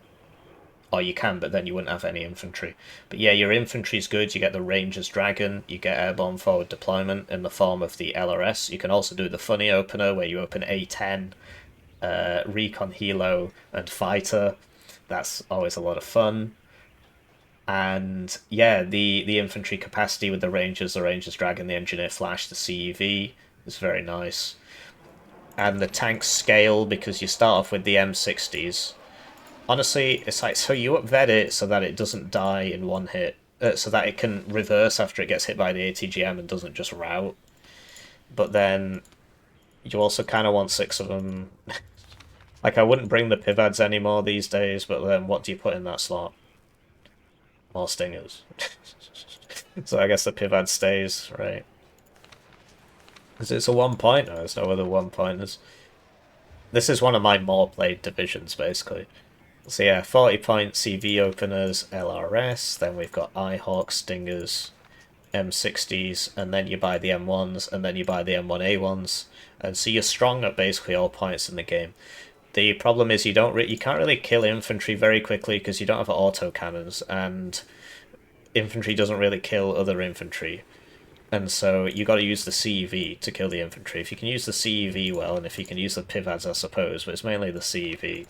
Speaker 1: Or you can, but then you wouldn't have any infantry. But yeah, your infantry's good. You get the Ranger's Dragon. You get airborne forward deployment in the form of the LRS. You can also do the funny opener, where you open A10, Recon Helo, and Fighter. That's always a lot of fun. And yeah, the infantry capacity with the Ranger's Dragon, the Engineer Flash, the CEV is very nice. And the tanks scale because you start off with the M60s. Honestly, it's like, so you upvet it so that it doesn't die in one hit, so that it can reverse after it gets hit by the ATGM and doesn't just rout. But then you also kind of want 6 of them. Like, I wouldn't bring the Pivads anymore these days, but then what do you put in that slot? More Stingers. So I guess the Pivad stays, right? Because it's a 1-pointer, there's no other 1-pointers. This is one of my more played divisions, basically. So yeah, 40-point CV openers, LRS, then we've got iHawk, Stingers, M60s, and then you buy the M1s, and then you buy the M1A1s, and so you're strong at basically all points in the game. The problem is you can't really kill infantry very quickly because you don't have autocannons, and infantry doesn't really kill other infantry. And so you got to use the CEV to kill the infantry. If you can use the CEV well, and if you can use the Pivads, I suppose, but it's mainly the CEV. If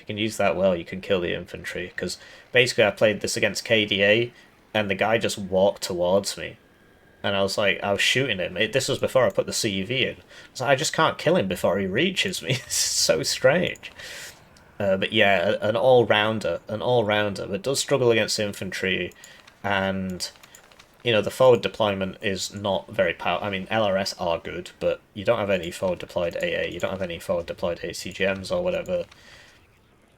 Speaker 1: you can use that well, you can kill the infantry. Because basically I played this against KDA, and the guy just walked towards me. And I was shooting him. This was before I put the CEV in. So I just can't kill him before he reaches me. It's so strange. But yeah, an all-rounder, but does struggle against infantry, and you know, the forward deployment is not very powerful. I mean, LRS are good, but you don't have any forward deployed AA, you don't have any forward deployed ACGMs or whatever.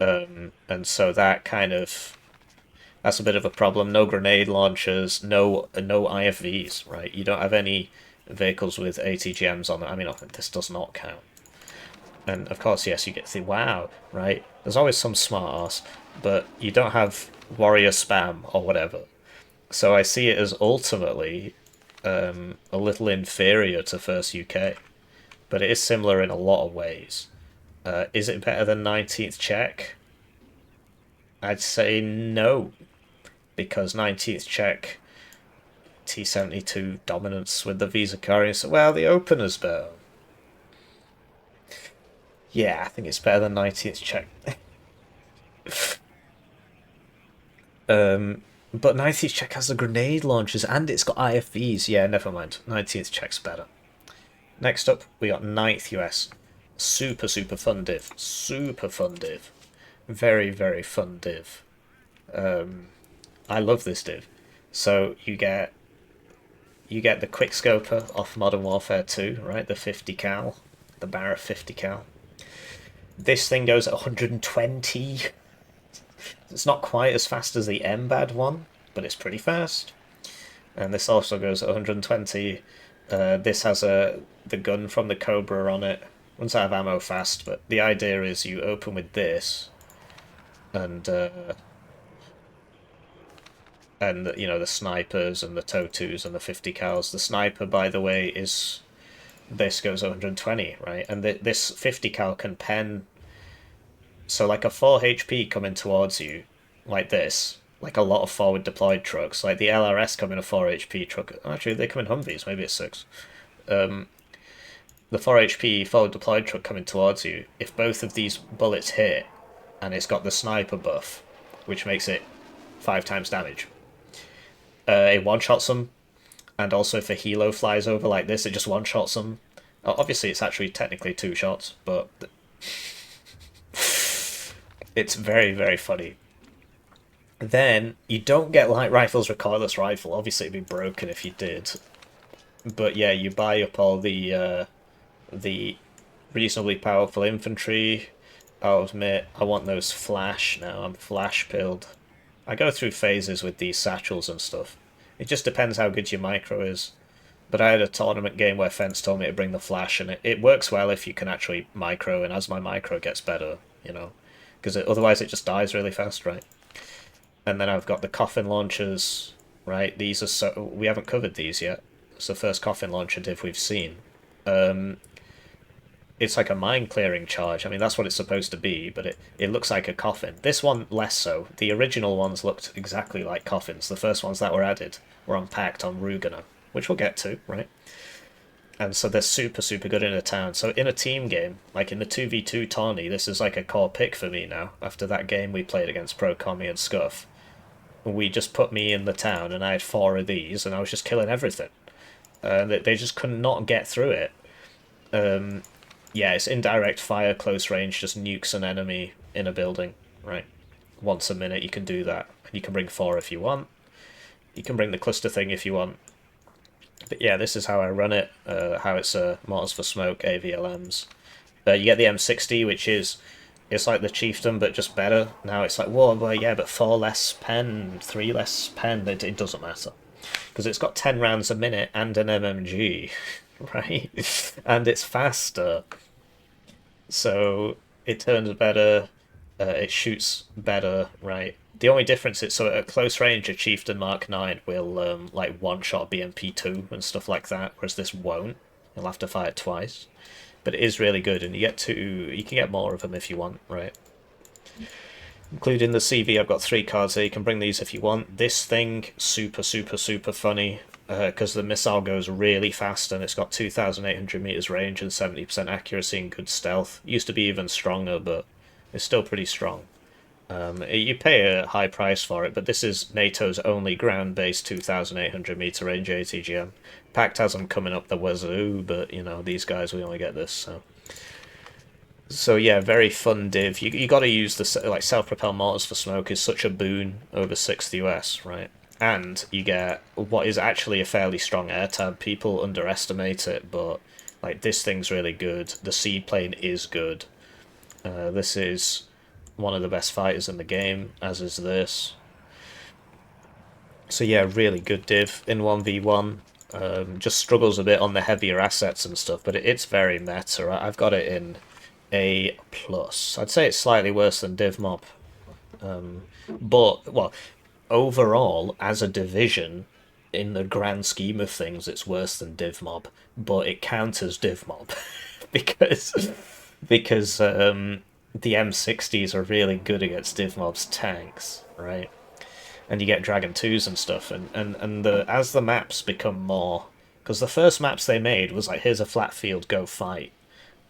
Speaker 1: And so that's a bit of a problem. No grenade launchers, no IFVs, right? You don't have any vehicles with ATGMs on them. I mean, this does not count. And of course, yes, you get the wow, right? There's always some smart ass, but you don't have warrior spam or whatever. So I see it as ultimately a little inferior to First UK, but it is similar in a lot of ways. Is it better than 19th Czech? I'd say no, because 19th Czech T-72 dominance with the Visa Carrier, so well, the opener's better. Yeah, I think it's better than 19th Czech. But 19th Czech has the grenade launchers and it's got IFVs. Yeah, never mind. 19th Czech's better. Next up, we got 9th US. Super fun div. Super fun div. Very, very fun div. I love this div. So you get the quickscoper off Modern Warfare 2, right? The 50 cal. The Barra 50 cal. This thing goes at 120. It's not quite as fast as the MBAD one, but it's pretty fast. And this also goes at 120. This has the gun from the Cobra on it. Once I have ammo fast, but the idea is you open with this, and you know, the snipers and the TOW2s and the 50 cals. The sniper, by the way, this goes 120, right? And this 50 cal can pen. So like a 4 HP coming towards you, like this, like a lot of forward deployed trucks, like the LRS come in a 4 HP truck. Actually, they come in Humvees, maybe it's 6. The 4 HP forward deployed truck coming towards you, if both of these bullets hit, and it's got the sniper buff, which makes it 5 times damage, it one-shots them, and also if a helo flies over like this, it just one-shots them. Obviously, it's actually technically 2 shots, but it's very, very funny. Then, you don't get light rifles recoilless rifle. Obviously, it'd be broken if you did. But yeah, you buy up all the reasonably powerful infantry. I'll admit, I want those flash now. I'm flash pilled. I go through phases with these satchels and stuff. It just depends how good your micro is. But I had a tournament game where Fence told me to bring the flash, and it works well if you can actually micro, and as my micro gets better, you know, because otherwise it just dies really fast, right? And then I've got the coffin launchers, right? These are so... we haven't covered these yet. It's the first coffin launcher div we've seen. It's like a mine clearing charge. I mean, that's what it's supposed to be, but it looks like a coffin. This one, less so. The original ones looked exactly like coffins. The first ones that were added were unpacked on Ruga, which we'll get to, right? And so they're super, super good in a town. So in a team game, like in the 2v2 tourney, this is like a core pick for me now. After that game we played against Pro Commie and Scuff, we just put me in the town and I had 4 of these and I was just killing everything. They just could not get through it. Yeah, it's indirect fire, close range, just nukes an enemy in a building, right? Once a minute you can do that. You can bring 4 if you want. You can bring the cluster thing if you want. But yeah, this is how I run it, how it's mortars for smoke, AVLMs. You get the M60, which is, it's like the Chieftain, but just better. Now it's like, whoa, well, yeah, but 4 less pen, 3 less pen, it doesn't matter. Because it's got 10 rounds a minute and an MMG, right? And it's faster. So it turns better, it shoots better, right? The only difference is, so at close range, a Chieftain Mark 9 will like one-shot BMP2 and stuff like that, whereas this won't. You'll have to fire it twice. But it is really good, and you can get more of them if you want, right? Including the CV, I've got 3 cards there. You can bring these if you want. This thing, super, super, super funny, because the missile goes really fast, and it's got 2,800 meters range and 70% accuracy and good stealth. Used to be even stronger, but it's still pretty strong. You pay a high price for it, but this is NATO's only ground-based 2,800 meter range ATGM. Pact has them coming up the wazoo, but you know, these guys, we only get this, so... So yeah, very fun div. You got to use the like self-propelled mortars for smoke is such a boon over 6th US, right? And you get what is actually a fairly strong air tab. People underestimate it, but like this thing's really good. The seaplane is good. This is one of the best fighters in the game, as is this. So yeah, really good div in 1v1. Just struggles a bit on the heavier assets and stuff, but it's very meta. I've got it in A+. I'd say it's slightly worse than Div Mob. But, well, overall, as a division, in the grand scheme of things, it's worse than Div Mob. But it counters Div Mob. because the M60s are really good against Div Mob's tanks, right? And you get Dragon 2s and stuff, and as the maps become more... Because the first maps they made was like, here's a flat field, go fight.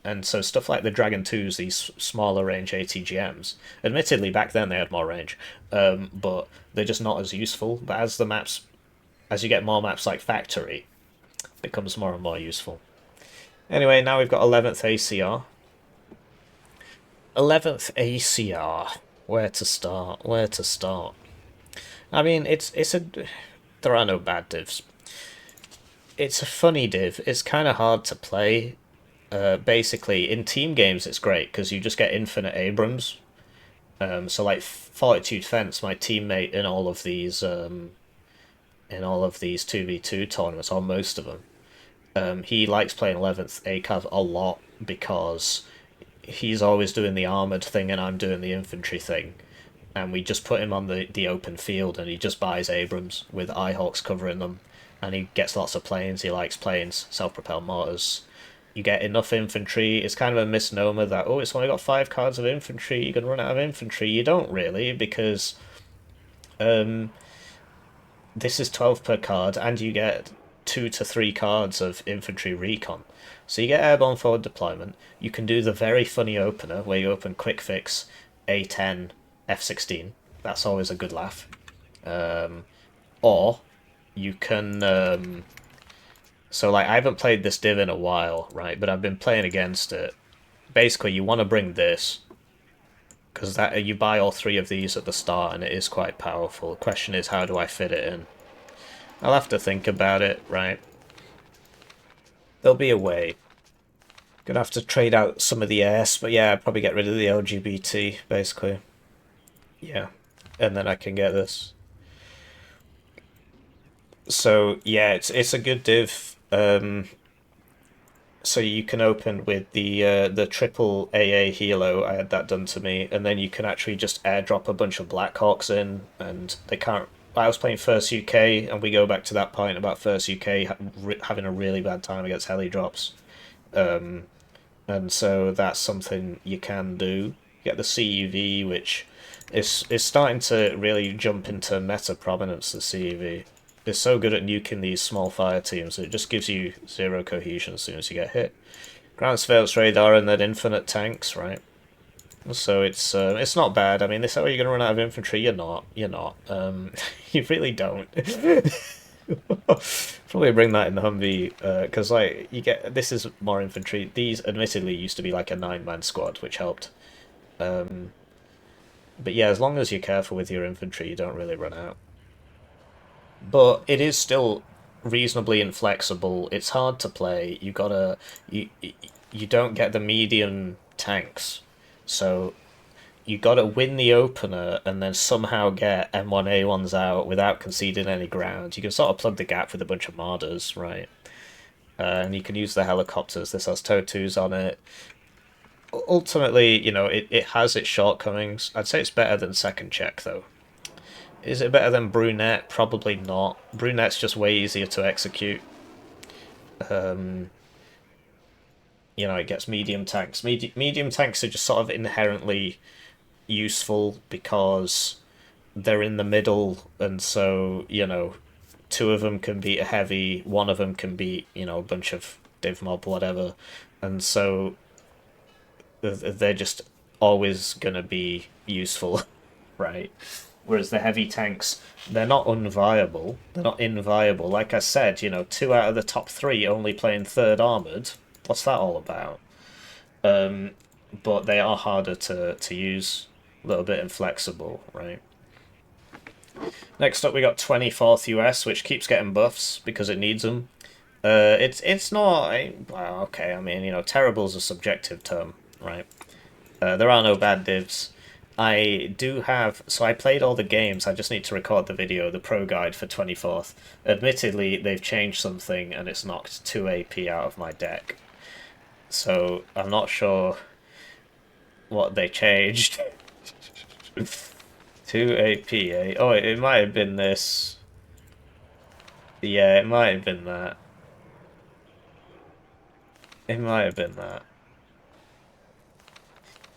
Speaker 1: And so stuff like the Dragon 2s, these smaller range ATGMs, admittedly back then they had more range, but they're just not as useful. But as you get more maps like Factory, it becomes more and more useful. Anyway, now we've got 11th ACR. 11th ACR. Where to start? Where to start? I mean, there are no bad divs. It's a funny div. It's kind of hard to play. Basically, in team games, it's great because you just get infinite Abrams. So, like Fortitude Fence, my teammate in all of these 2v2 tournaments, or most of them, he likes playing 11th ACAV a lot because he's always doing the armored thing and I'm doing the infantry thing. And we just put him on the open field and he just buys Abrams with Eyehawks covering them. And he gets lots of planes. He likes planes, self-propelled mortars. You get enough infantry. It's kind of a misnomer that, oh, it's only got 5 cards of infantry, you can run out of infantry. You don't really, because this is 12 per card, and you get 2 to 3 cards of infantry recon. So you get airborne forward deployment. You can do the very funny opener, where you open quick fix, A10, F16. That's always a good laugh. Or you can... So, like, I haven't played this div in a while, right? But I've been playing against it. Basically, you want to bring this, because you buy all 3 of these at the start, and it is quite powerful. The question is, how do I fit it in? I'll have to think about it, right? There'll be a way. Gonna have to trade out some of the S, but yeah, I'd probably get rid of the LGBT, basically. Yeah. And then I can get this. So yeah, it's a good div. So you can open with the triple AA helo. I had that done to me, and then you can actually just airdrop a bunch of Blackhawks in, and they can't. I was playing first UK, and we go back to that point about first UK having a really bad time against heli drops, and so that's something you can do. You get the CUV, which is starting to really jump into meta prominence. The CUV is so good at nuking these small fire teams. It just gives you zero cohesion as soon as you get hit. Ground surveillance radar and then infinite tanks, right? So it's not bad. I mean, they say, "Oh, you're gonna run out of infantry." You're not. You're not. You really don't. Probably bring that in the Humvee, because like you get this is more infantry. These admittedly used to be like a 9-man squad, which helped. But yeah, as long as you're careful with your infantry, you don't really run out. But it is still reasonably inflexible. It's hard to play. You don't get the medium tanks, so you gotta win the opener and then somehow get M1A1s out without conceding any ground. You can sort of plug the gap with a bunch of Marders, right? And you can use the helicopters. This has TOW2s on it. Ultimately, it has its shortcomings. I'd say it's better than second Czech, though. Is it better than Brunette? Probably not. Brunette's just way easier to execute. It gets medium tanks. Medium tanks are just sort of inherently useful because they're in the middle, and so, two of them can beat a heavy, one of them can beat, a bunch of Div Mob, whatever. And so they're just always going to be useful, right? Whereas the heavy tanks, they're not unviable. They're not inviable. Like I said, 2 out of the top 3 only playing 3rd Armoured. What's that all about? But they are harder to use, a little bit inflexible, right? Next up, we got 24th US, which keeps getting buffs because it needs them. It's not... Well, okay, I mean, terrible's a subjective term, right? There are no bad divs. I do have... So I played all the games, I just need to record the video, the pro guide for 24th. Admittedly, they've changed something and it's knocked 2 AP out of my deck. So I'm not sure what they changed. 2 AP, eh? Oh, it might have been this. Yeah, it might have been that. It might have been that.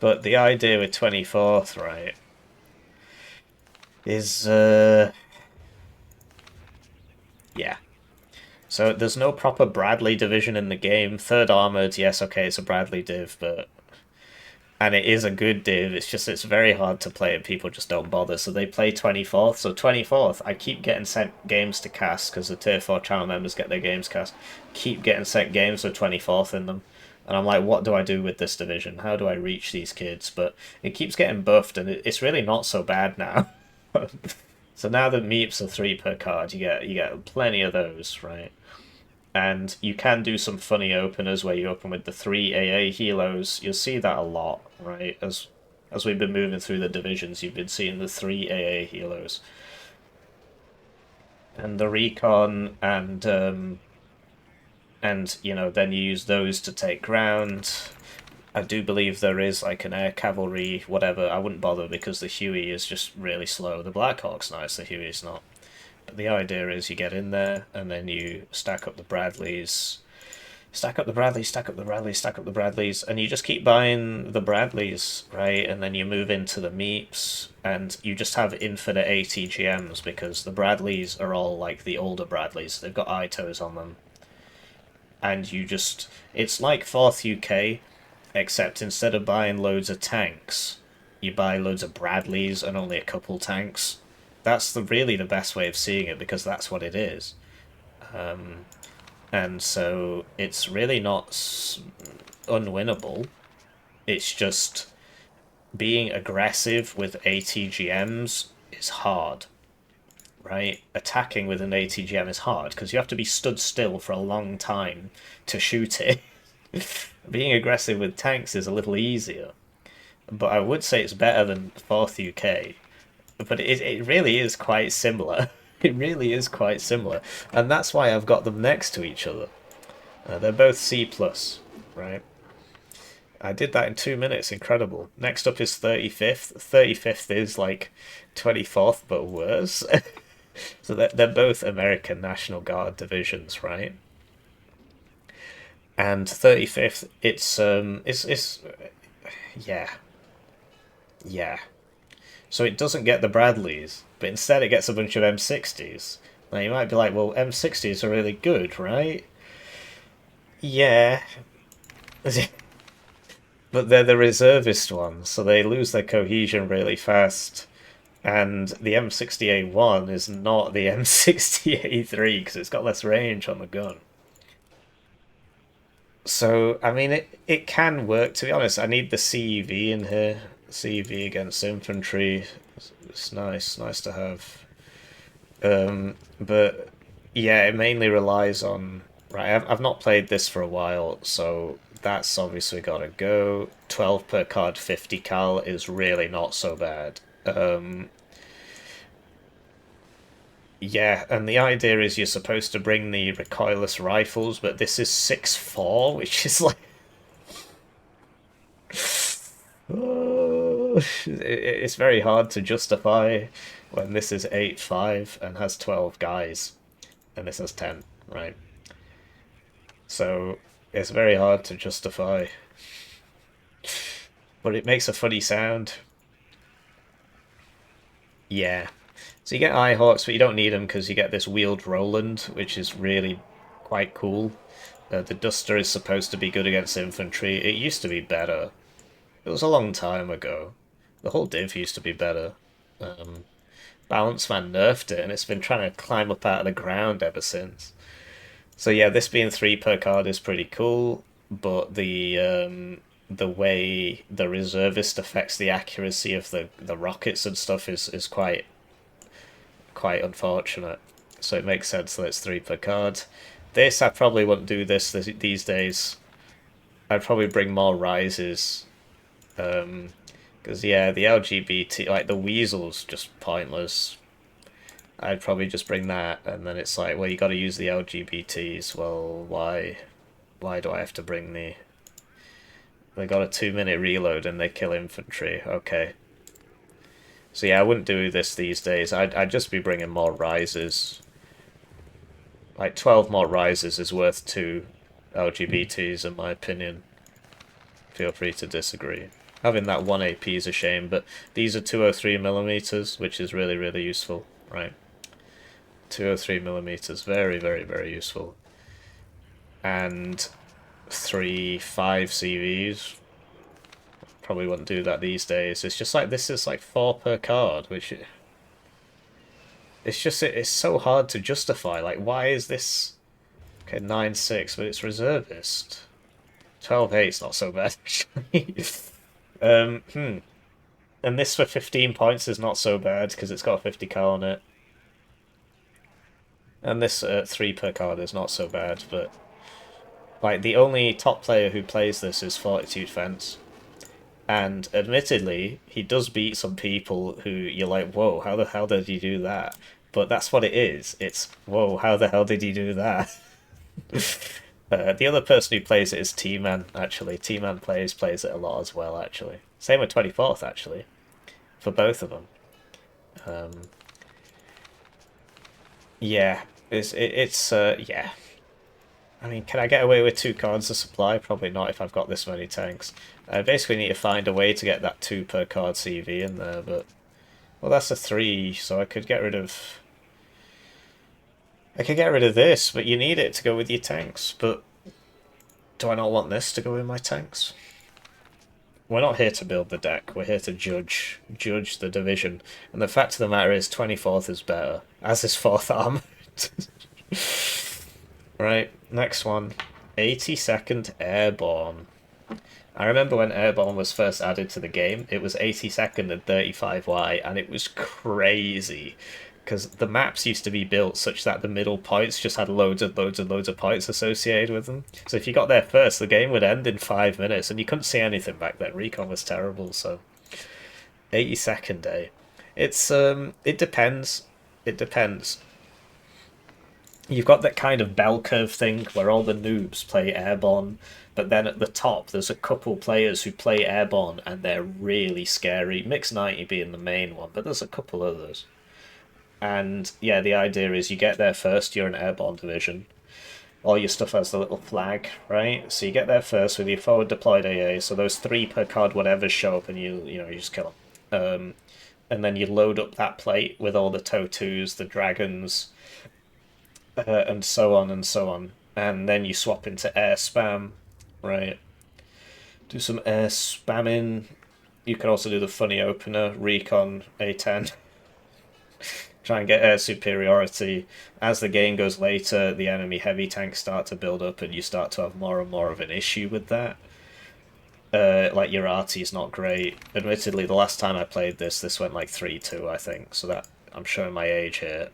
Speaker 1: But the idea with 24th, right, is, yeah. So there's no proper Bradley division in the game. 3rd Armoured, yes, okay, it's a Bradley div, but... And it is a good div, it's very hard to play and people just don't bother, so they play 24th. So 24th, I keep getting sent games to cast, because the Tier 4 channel members get their games cast. Keep getting sent games with 24th in them. And I'm like, what do I do with this division? How do I reach these kids? But it keeps getting buffed, and it's really not so bad now. So now the meeps are 3 per card, you get plenty of those, right? And you can do some funny openers where you open with the 3 AA helos. You'll see that a lot, right? As we've been moving through the divisions, you've been seeing the 3 AA helos. And the recon, and then you use those to take ground. I do believe there is like an air cavalry, whatever. I wouldn't bother because the Huey is just really slow. The Blackhawk's nice, the Huey's not. But the idea is you get in there, and then you stack up the Bradleys, stack up the Bradleys, stack up the Bradleys, stack up the Bradleys, and you just keep buying the Bradleys, right? And then you move into the Meeps, and you just have infinite ATGMs, because the Bradleys are all like the older Bradleys. They've got ITOs on them. And you just... It's like 4th UK, except instead of buying loads of tanks, you buy loads of Bradleys and only a couple tanks. That's really the best way of seeing it, because that's what it is. And so it's really not unwinnable. It's just being aggressive with ATGMs is hard, right? Attacking with an ATGM is hard because you have to be stood still for a long time to shoot it. Being aggressive with tanks is a little easier, but I would say it's better than 4th UK. But it really is quite similar. It really is quite similar, and that's why I've got them next to each other. They're both C+, right? I did that in 2 minutes, incredible. Next up is 35th. 35th is like 24th, but worse. So they're both American National Guard divisions, right? And 35th, it's yeah. Yeah. So it doesn't get the Bradleys, but instead it gets a bunch of M60s. Now you might be like, well, M60s are really good, right? Yeah. But they're the reservist ones, so they lose their cohesion really fast. And the M60A1 is not the M60A3 because it's got less range on the gun. So, I mean, it can work, to be honest. I need the CEV in here. CEV against infantry. It's nice to have. But, yeah, it mainly relies on... Right, I've not played this for a while, so that's obviously got to go. 12 per card, 50 cal is really not so bad. Yeah, and the idea is you're supposed to bring the recoilless rifles, but this is 6.4, which is like... it's very hard to justify when this is 8.5 and has 12 guys, and this has 10, right? So it's very hard to justify. But it makes a funny sound. Yeah. So you get Eyehawks, but you don't need them because you get this wheeled Roland, which is really quite cool. The Duster is supposed to be good against infantry. It used to be better. It was a long time ago. The whole div used to be better. Balance Man nerfed it, and it's been trying to climb up out of the ground ever since. So yeah, this being 3 per card is pretty cool, but the way the reservist affects the accuracy of the rockets and stuff is quite unfortunate. So it makes sense that it's 3 per card. This, I probably wouldn't do this these days. I'd probably bring more rises. Because, yeah, the LGBT, like, the Weasel's just pointless. I'd probably just bring that, and then it's like, well, you got to use the LGBTs. Well, why do I have to bring the... They got a 2-minute reload and they kill infantry. Okay. So yeah, I wouldn't do this these days. I'd just be bringing more rises. Like 12 more rises is worth 2 LGBTs in my opinion. Feel free to disagree. Having that 1 AP is a shame, but these are 203mm, which is really, really useful, right? 203mm, very, very, very useful. And 3 5 CVs. Probably wouldn't do that these days. It's just like, this is like 4 per card, which... It's so hard to justify. Like, why is this... Okay, 9.6, but it's reservist. 12.8's not so bad, actually. And this for 15 points is not so bad, because it's got a 50 cal on it. And this 3 per card is not so bad, but... Like, the only top player who plays this is Fortitude Fence. And admittedly, he does beat some people who you're like, whoa, how the hell did he do that? But that's what it is. It's, whoa, how the hell did he do that? The other person who plays it is T-Man, actually. T-Man plays it a lot as well, actually. Same with 24th, actually. For both of them. Yeah. Yeah. I mean, can I get away with 2 cards of supply? Probably not if I've got this many tanks. I basically need to find a way to get that 2 per card CV in there, but... Well, that's a 3, so I could get rid of... I could get rid of this, but you need it to go with your tanks. But do I not want this to go in my tanks? We're not here to build the deck, we're here to judge the division. And the fact of the matter is 24th is better, as is 4th Armoured. Right, next one. 82nd Airborne. I remember when Airborne was first added to the game, it was 82nd and 35Y, and it was crazy. Because the maps used to be built such that the middle points just had loads of points associated with them. So if you got there first, the game would end in 5 minutes, and you couldn't see anything back then. Recon was terrible, so 82nd day. It's it depends. It depends. You've got that kind of bell curve thing where all the noobs play Airborne, but then at the top there's a couple players who play Airborne and they're really scary. Mix 90 being the main one, but there's a couple others. And yeah, the idea is you get there first, you're an Airborne division. All your stuff has the little flag, right? So you get there first with your forward deployed AA, so those 3 per card whatever show up and you just kill them. And then you load up that plate with all the TOW2s, the dragons, and so on and so on. And then you swap into air spam, right? Do some air spamming. You can also do the funny opener, recon, A10. Try and get air superiority. As the game goes later, the enemy heavy tanks start to build up and you start to have more and more of an issue with that. Like your arty is not great. Admittedly, the last time I played this went like 3-2, I think, so that I'm showing my age here.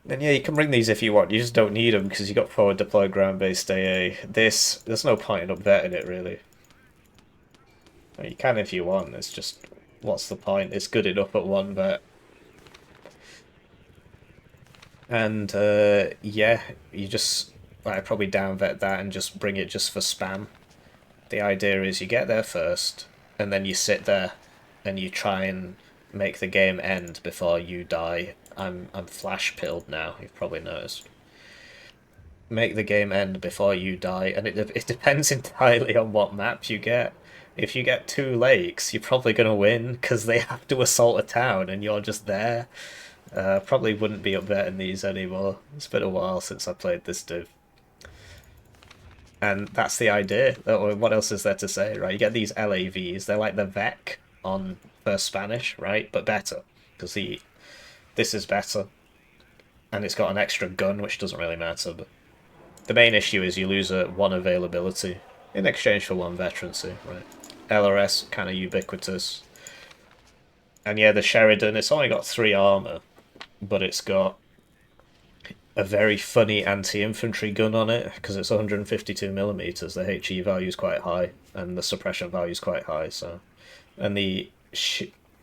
Speaker 1: Then yeah, you can bring these if you want. You just don't need them because you got forward deployed ground-based AA. There's no point in upvetting it, really. I mean, you can if you want, it's just, what's the point? It's good enough at 1 vet. And yeah, you just probably down vet that and just bring it just for spam. The idea is you get there first, and then you sit there and you try and make the game end before you die. I'm flash pilled now, you've probably noticed. Make the game end before you die, and it depends entirely on what map you get. If you get 2 lakes, you're probably going to win, because they have to assault a town, and you're just there. Probably wouldn't be updating these anymore. It's been a while since I played this div. And that's the idea. What else is there to say, right? You get these LAVs, they're like the VEC on First Spanish, right? But better, because this is better. And it's got an extra gun, which doesn't really matter, but the main issue is you lose 1 availability in exchange for 1 veterancy, right? LRS, kind of ubiquitous. And yeah, the Sheridan, it's only got 3 armor, but it's got a very funny anti-infantry gun on it, because it's 152mm. The HE value is quite high, and the suppression value is quite high, so... And the Shillelagh,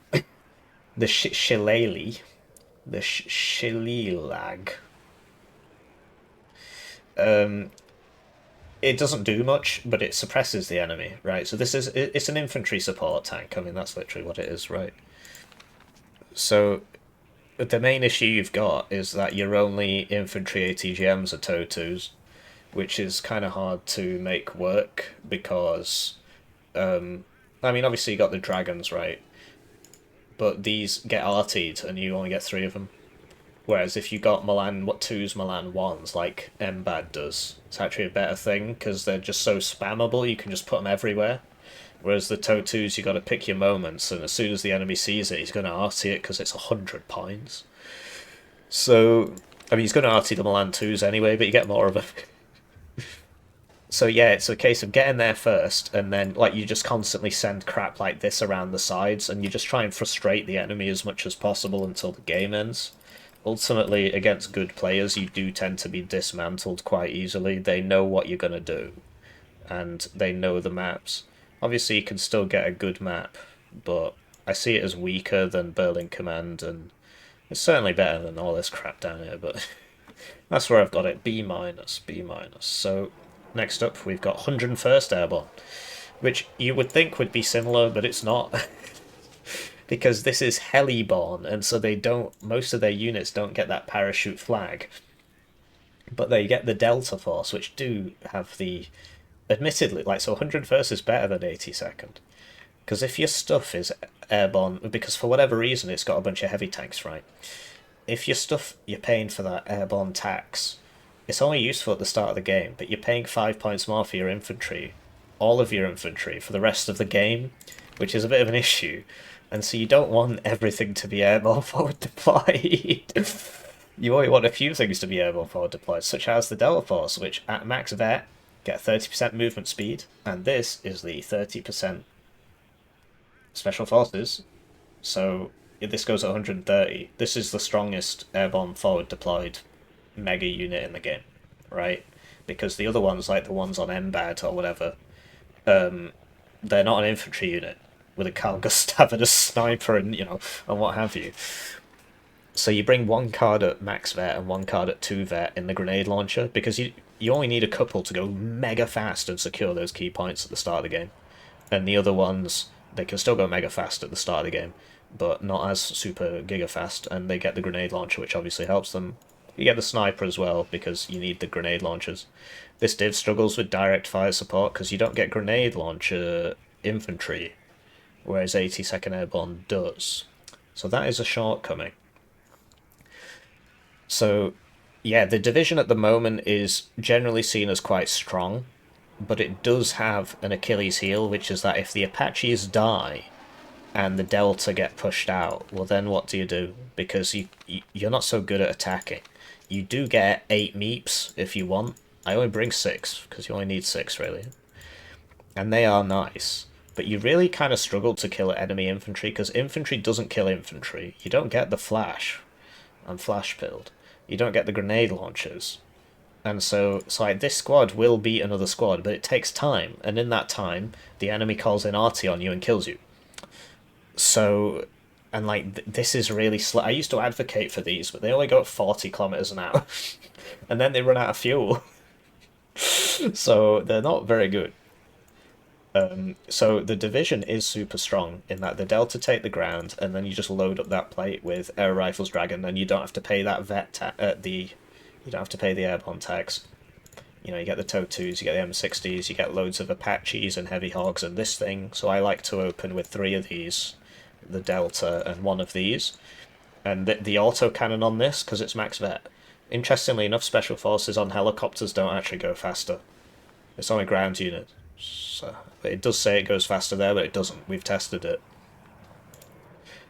Speaker 1: it doesn't do much, but it suppresses the enemy, right? So it's an infantry support tank. I mean, that's literally what it is, right? So the main issue you've got is that your only infantry ATGMs are TOW2s, which is kind of hard to make work because, I mean, obviously you got the dragons, right? But these get artied and you only get 3 of them. Whereas if you got Milan 2s, Milan 1s, like Mbad does, it's actually a better thing, because they're just so spammable, you can just put them everywhere. Whereas the TOW2s, you got to pick your moments, and as soon as the enemy sees it, he's going to arty it, because it's 100 points. So, I mean, he's going to arty the Milan 2s anyway, but you get more of them. So yeah, it's a case of getting there first, and then like you just constantly send crap like this around the sides, and you just try and frustrate the enemy as much as possible until the game ends. Ultimately, against good players, you do tend to be dismantled quite easily. They know what you're going to do, and they know the maps. Obviously, you can still get a good map, but I see it as weaker than Berlin Command, and it's certainly better than all this crap down here, but that's where I've got it, B-, B-. So, next up, we've got 101st Airborne, which you would think would be similar, but it's not. Because this is heliborne, and so most of their units don't get that parachute flag. But they get the Delta Force, which do have the... Admittedly, so 101st is better than 82nd. Because if your stuff is airborne, because for whatever reason it's got a bunch of heavy tanks, right? If your stuff, you're paying for that airborne tax, it's only useful at the start of the game, but you're paying 5 points more for your infantry, all of your infantry, for the rest of the game, which is a bit of an issue. And so you don't want everything to be airborne forward deployed. You only want a few things to be airborne forward deployed, such as the Delta Force, which at max vet get 30% movement speed, and this is the 30% special forces. So this goes at 130. This is the strongest airborne forward deployed mega unit in the game, right? Because the other ones, like the ones on MBAD or whatever, they're not an infantry unit with a Calga stab and a sniper and, you know, and what have you. So you bring one card at max vet and one card at 2 vet in the grenade launcher, because you only need a couple to go mega fast and secure those key points at the start of the game. And the other ones, they can still go mega fast at the start of the game, but not as super giga fast, and they get the grenade launcher, which obviously helps them. You get the sniper as well, because you need the grenade launchers. This div struggles with direct fire support, because you don't get grenade launcher infantry, whereas 82nd Airborne does. So that is a shortcoming. So, yeah, the division at the moment is generally seen as quite strong, but it does have an Achilles heel, which is that if the Apaches die and the Delta get pushed out, well then what do? Because you're not so good at attacking. You do get 8 meeps if you want. I only bring 6, because you only need 6 really. And they are nice. But you really kind of struggle to kill enemy infantry, because infantry doesn't kill infantry. You don't get the flash. I'm flash pilled. You don't get the grenade launchers. And so like, this squad will beat another squad, but it takes time. And in that time, the enemy calls in arty on you and kills you. So, and like, this is really slow. I used to advocate for these, but they only go at 40 kilometers an hour. And then they run out of fuel. So they're not very good. So the division is super strong in that the Delta take the ground, and then you just load up that plate with air rifles dragon, and you don't have to pay that you don't have to pay the airborne tax. You know, you get the TOW2s, you get the M60s, you get loads of Apaches and heavy hogs and this thing. So I like to open with 3 of these, the Delta and 1 of these, and the auto cannon on this, because it's max vet. Interestingly enough, special forces on helicopters don't actually go faster. It's on a ground unit. So, but it does say it goes faster there, but it doesn't. We've tested it.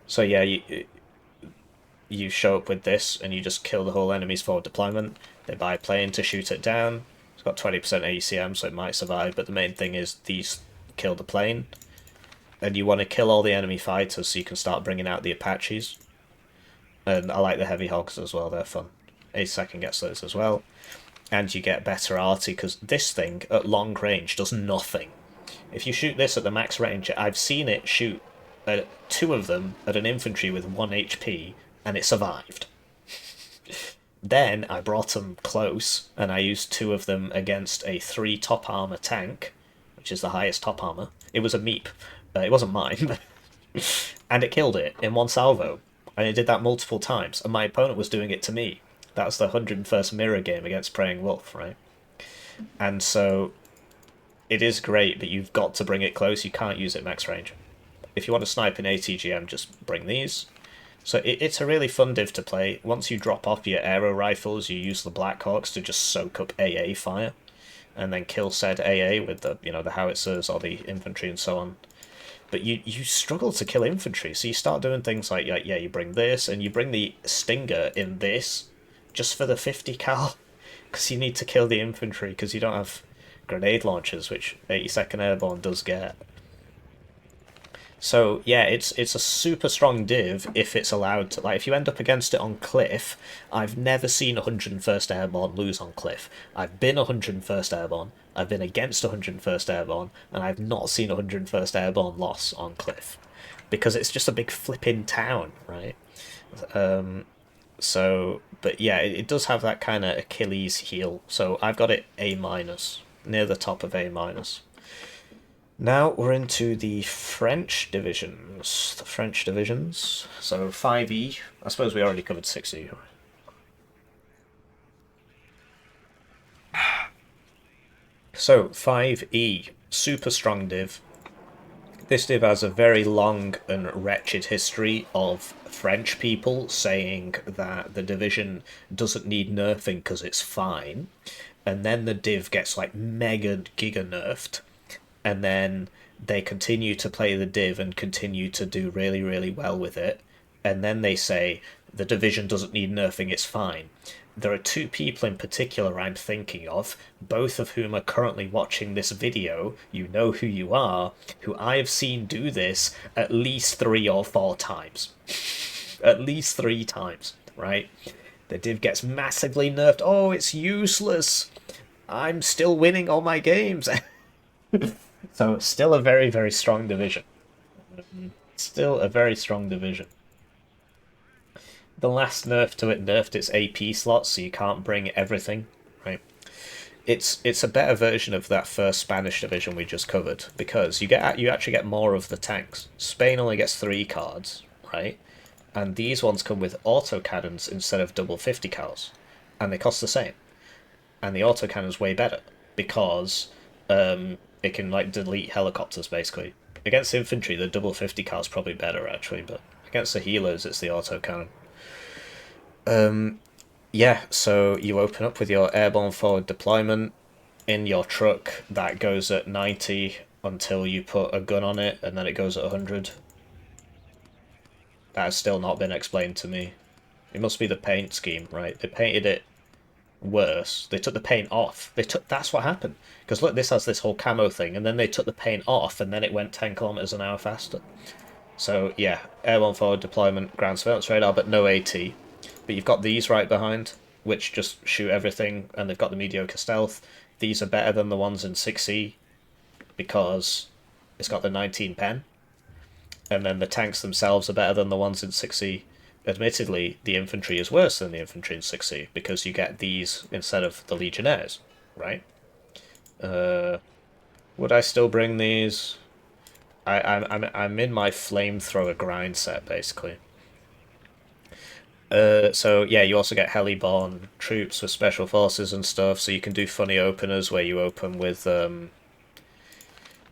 Speaker 1: So yeah, you show up with this, and you just kill the whole enemy's forward deployment. They buy a plane to shoot it down. It's got 20% AECM, so it might survive, but the main thing is these kill the plane. And you want to kill all the enemy fighters so you can start bringing out the Apaches. And I like the heavy hogs as well, they're fun. 82nd gets those as well. And you get better arty, because this thing at long range does nothing. If you shoot this at the max range, I've seen it shoot 2 of them at an infantry with 1 HP, and it survived. Then I brought them close, and I used 2 of them against a 3 top armor tank, which is the highest top armor. It was a meep. It wasn't mine. And it killed it in 1 salvo. And it did that multiple times, and my opponent was doing it to me. That's the 101st mirror game against Praying Wolf, right? And so it is great, but you've got to bring it close. You can't use it max range. If you want to snipe in ATGM, just bring these. So it's a really fun div to play. Once you drop off your aero rifles, you use the Blackhawks to just soak up AA fire, and then kill said AA with the the howitzers or the infantry and so on. But you struggle to kill infantry, so you start doing things like you bring this, and you bring the Stinger in this, just for the 50 cal, because you need to kill the infantry, because you don't have grenade launchers, which 82nd Airborne does get. So yeah, it's a super strong div if it's allowed to. Like, if you end up against it on Cliff, I've never seen 101st Airborne lose on Cliff. I've been 101st Airborne, I've been against 101st Airborne, and I've not seen 101st Airborne loss on Cliff, because it's just a big flipping town, right? So, but yeah, it does have that kind of Achilles heel. So I've got it A-, near the top of A-. Now we're into the French divisions. So 5E. I suppose we already covered 6E. So 5E, super strong div. This div has a very long and wretched history of French people saying that the division doesn't need nerfing because it's fine, and then the div gets like mega giga nerfed, and then they continue to play the div and continue to do really, really well with it, and then they say the division doesn't need nerfing, it's fine. There are 2 people in particular I'm thinking of, both of whom are currently watching this video. You know who you are, who I have seen do this at least 3 or 4 times. At least 3 times, right? The div gets massively nerfed. Oh, it's useless. I'm still winning all my games. So, still a very, very strong division. Still a very strong division. The last nerf to it nerfed its AP slots, so you can't bring everything, right? It's a better version of that first Spanish division we just covered, because you actually get more of the tanks. Spain only gets 3 cards, right? And these ones come with autocannons instead of double 50 cals, and they cost the same. And the autocannon's way better because it can like delete helicopters basically. Against infantry, the double 50 cal's probably better actually, but against the healers, it's the autocannon. Yeah, so you open up with your airborne forward deployment in your truck that goes at 90 until you put a gun on it, and then it goes at 100. That has still not been explained to me. It must be the paint scheme, right? They painted it worse. They took the paint off. That's what happened. Because look, this has this whole camo thing, and then they took the paint off, and then it went 10 kilometers an hour faster. So yeah, airborne forward deployment, ground surveillance radar, but no AT. But you've got these right behind, which just shoot everything, and they've got the mediocre stealth. These are better than the ones in 6E, because it's got the 19 pen. And then the tanks themselves are better than the ones in 6E. Admittedly, the infantry is worse than the infantry in 6E, because you get these instead of the legionnaires, right? Would I still bring these? I'm in my flamethrower grind set, basically. So yeah, you also get heliborne troops with special forces and stuff, so you can do funny openers where you open with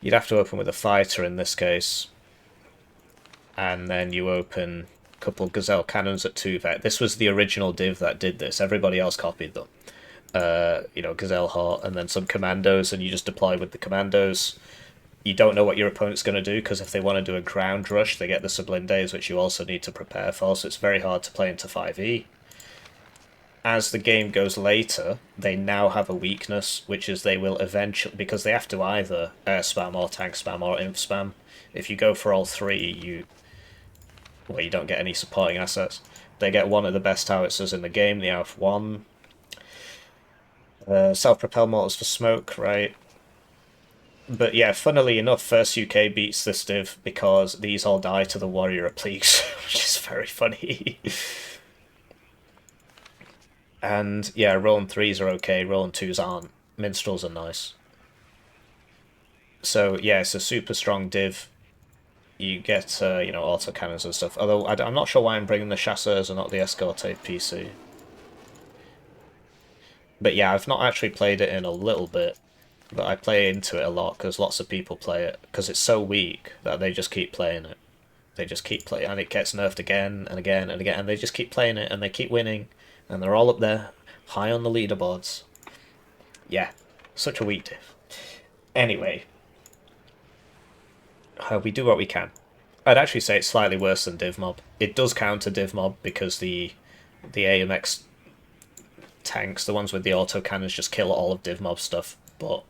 Speaker 1: you'd have to open with a fighter in this case, and then you open a couple Gazelle cannons at 2 vet. This was the original div that did this. Everybody else copied them. You know, Gazelle Heart, and then some commandos, and you just deploy with the commandos. You don't know what your opponent's going to do, because if they want to do a ground rush, they get the Sublindes, which you also need to prepare for, so it's very hard to play into 5e. As the game goes later, they now have a weakness, which is they will eventually, because they have to either air spam or tank spam or inf spam. If you go for all 3, you don't get any supporting assets. They get one of the best howitzers in the game, the AF-1. Self-propelled mortars for smoke, right? But yeah, funnily enough, first UK beats this div because these all die to the warrior appliques, which is very funny. And yeah, Roland 3s are okay, Roland 2s aren't. Minstrels are nice. So yeah, it's a super strong div. You get, you know, autocannons and stuff. Although I'm not sure why I'm bringing the chasseurs and not the escorte PC. But yeah, I've not actually played it in a little bit. But I play into it a lot because lots of people play it because it's so weak that they just keep playing it. They just keep playing, and it gets nerfed again and again and again, and they just keep playing it and they keep winning, and they're all up there, high on the leaderboards. Yeah, such a weak div. Anyway, we do what we can. I'd actually say it's slightly worse than Div Mob. It does counter Div Mob because the AMX tanks, the ones with the autocannons, just kill all of Div Mob stuff, but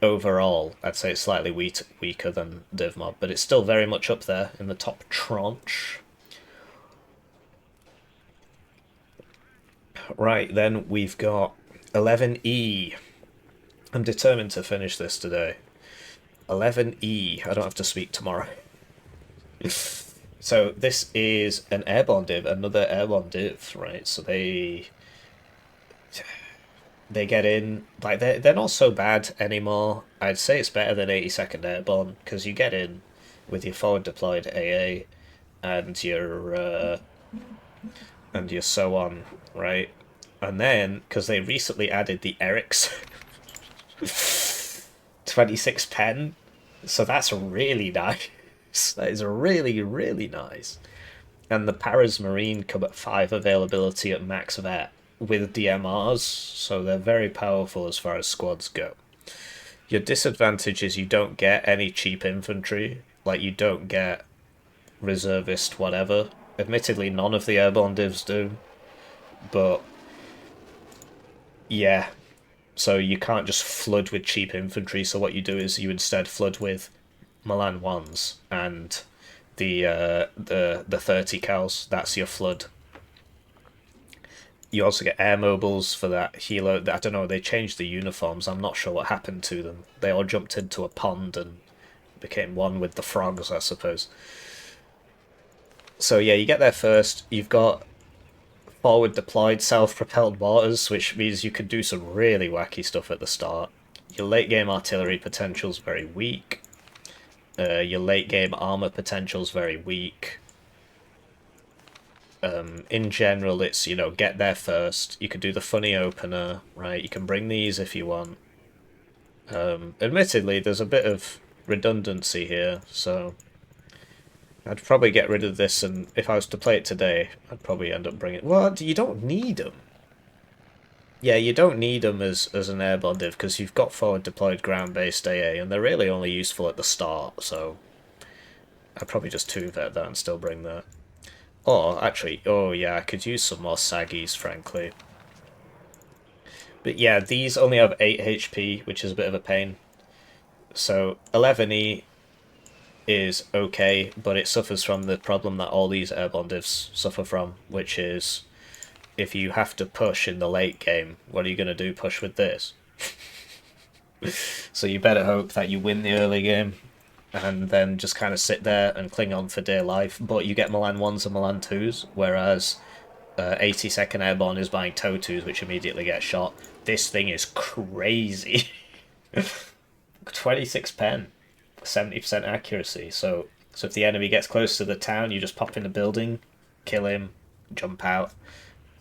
Speaker 1: overall, I'd say it's slightly weaker than Div Mob, but it's still very much up there in the top tranche. Right, then we've got 11E. I'm determined to finish this today. 11E. I don't have to speak tomorrow. So this is an airborne div, another airborne div, right? So they get in, like, they're not so bad anymore. I'd say it's better than 82nd Airborne, because you get in with your forward deployed AA and your so on, right? And then, because they recently added the Eric's 26 pen, so that's really nice. That is really, really nice. And the Paras Marine come at 5 availability at max vet with DMRs, so they're very powerful as far as squads go. Your disadvantage is you don't get any cheap infantry, like you don't get reservist whatever. Admittedly, none of the airborne divs do, but yeah, so you can't just flood with cheap infantry, so what you do is you instead flood with Milan 1s and the 30 cals. That's your flood. You also get air mobiles for that helo. I don't know, they changed the uniforms. I'm not sure what happened to them. They all jumped into a pond and became one with the frogs, I suppose. So yeah, you get there first. You've got forward deployed self-propelled mortars, which means you can do some really wacky stuff at the start. Your late game artillery potential's very weak. Your late game armor potential's very weak. In general, it's, you know, get there first. You can do the funny opener, right? You can bring these if you want. Admittedly, there's a bit of redundancy here, so I'd probably get rid of this, and if I was to play it today, I'd probably end up bringing... Well, you don't need them. Yeah, you don't need them as an airborne div, because you've got forward deployed ground-based AA, and they're really only useful at the start, so I'd probably just 2-vet that and still bring that. Or, actually, oh yeah, I could use some more saggies, frankly. But yeah, these only have 8 HP, which is a bit of a pain. So, 11E is okay, but it suffers from the problem that all these airborne divs suffer from, which is if you have to push in the late game, what are you going to do? Push with this? So you better hope that you win the early game and then just kind of sit there and cling on for dear life, but you get Milan 1s and Milan 2s, whereas 82nd Airborne is buying TOW2s, which immediately get shot. This thing is crazy. 26 pen, 70% accuracy, so if the enemy gets close to the town, you just pop in the building, kill him, jump out,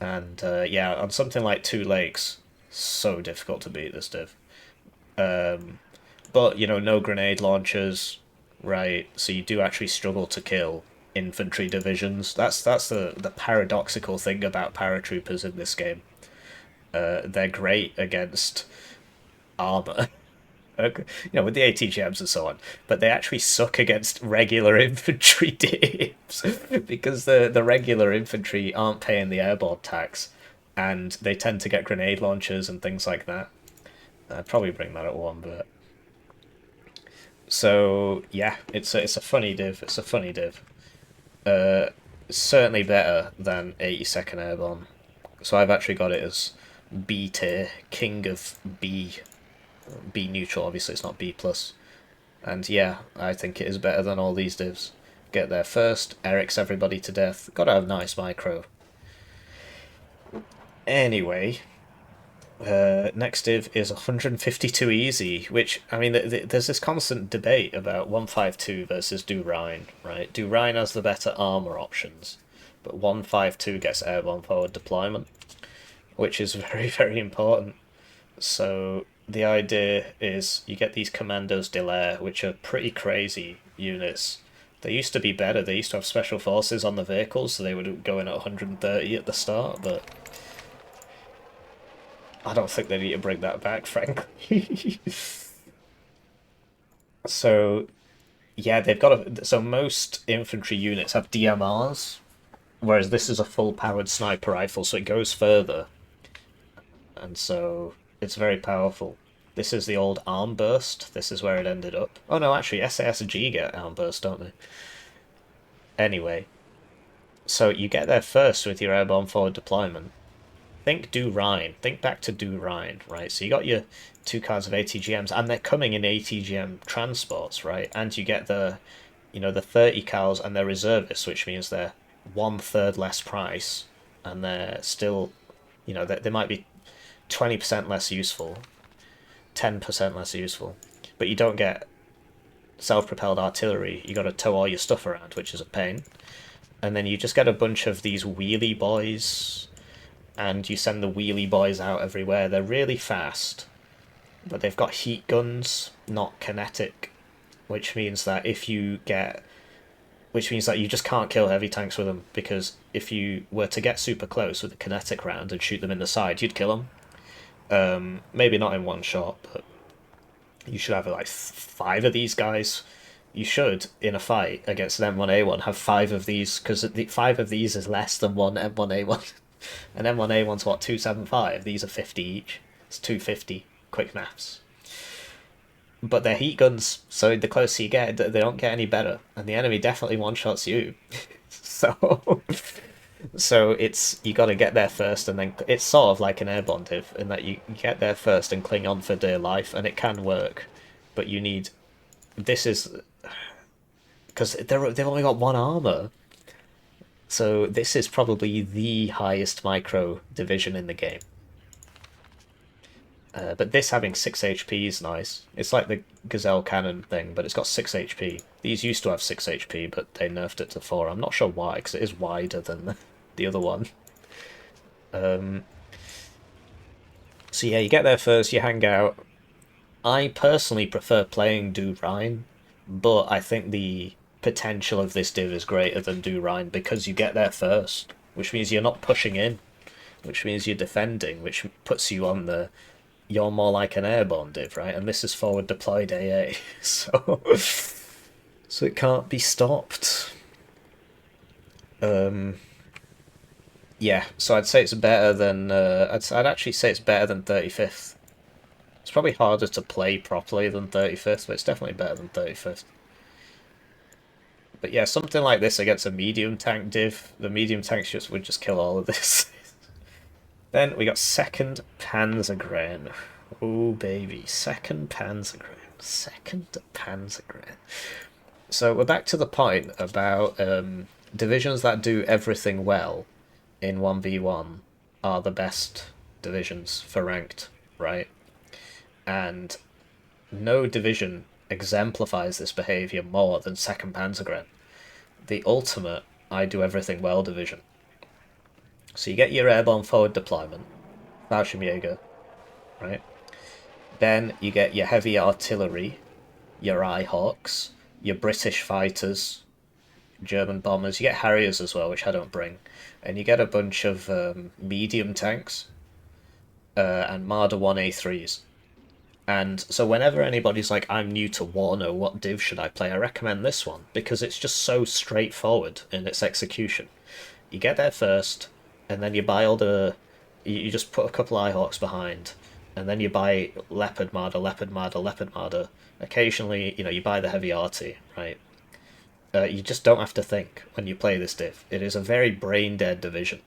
Speaker 1: and yeah, on something like 2 lakes, so difficult to beat this div. But, you know, no grenade launchers, right, so you do actually struggle to kill infantry divisions. That's the paradoxical thing about paratroopers in this game. They're great against armor, you know, with the ATGMs and so on, but they actually suck against regular infantry divs because the regular infantry aren't paying the airborne tax, and they tend to get grenade launchers and things like that. I'd probably bring that at 1, but so yeah, it's a funny div. It's a funny div. Certainly better than 82nd Airborne. So I've actually got it as B tier, king of B neutral. Obviously, it's not B plus. And yeah, I think it is better than all these divs. Get there first, Eric's everybody to death. Gotta have nice micro. Anyway. Next div is 152 easy, which, I mean, there's this constant debate about 152 versus Durine, right? Durine has the better armor options, but 152 gets airborne forward deployment, which is very, very important. So the idea is you get these Commandos de l'air, which are pretty crazy units. They used to be better. They used to have special forces on the vehicles, so they would go in at 130 at the start, but I don't think they need to bring that back, frankly. So, yeah, they've got so most infantry units have DMRs, whereas this is a full-powered sniper rifle, so it goes further. And so, it's very powerful. This is the old arm burst. This is where it ended up. Oh no, actually, SASG get arm burst, don't they? Anyway, so you get there first with your airborne forward deployment. Think Durine. Think back to Durine, right? So you got your 2 cards of ATGMs, and they're coming in ATGM transports, right? And you get the, you know, the 30 cals, and they're reservists, which means they're 1/3 less price, and they're still, you know, they might be 20% less useful, 10% less useful, but you don't get self-propelled artillery. You got to tow all your stuff around, which is a pain, and then you just get a bunch of these wheelie boys. And you send the wheelie boys out everywhere. They're really fast, but they've got heat guns, not kinetic, which means that you just can't kill heavy tanks with them, because if you were to get super close with a kinetic round and shoot them in the side, you'd kill them. Maybe not in one shot, but you should have like 5 of these guys. You should, in a fight against an M1A1, have 5 of these, because 5 of these is less than one M1A1. And M1A1's what, 275? These are 50 each. It's 250. Quick maths. but they're heat guns, so the closer you get, they don't get any better, and the enemy definitely one-shots you. So, so it's you got to get there first, and then it's sort of like an airborne div in that you get there first and cling on for dear life, and it can work, but you need. This is because they've only got one armor, so this is probably the highest micro division in the game. But this having 6 HP is nice. It's like the Gazelle cannon thing, but it's got 6 HP. These used to have 6 HP, but they nerfed it to 4. I'm not sure why, because it is wider than the other one. So yeah, you get there first, you hang out. I personally prefer playing Durine, but I think the potential of this div is greater than Durine because you get there first, which means you're not pushing in, which means you're defending, which puts you on the... You're more like an airborne div, right? And this is forward deployed AA, so it can't be stopped. Yeah, so I'd say it's better than I'd actually say it's better than 35th. It's probably harder to play properly than 35th, but it's definitely better than 35th. But yeah, something like this against a medium tank div, the medium tanks would just kill all of this. Then we got second Panzagram. Oh baby, second Panzagram. Second Panzagram. So we're back to the point about divisions that do everything well in 1v1 are the best divisions for ranked, right? And no division exemplifies this behaviour more than second Panzagram. The ultimate I do everything well division. So you get your airborne forward deployment, Fallschirmjäger, right? Then you get your heavy artillery, your Eyehawks, your British fighters, German bombers. You get Harriers as well, which I don't bring. And you get a bunch of medium tanks and Marder 1A3s. And so whenever anybody's like, I'm new to Warno, what div should I play? I recommend this one, because it's just so straightforward in its execution. You get there first, and then you buy all the... You just put a couple Eyehawks behind, and then you buy Leopard Marder, Leopard Marder, Leopard Marder. Occasionally, you buy the heavy arty, right? You just don't have to think when you play this div. It is a very brain-dead division.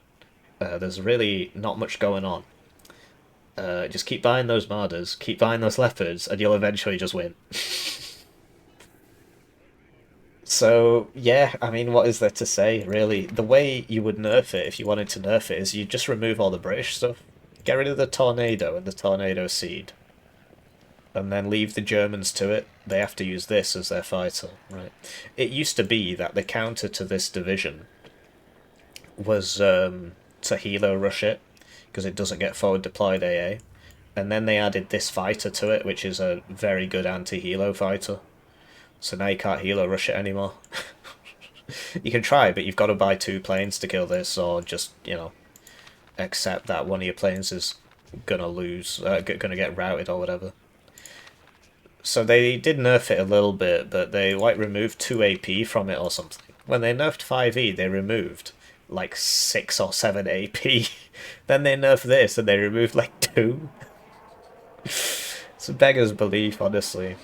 Speaker 1: There's really not much going on. Just keep buying those Marders, keep buying those Leopards, and you'll eventually just win. So, yeah, I mean, what is there to say, really? The way you would nerf it, if you wanted to nerf it, is you just remove all the British stuff. Get rid of the Tornado and the Tornado Seed. And then leave the Germans to it. They have to use this as their fighter, right? It used to be that the counter to this division was to helo rush it, because it doesn't get forward deployed AA. And then they added this fighter to it, which is a very good anti-helo fighter. So now you can't helo rush it anymore. You can try, but you've got to buy 2 planes to kill this, or just, accept that one of your planes is gonna lose, gonna get routed or whatever. So they did nerf it a little bit, but they removed 2 AP from it or something. When they nerfed 5E, they removed 6 or 7 AP. Then they nerfed this and they removed 2. It's a beggar's belief, honestly.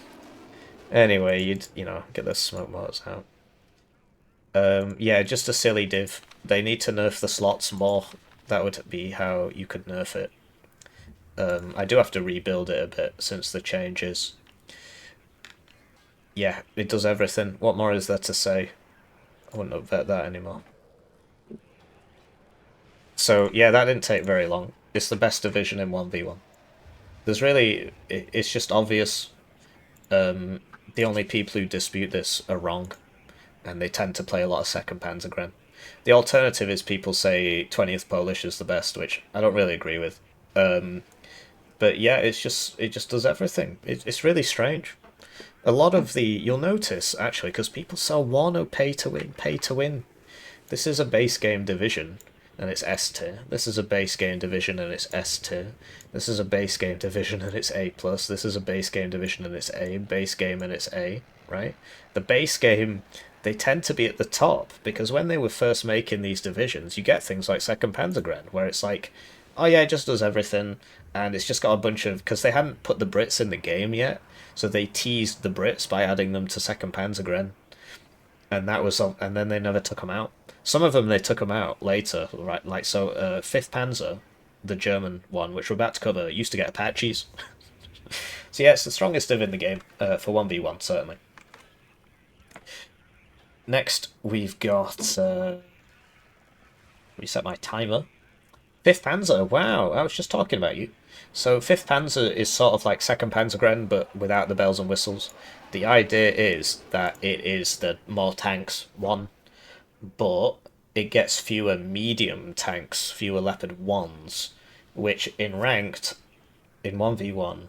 Speaker 1: Anyway, you'd, get the smoke mortars out. Yeah, just a silly div. They need to nerf the slots more. That would be how you could nerf it. I do have to rebuild it a bit since the changes. Yeah, it does everything. What more is there to say? I wouldn't upvet that anymore. So, yeah, that didn't take very long. It's the best division in 1v1. There's really... It's just obvious. The only people who dispute this are wrong, and they tend to play a lot of second Panzagram. The alternative is people say 20th Polish is the best, which I don't really agree with. But yeah, it just does everything. It's really strange. A lot of the... You'll notice, actually, because people sell Warno pay to win. This is a base game division, and it's S tier. This is a base game division, and it's S tier. This is a base game division, and it's A+. This is a base game division, and it's A. Base game, and it's A, right? The base game, they tend to be at the top, because when they were first making these divisions, you get things like second Panzagram, where it's like, oh yeah, it just does everything, and it's just got a bunch of... Because they hadn't put the Brits in the game yet, So they teased the Brits by adding them to 2nd Panzagram, and that was, and then they never took them out. Some of them they took them out later, right? Like so, 5th Panzer, the German one, which we're about to cover, used to get Apaches. So yeah, it's the strongest div in the game for 1v1 certainly. Next we've got reset my timer. 5th Panzer. Wow, I was just talking about you. So 5th Panzer is sort of like 2nd Panzagram, but without the bells and whistles. The idea is that it is the more tanks one, but it gets fewer medium tanks, fewer Leopard 1s, which in ranked, in 1v1,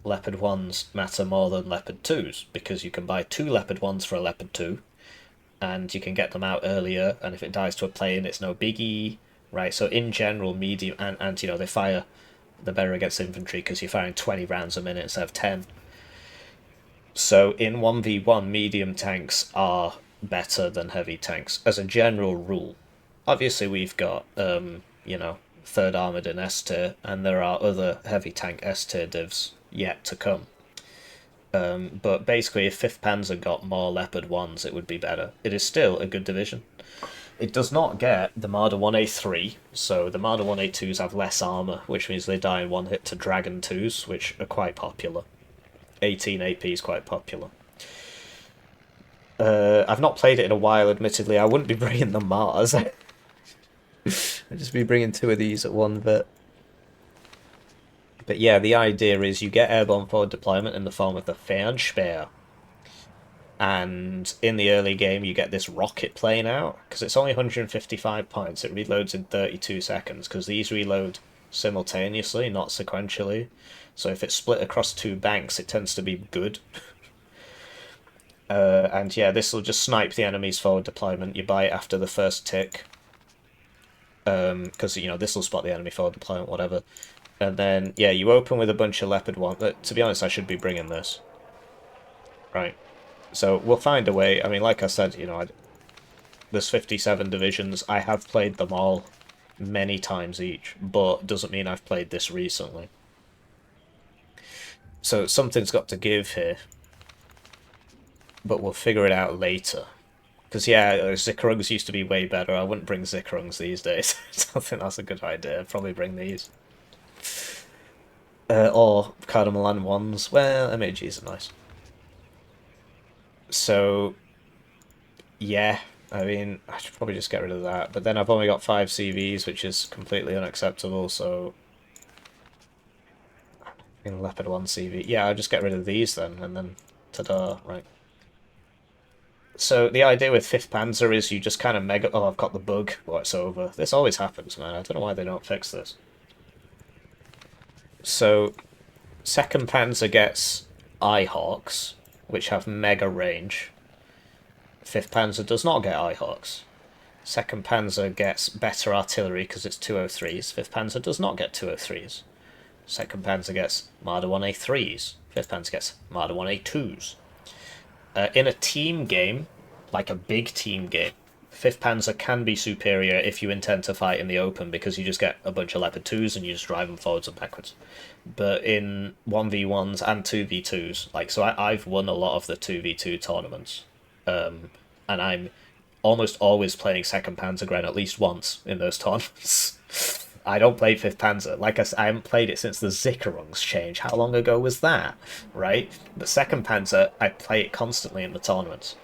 Speaker 1: Leopard 1s matter more than Leopard 2s, because you can buy 2 Leopard 1s for a Leopard 2, and you can get them out earlier, and if it dies to a plane, it's no biggie, right? So in general, medium, and you know, they fire the better against infantry, because you're firing 20 rounds a minute instead of 10. So in 1v1, medium tanks are better than heavy tanks, as a general rule. Obviously, we've got, you know, 3rd Armoured in S tier, and there are other heavy tank S tier divs yet to come. But basically, if 5th Panzer got more Leopard 1s, it would be better. It is still a good division. It does not get the Marder 1A3, so the Marder 1A2s have less armour, which means they die in one hit to Dragon 2s, which are quite popular. 18 AP is quite popular. I've not played it in a while, admittedly. I wouldn't be bringing the Mars. I'd just be bringing 2 of these at one bit. But yeah, the idea is you get airborne forward deployment in the form of the Fernspeer. And in the early game, you get this rocket plane out, because it's only 155 points. It reloads in 32 seconds, because these reload simultaneously, not sequentially. So if it's split across 2 banks, it tends to be good. And yeah, this will just snipe the enemy's forward deployment. You buy it after the first tick, because, you know, this will spot the enemy forward deployment, whatever. And then, yeah, you open with a bunch of Leopard 1. But to be honest, I should be bringing this. Right. So we'll find a way. I mean, like I said, you know, there's 57 divisions. I have played them all many times each, but doesn't mean I've played this recently. So something's got to give here. But we'll figure it out later. Because, yeah, Zickerungs used to be way better. I wouldn't bring Zickerungs these days. I don't think that's a good idea. I'd probably bring these. Or Cardamalan ones. Well, MAGs are nice. So, yeah, I mean, I should probably just get rid of that. But then I've only got 5 CVs, which is completely unacceptable, so... in Leopard 1 CV. Yeah, I'll just get rid of these then, and then ta-da, right. So the idea with 5th Panzer is you just kind of mega... Oh, I've got the bug. Well, it's over. This always happens, man. I don't know why they don't fix this. So, 2nd Panzer gets Eyehawks, which have mega range. 5th Panzer does not get Eyehawks. 2nd Panzer gets better artillery because it's 203s. 5th Panzer does not get 203s. 2nd Panzer gets Marder 1A3s. 5th Panzer gets Marder 1A2s. In a team game, like a big team game, 5th Panzer can be superior if you intend to fight in the open, because you just get a bunch of Leopard 2s and you just drive them forwards and backwards. But in 1v1s and 2v2s, like, so I've won a lot of the 2v2 tournaments, and I'm almost always playing 2nd Panzagram at least once in those tournaments. I don't play 5th Panzer. Like I said, I haven't played it since the Zickerungs change. How long ago was that? Right? But 2nd Panzer, I play it constantly in the tournaments.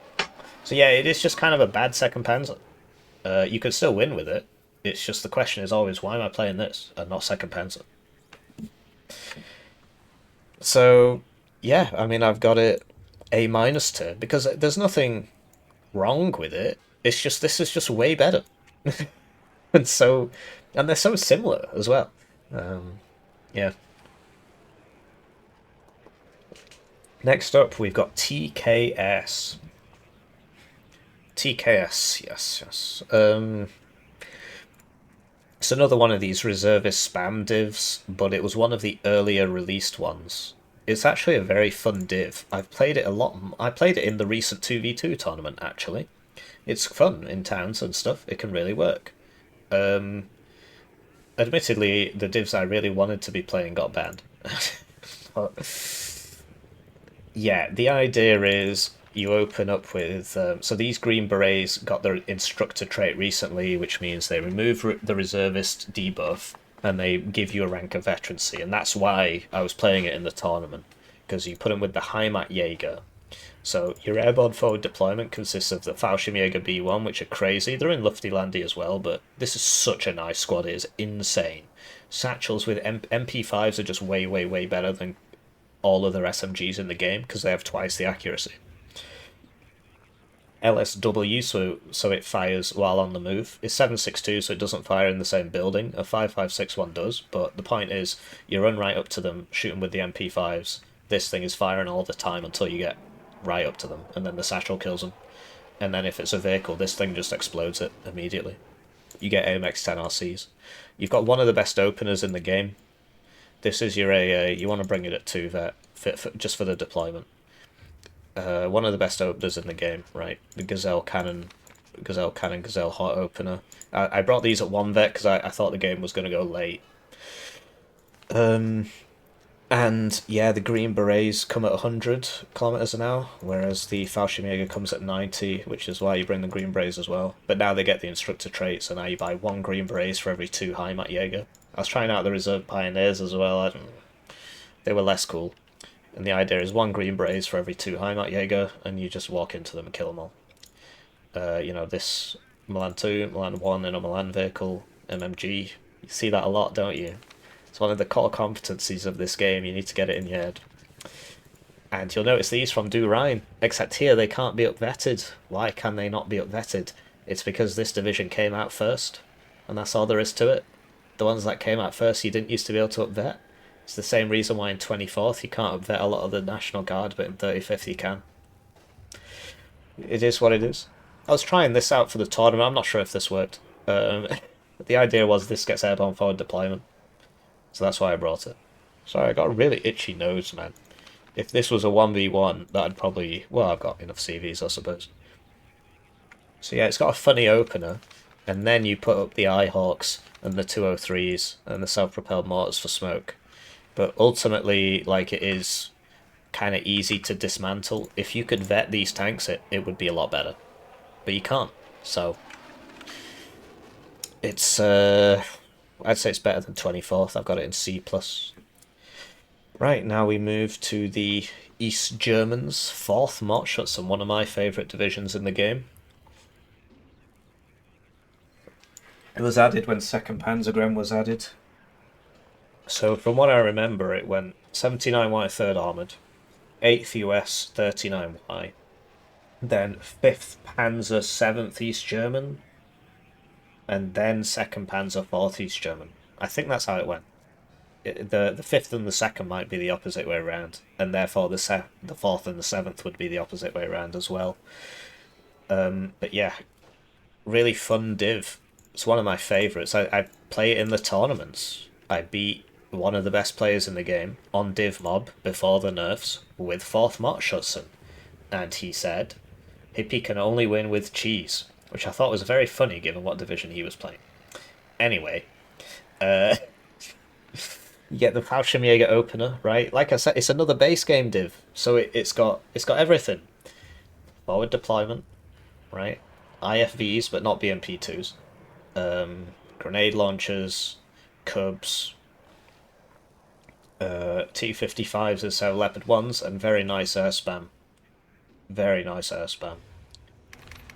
Speaker 1: So yeah, it is just kind of a bad 2nd Panzer. You could still win with it. It's just the question is always, why am I playing this and not 2nd Panzer? So, yeah, I mean, I've got it A- tier, because there's nothing wrong with it. It's just, this is just way better. And they're so similar as well. Yeah. Next up, we've got TKS. TKS, yes. It's another one of these reservist spam divs, but it was one of the earlier released ones. It's actually a very fun div. I've played it a lot. I played it in the recent 2v2 tournament, actually. It's fun in towns and stuff. It can really work. Admittedly, the divs I really wanted to be playing got banned. But Yeah, the idea is you open up with so these Green Berets got their instructor trait recently, which means they remove the reservist debuff and they give you a rank of veterancy, and that's why I was playing it in the tournament, because you put them with the Heimat Jaeger. So your airborne forward deployment consists of the Fallschirmjäger B1, which are crazy. They're in Lufty Landy as well, but this is such a nice squad. It is insane. Satchels with MP5s are just way, way, way better than all other SMGs in the game because they have twice the accuracy. LSW, so it fires while on the move. It's 7.62, so it doesn't fire in the same building. A 5.561 does, but the point is you run right up to them, shoot them with the MP5s. This thing is firing all the time until you get right up to them, and then the satchel kills them. And then if it's a vehicle, this thing just explodes it immediately. You get AMX 10 RCs. You've got one of the best openers in the game. This is your AA. You want to bring it at 2 vet, just for the deployment. One of the best openers in the game, right? The Gazelle Cannon, Gazelle Hot Opener. I brought these at 1 vet because I thought the game was going to go late. And yeah, the Green Berets come at 100 kilometers an hour, whereas the Fallschirmjäger comes at 90, which is why you bring the Green Berets as well. But now they get the instructor trait, so now you buy 1 Green Berets for every 2 Heimat Jaeger. I was trying out the Reserve Pioneers as well. They were less cool. And the idea is 1 Green Berets for every 2 Heimat Jaeger, and you just walk into them and kill them all. You know, this Milan 2, Milan 1 in a Milan vehicle, MMG. You see that a lot, don't you? It's one of the core competencies of this game. You need to get it in your head. And you'll notice these from Durine, except here they can't be up-vetted. Why can they not be up-vetted? It's because this division came out first, and that's all there is to it. The ones that came out first you didn't used to be able to up-vet. It's the same reason why in 24th you can't up-vet a lot of the National Guard, but in 35th you can. It is what it is. I was trying this out for the tournament. I'm not sure if this worked. The idea was this gets airborne forward deployment. So that's why I brought it. Sorry, I got a really itchy nose, man. If this was a 1v1, that'd probably... Well, I've got enough CVs, I suppose. So yeah, it's got a funny opener, and then you put up the Eyehawks and the 203s and the self-propelled mortars for smoke. But ultimately, like, it is kind of easy to dismantle. If you could vet these tanks, it would be a lot better. But you can't, so... It's, I'd say it's better than 24th. I've got it in C+. Right, now we move to the East Germans, 4th Mordschützen, one of my favourite divisions in the game. It was added when 2nd Panzagram was added. So from what I remember, it went 79Y 3rd Armoured, 8th US 39Y, then 5th Panzer 7th East German, and then 2nd Panzer 4th East German. I think that's how it went. The 5th and the 2nd might be the opposite way around, and therefore the 4th and the 7th would be the opposite way around as well. But yeah, really fun div. It's one of my favourites. I play it in the tournaments. I beat one of the best players in the game on Div Mob before the nerfs with 4th Mordschützen, and he said Hippie can only win with cheese, which I thought was very funny given what division he was playing. Anyway, you get the Fallschirmjäger opener, right? Like I said, it's another base game div, so it's got everything. Forward deployment, right? IFVs, but not BMP2s. Grenade launchers, Cubs, T-55s instead of Leopard 1s, and very nice air spam. Very nice air spam.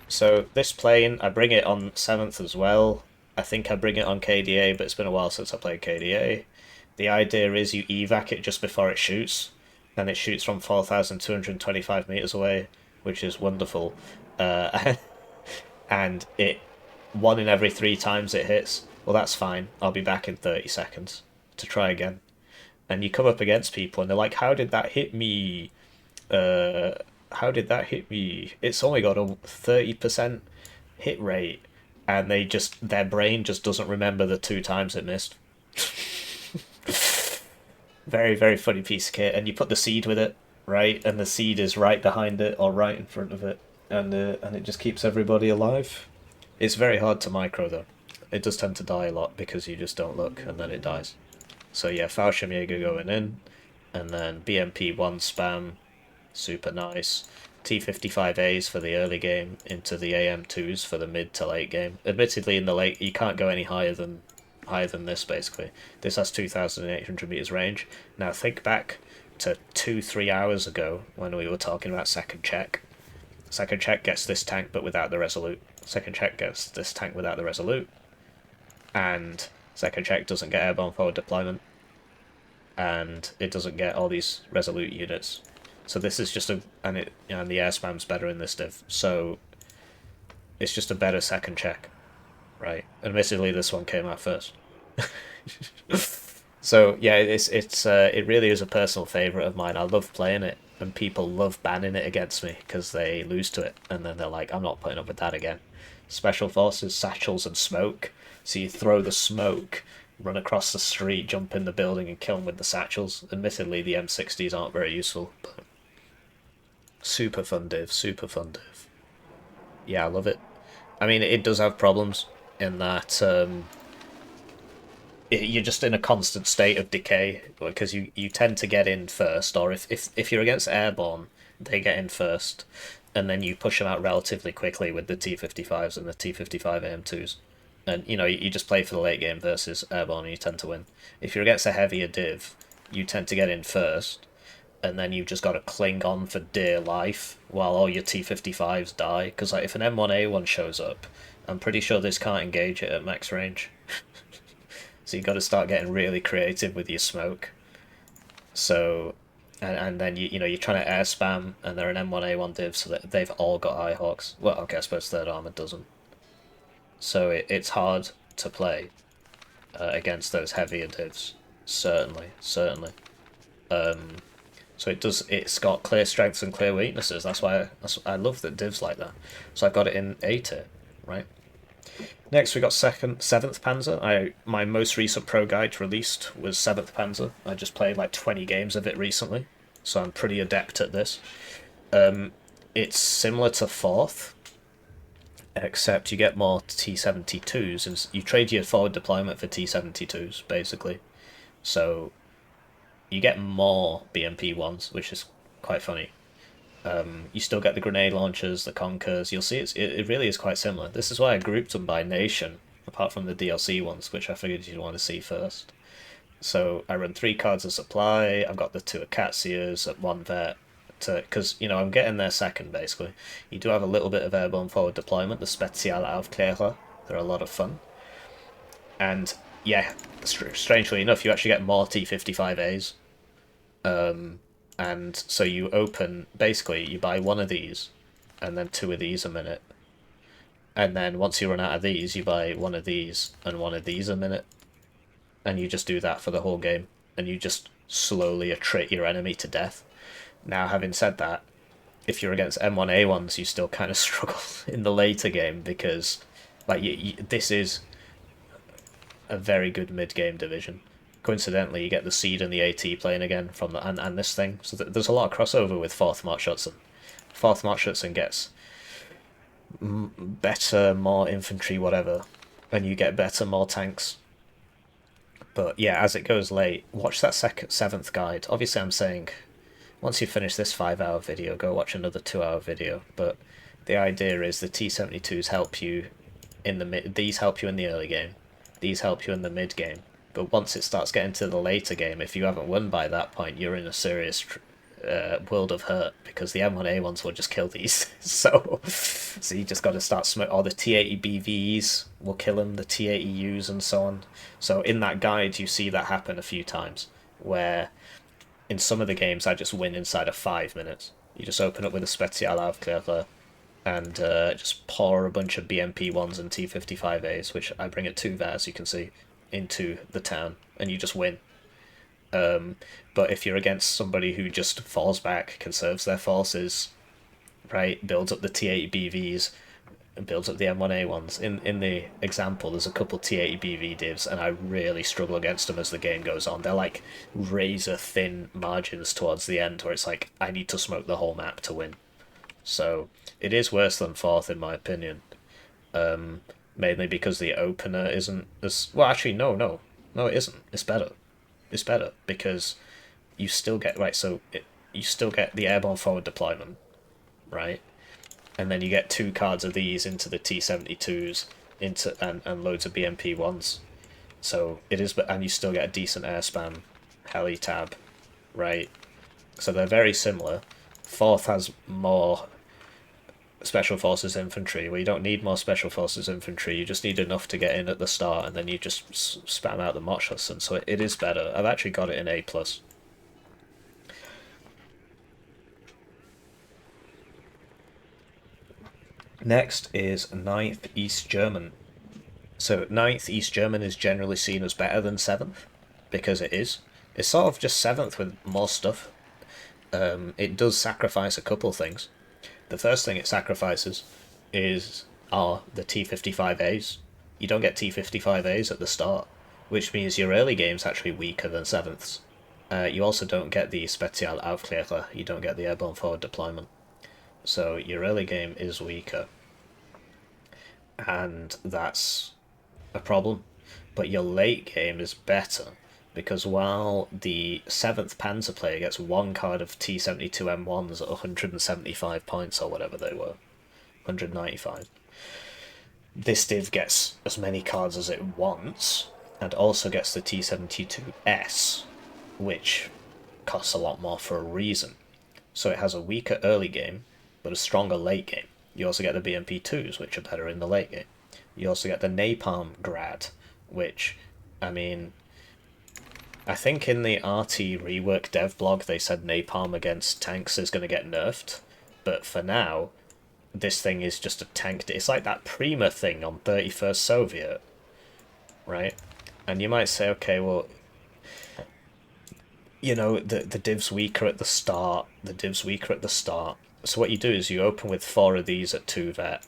Speaker 1: So this plane, I bring it on 7th as well. I think I bring it on KDA, but it's been a while since I played KDA. The idea is you evac it just before it shoots. Then it shoots from 4,225 meters away, which is wonderful. And it 1 in every 3 times it hits. Well, that's fine. I'll be back in 30 seconds to try again. And you come up against people and they're like, how did that hit me? How did that hit me? It's only got a 30% hit rate, and their brain just doesn't remember the 2 times it missed. Very, very funny piece of kit, and you put the seed with it, right? And the seed is right behind it or right in front of it, and it just keeps everybody alive. It's very hard to micro though. It does tend to die a lot because you just don't look and then it dies. So yeah, Fallschirmjäger going in, and then BMP 1 spam, super nice. T55As for the early game into the AM2s for the mid to late game. Admittedly, in the late, you can't go any higher than this, basically. This has 2,800 meters range. Now think back to 2-3 hours ago when we were talking about second Czech. Second Czech gets this tank but without the Resolute. Second Czech gets this tank without the Resolute. And second Czech doesn't get airborne forward deployment. And it doesn't get all these Resolute units. So this is just and the air spam's better in this div. So it's just a better second Czech, right? Admittedly, this one came out first. So yeah, it really is a personal favorite of mine. I love playing it, and people love banning it against me because they lose to it, and then they're like, I'm not putting up with that again. Special forces, satchels, and smoke. So you throw the smoke, run across the street, jump in the building, and kill them with the satchels. Admittedly, the M60s aren't very useful, but super fun div, super fun div. Yeah, I love it. I mean, it does have problems in that you're just in a constant state of decay because you tend to get in first, or if you're against airborne, they get in first, and then you push them out relatively quickly with the T55s and the T55 AM2s. And, you just play for the late game versus airborne and you tend to win. If you're against a heavier div, you tend to get in first, and then you've just got to cling on for dear life while all your T55s die. Because if an M1A1 shows up, I'm pretty sure this can't engage it at max range. So you've got to start getting really creative with your smoke. So, and then you're trying to air spam, and they're an M1A1 div, so that they've all got Eyehawks. Well, okay, I suppose third armor doesn't. So it's hard to play against those heavier divs. Certainly. So it's got clear strengths and clear weaknesses. That's why I love the divs like that. So I've got it in A tier, right? Next we got 7th Panzer. My most recent pro guide released was 7th Panzer. I just played like 20 games of it recently, so I'm pretty adept at this. It's similar to 4th, except you get more T72s, and you trade your forward deployment for T72s, basically. So you get more BMP ones, which is quite funny. You still get the grenade launchers, the Conkers. You'll see it really is quite similar. This is why I grouped them by nation, apart from the DLC ones, which I figured you'd want to see first. So I run 3 cards of supply. I've got the 2 Acacias at 1 vet, because I'm getting there second basically. You do have a little bit of airborne forward deployment. The Spezialaufklärer, they're a lot of fun. And yeah, strangely enough, you actually get more T55As. And so you basically you buy 1 of these, and then 2 of these a minute. And then once you run out of these, you buy 1 of these and 1 of these a minute. And you just do that for the whole game, and you just slowly attrit your enemy to death. Now, having said that, if you're against M1A1s, you still kind of struggle in the later game, because this is a very good mid-game division. Coincidentally, you get the Seed and the AT playing again from and this thing, so there's a lot of crossover with 4th Marschützen. 4th Marschützen gets better, more infantry, whatever, and you get better, more tanks. But yeah, as it goes late, watch that 7th guide. Obviously, I'm saying, once you finish this 5-hour video, go watch another 2-hour video. But the idea is the T72s help you in the these help you in the early game, these help you in the mid game. But once it starts getting to the later game, if you haven't won by that point, you're in a serious world of hurt, because the M1A1s will just kill these. so you just got to start smoke. Or the T80BVs will kill them, the T80Us and so on. So in that guide, you see that happen a few times, where in some of the games I just win inside of 5 minutes. You just open up with a Spezialaufklärer and just pour a bunch of BMP1s and T55As, which I bring at 2 vet, as you can see, into the town, and you just win. But if you're against somebody who just falls back, conserves their forces, right, builds up the T80BVs, and builds up the M1A1s. In the example, there's a couple T80BV divs, and I really struggle against them as the game goes on. They're like razor-thin margins towards the end, where it's like, I need to smoke the whole map to win. So it is worse than 4th, in my opinion. Mainly because the opener isn't as... Well, actually, no, it isn't. It's better. It's better, because you still get... Right, so you still get the airborne forward deployment, right? And then you get 2 cards of these into the T-72s and loads of BMP-1s. So it is, and you still get a decent air spam heli tab, right? So they're very similar. 4th has more special forces infantry, where you don't need more special forces infantry, you just need enough to get in at the start, and then you just spam out the Mochus, and so it is better. I've actually got it in A+. Next is 9th East German. So 9th East German is generally seen as better than 7th, because it is. It's sort of just 7th with more stuff. It does sacrifice a couple things. The first thing it sacrifices are the T-55As. You don't get T-55As at the start, which means your early game's actually weaker than 7th's. You also don't get the Spezialaufklärer, you don't get the airborne forward deployment. So your early game is weaker. And that's a problem. But your late game is better, because while the 7th Panzer player gets 1 card of T-72M1s at 175 points or whatever they were, 195, this div gets as many cards as it wants, and also gets the T-72S, which costs a lot more for a reason. So it has a weaker early game, but a stronger late game. You also get the BMP-2s, which are better in the late game. You also get the Napalm Grad, which, I mean, I think in the RT rework dev blog they said napalm against tanks is going to get nerfed, but for now, this thing is just a tank. It's like that Prima thing on 31st Soviet, right? And you might say, okay, well, you know, the div's weaker at the start, So what you do is you open with 4 of these at 2 vet,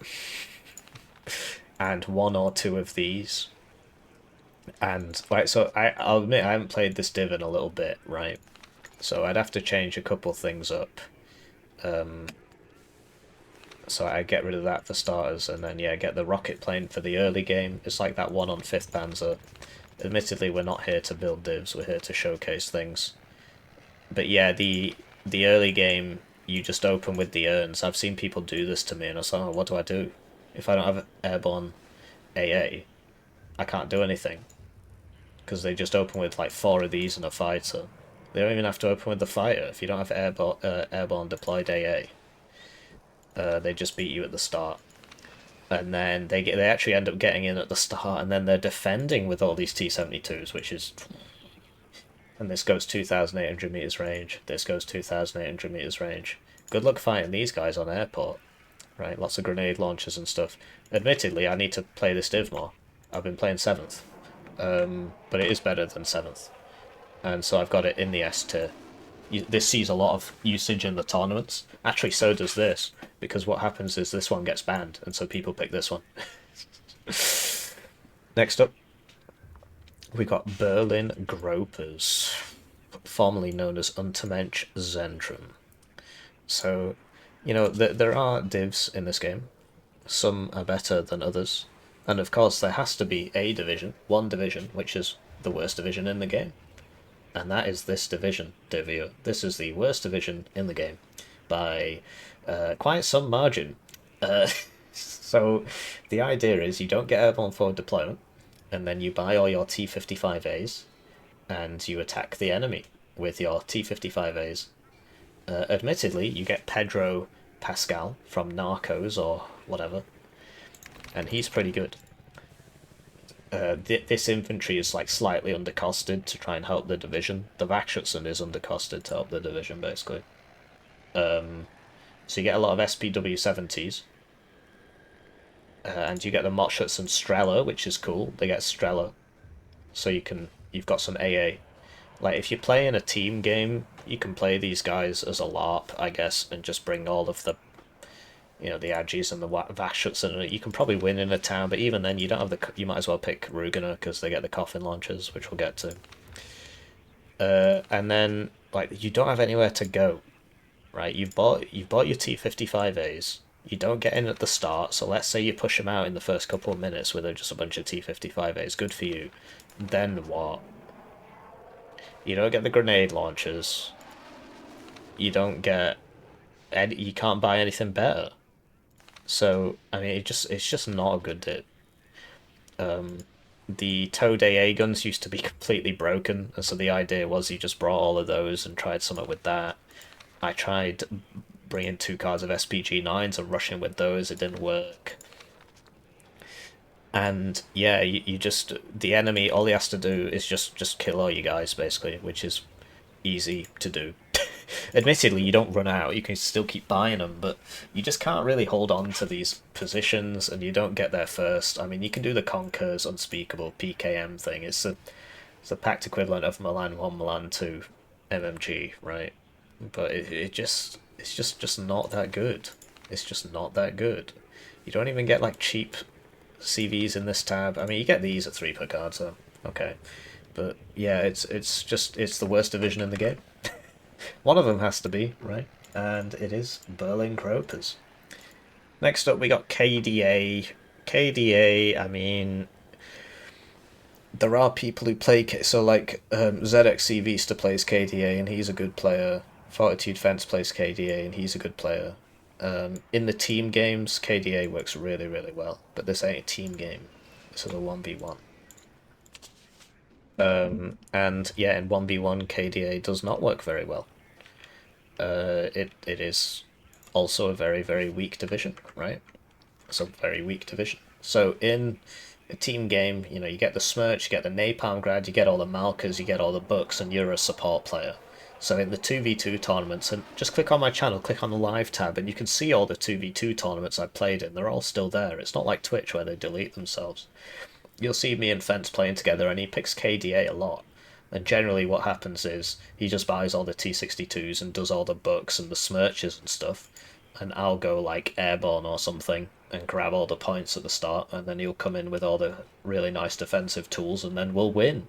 Speaker 1: and 1 or 2 of these. And, right, so I'll admit I haven't played this div in a little bit, right? So I'd have to change a couple things up. So I get rid of that for starters, and then, yeah, get the rocket plane for the early game. It's like that one on 5th Panzer. Admittedly, we're not here to build divs, we're here to showcase things. But yeah, the early game, you just open with the urns. I've seen people do this to me, and I was like, oh, what do I do? If I don't have airborne AA, I can't do anything. Because they just open with like 4 of these and a fighter. They don't even have to open with the fighter. If you don't have airborne deployed AA, they just beat you at the start. And then they actually end up getting in at the start, and then they're defending with all these T-72s, which is... And this goes 2,800 meters range. This goes 2,800 meters range. Good luck fighting these guys on airport. Right, lots of grenade launchers and stuff. Admittedly, I need to play this div more. I've been playing 7th. But it is better than 7th. And so I've got it in the S tier. This sees a lot of usage in the tournaments. Actually, so does this, because what happens is this one gets banned, and so people pick this one. Next up, we got Berlin Gropers, formerly known as Untermensch Zentrum. So, you know, there are divs in this game. Some are better than others. And of course, there has to be a division, one division, which is the worst division in the game. And that is this division, Divio. This is the worst division in the game by quite some margin. So the idea is you don't get airborne forward deployment, and then you buy all your T-55As, and you attack the enemy with your T-55As. Admittedly, you get Pedro Pascal from Narcos or whatever, and he's pretty good. This infantry is like slightly undercosted to try and help the division. The Vakschützen is undercosted to help the division, basically. So you get a lot of SPW-70s. And you get the Moschützen Streller, which is cool. They get Streller. So you've got some AA. Like, if you play in a team game, you can play these guys as a LARP, I guess, and just bring all of the, you know, the Agis and the Vakschützen. You can probably win in a town, but even then, you don't have you might as well pick Ruga, because they get the coffin launchers, which we'll get to. And then, like, you don't have anywhere to go, right? You've bought your T-55As. You don't get in at the start, so let's say you push them out in the first couple of minutes with just a bunch of T-55As. Good for you. Then what? You don't get the grenade launchers. you don't get any, you can't buy anything better. So I mean, it's just not a good dip. The Towed AA guns used to be completely broken, and so the idea was you just brought all of those and tried something with that. I tried bringing 2 cards of SPG9s and rushing with those, it didn't work. And yeah, you just, the enemy, all he has to do is just kill all you guys, basically, which is easy to do. Admittedly, you don't run out, you can still keep buying them, but you just can't really hold on to these positions, and you don't get there first. I mean, you can do the Conquer's Unspeakable PKM thing, it's the packed equivalent of Milan 1, Milan 2 MMG, right? But it's just not that good. It's just not that good. You don't even get like cheap CVs in this tab. I mean, you get these at 3 per card, so okay. But yeah, it's the worst division in the game. One of them has to be, right? And it is Berlin Gropers. Next up, we got KDA. KDA, I mean, there are people who play, so like ZXCV still plays KDA, and he's a good player. Fortitude Fence plays KDA, and he's a good player. In the team games, KDA works really, really well, but this ain't a team game. This is a 1v1. And yeah, in 1v1, KDA does not work very well. It is also a very, very weak division, right? It's a very weak division. So in a team game, you know, you get the Smirch, you get the Napalm Grad, you get all the Malkas, you get all the Bucks, and you're a support player. So in the 2v2 tournaments, and just click on my channel, click on the live tab, and you can see all the 2v2 tournaments I've played in. They're all still there. It's not like Twitch where they delete themselves. You'll see me and Fence playing together, and he picks KDA a lot. And generally what happens is he just buys all the T62s and does all the Bucks and the Smirches and stuff, and I'll go like Airborne or something and grab all the points at the start, and then he'll come in with all the really nice defensive tools, and then we'll win.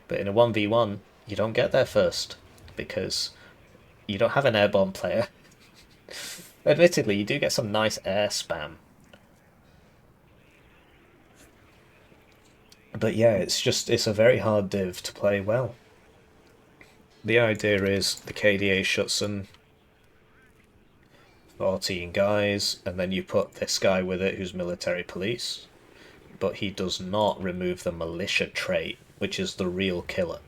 Speaker 1: But in a 1v1, you don't get there first, because you don't have an Airborne player. Admittedly, you do get some nice air spam. But yeah, it's a very hard div to play well. The idea is the KDA shuts in 14 guys, and then you put this guy with it who's military police, but he does not remove the militia trait, which is the real killer.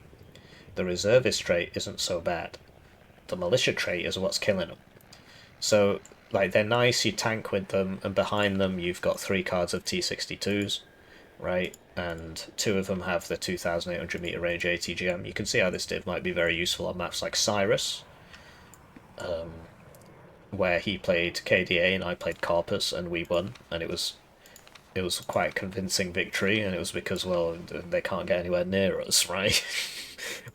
Speaker 1: The reservist trait isn't so bad. The militia trait is what's killing them. So, like, they're nice, you tank with them, and behind them you've got 3 cards of T62s, right? And 2 of them have the 2,800 meter range ATGM. You can see how this div might be very useful on maps like Cyrus, where he played KDA and I played Corpus, and we won, and it was quite a convincing victory, and it was because, well, they can't get anywhere near us, right?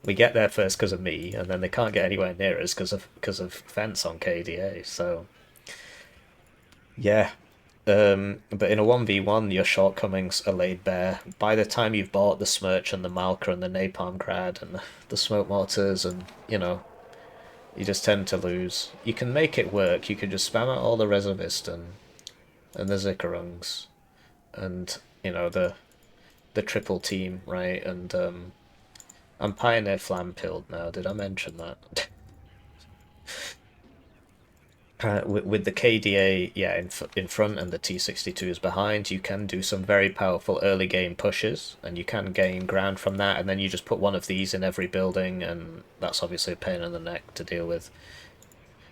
Speaker 1: We get there first because of me, and then they can't get anywhere near us because of Fence on KDA, so yeah. But in a 1v1, your shortcomings are laid bare. By the time you've bought the Smirch and the Malka and the Napalm Grad and the Smoke Mortars, and, you know, you just tend to lose. You can make it work. You can just spam out all the Reservist and the Zickarungs, and, you know, the triple team, right? And I'm Pioneer Flam-pilled now. Did I mention that? With the KDA, yeah, in front and the T62s behind, you can do some very powerful early game pushes, and you can gain ground from that, and then you just put one of these in every building, and that's obviously a pain in the neck to deal with.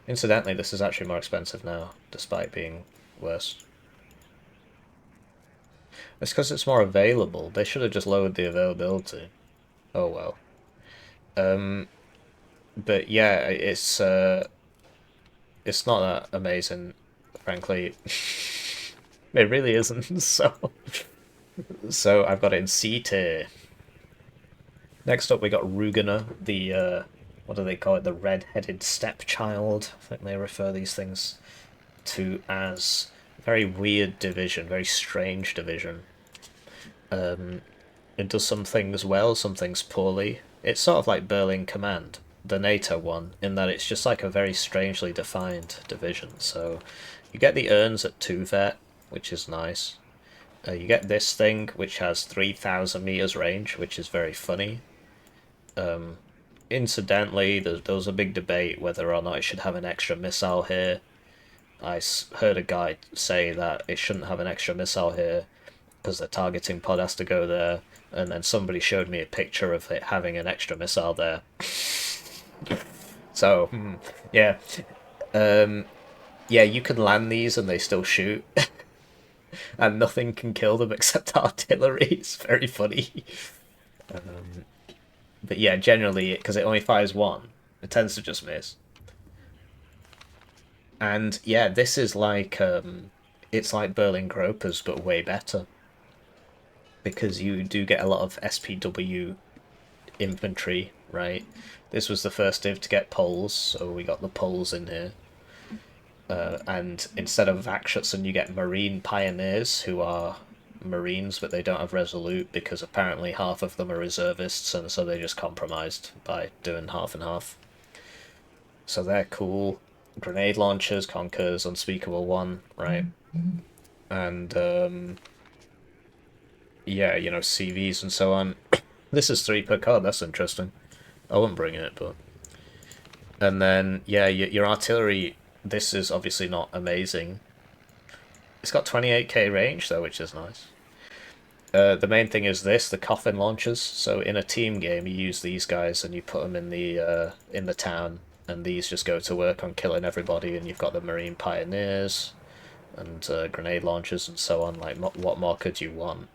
Speaker 1: Incidentally, this is actually more expensive now, despite being worse. It's because it's more available. They should have just lowered the availability. Oh well. But yeah, it's not that amazing, frankly. It really isn't, so I've got it in C tier. Next up we got Ruga, the what do they call it, the red-headed stepchild. I think they refer these things to as a very weird division, very strange division. It does some things well, some things poorly. It's sort of like Berlin Command, the NATO one, in that it's just like a very strangely defined division. So you get the urns at 2 vet, which is nice. You get this thing, which has 3,000 meters range, which is very funny. incidentally, there was a big debate whether or not it should have an extra missile here. Heard a guy say that it shouldn't have an extra missile here because the targeting pod has to go there, and then somebody showed me a picture of it having an extra missile there. So, yeah. Yeah, you can land these and they still shoot. And nothing can kill them except artillery. It's very funny. But yeah, generally, because it only fires one, it tends to just miss. And yeah, this is like, it's like Berlin Gropers, but way better. Because you do get a lot of SPW infantry, right? This was the first div to get poles, so we got the poles in here. And instead of Vakschützen, you get Marine Pioneers, who are Marines, but they don't have Resolute, because apparently half of them are reservists, and so they just compromised by doing half and half. So they're cool. Grenade launchers, Conkers, Unspeakable One, right? And, yeah, you know, CVs and so on. This is 3 per card, that's interesting. I wouldn't bring it, but... And then, yeah, your artillery... This is obviously not amazing. It's got 28k range though, which is nice. The main thing is this, the coffin launchers. So in a team game, you use these guys and you put them in the town, and these just go to work on killing everybody. And you've got the Marine Pioneers and grenade launchers and so on. Like, what more could you want?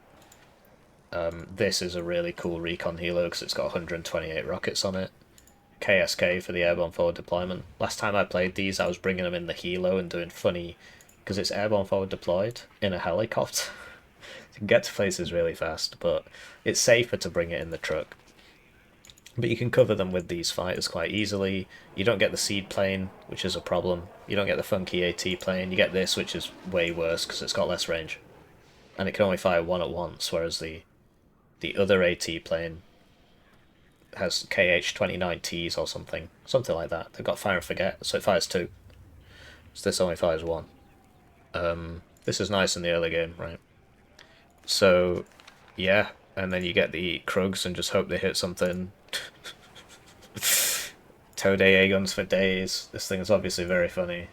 Speaker 1: This is a really cool recon helo because it's got 128 rockets on it. KSK for the airborne forward deployment. Last time I played these, I was bringing them in the helo and doing funny, because it's airborne forward deployed in a helicopter. You can get to places really fast, but it's safer to bring it in the truck. But you can cover them with these fighters quite easily. You don't get the seed plane, which is a problem. You don't get the funky AT plane. You get this, which is way worse because it's got less range. And it can only fire one at once, whereas the other AT plane has KH-29Ts or something like that. They've got fire and forget, so it fires 2. So this only fires 1. This is nice in the early game, right? So, yeah, and then you get the Krugs and just hope they hit something. Tode A guns for days. This thing is obviously very funny.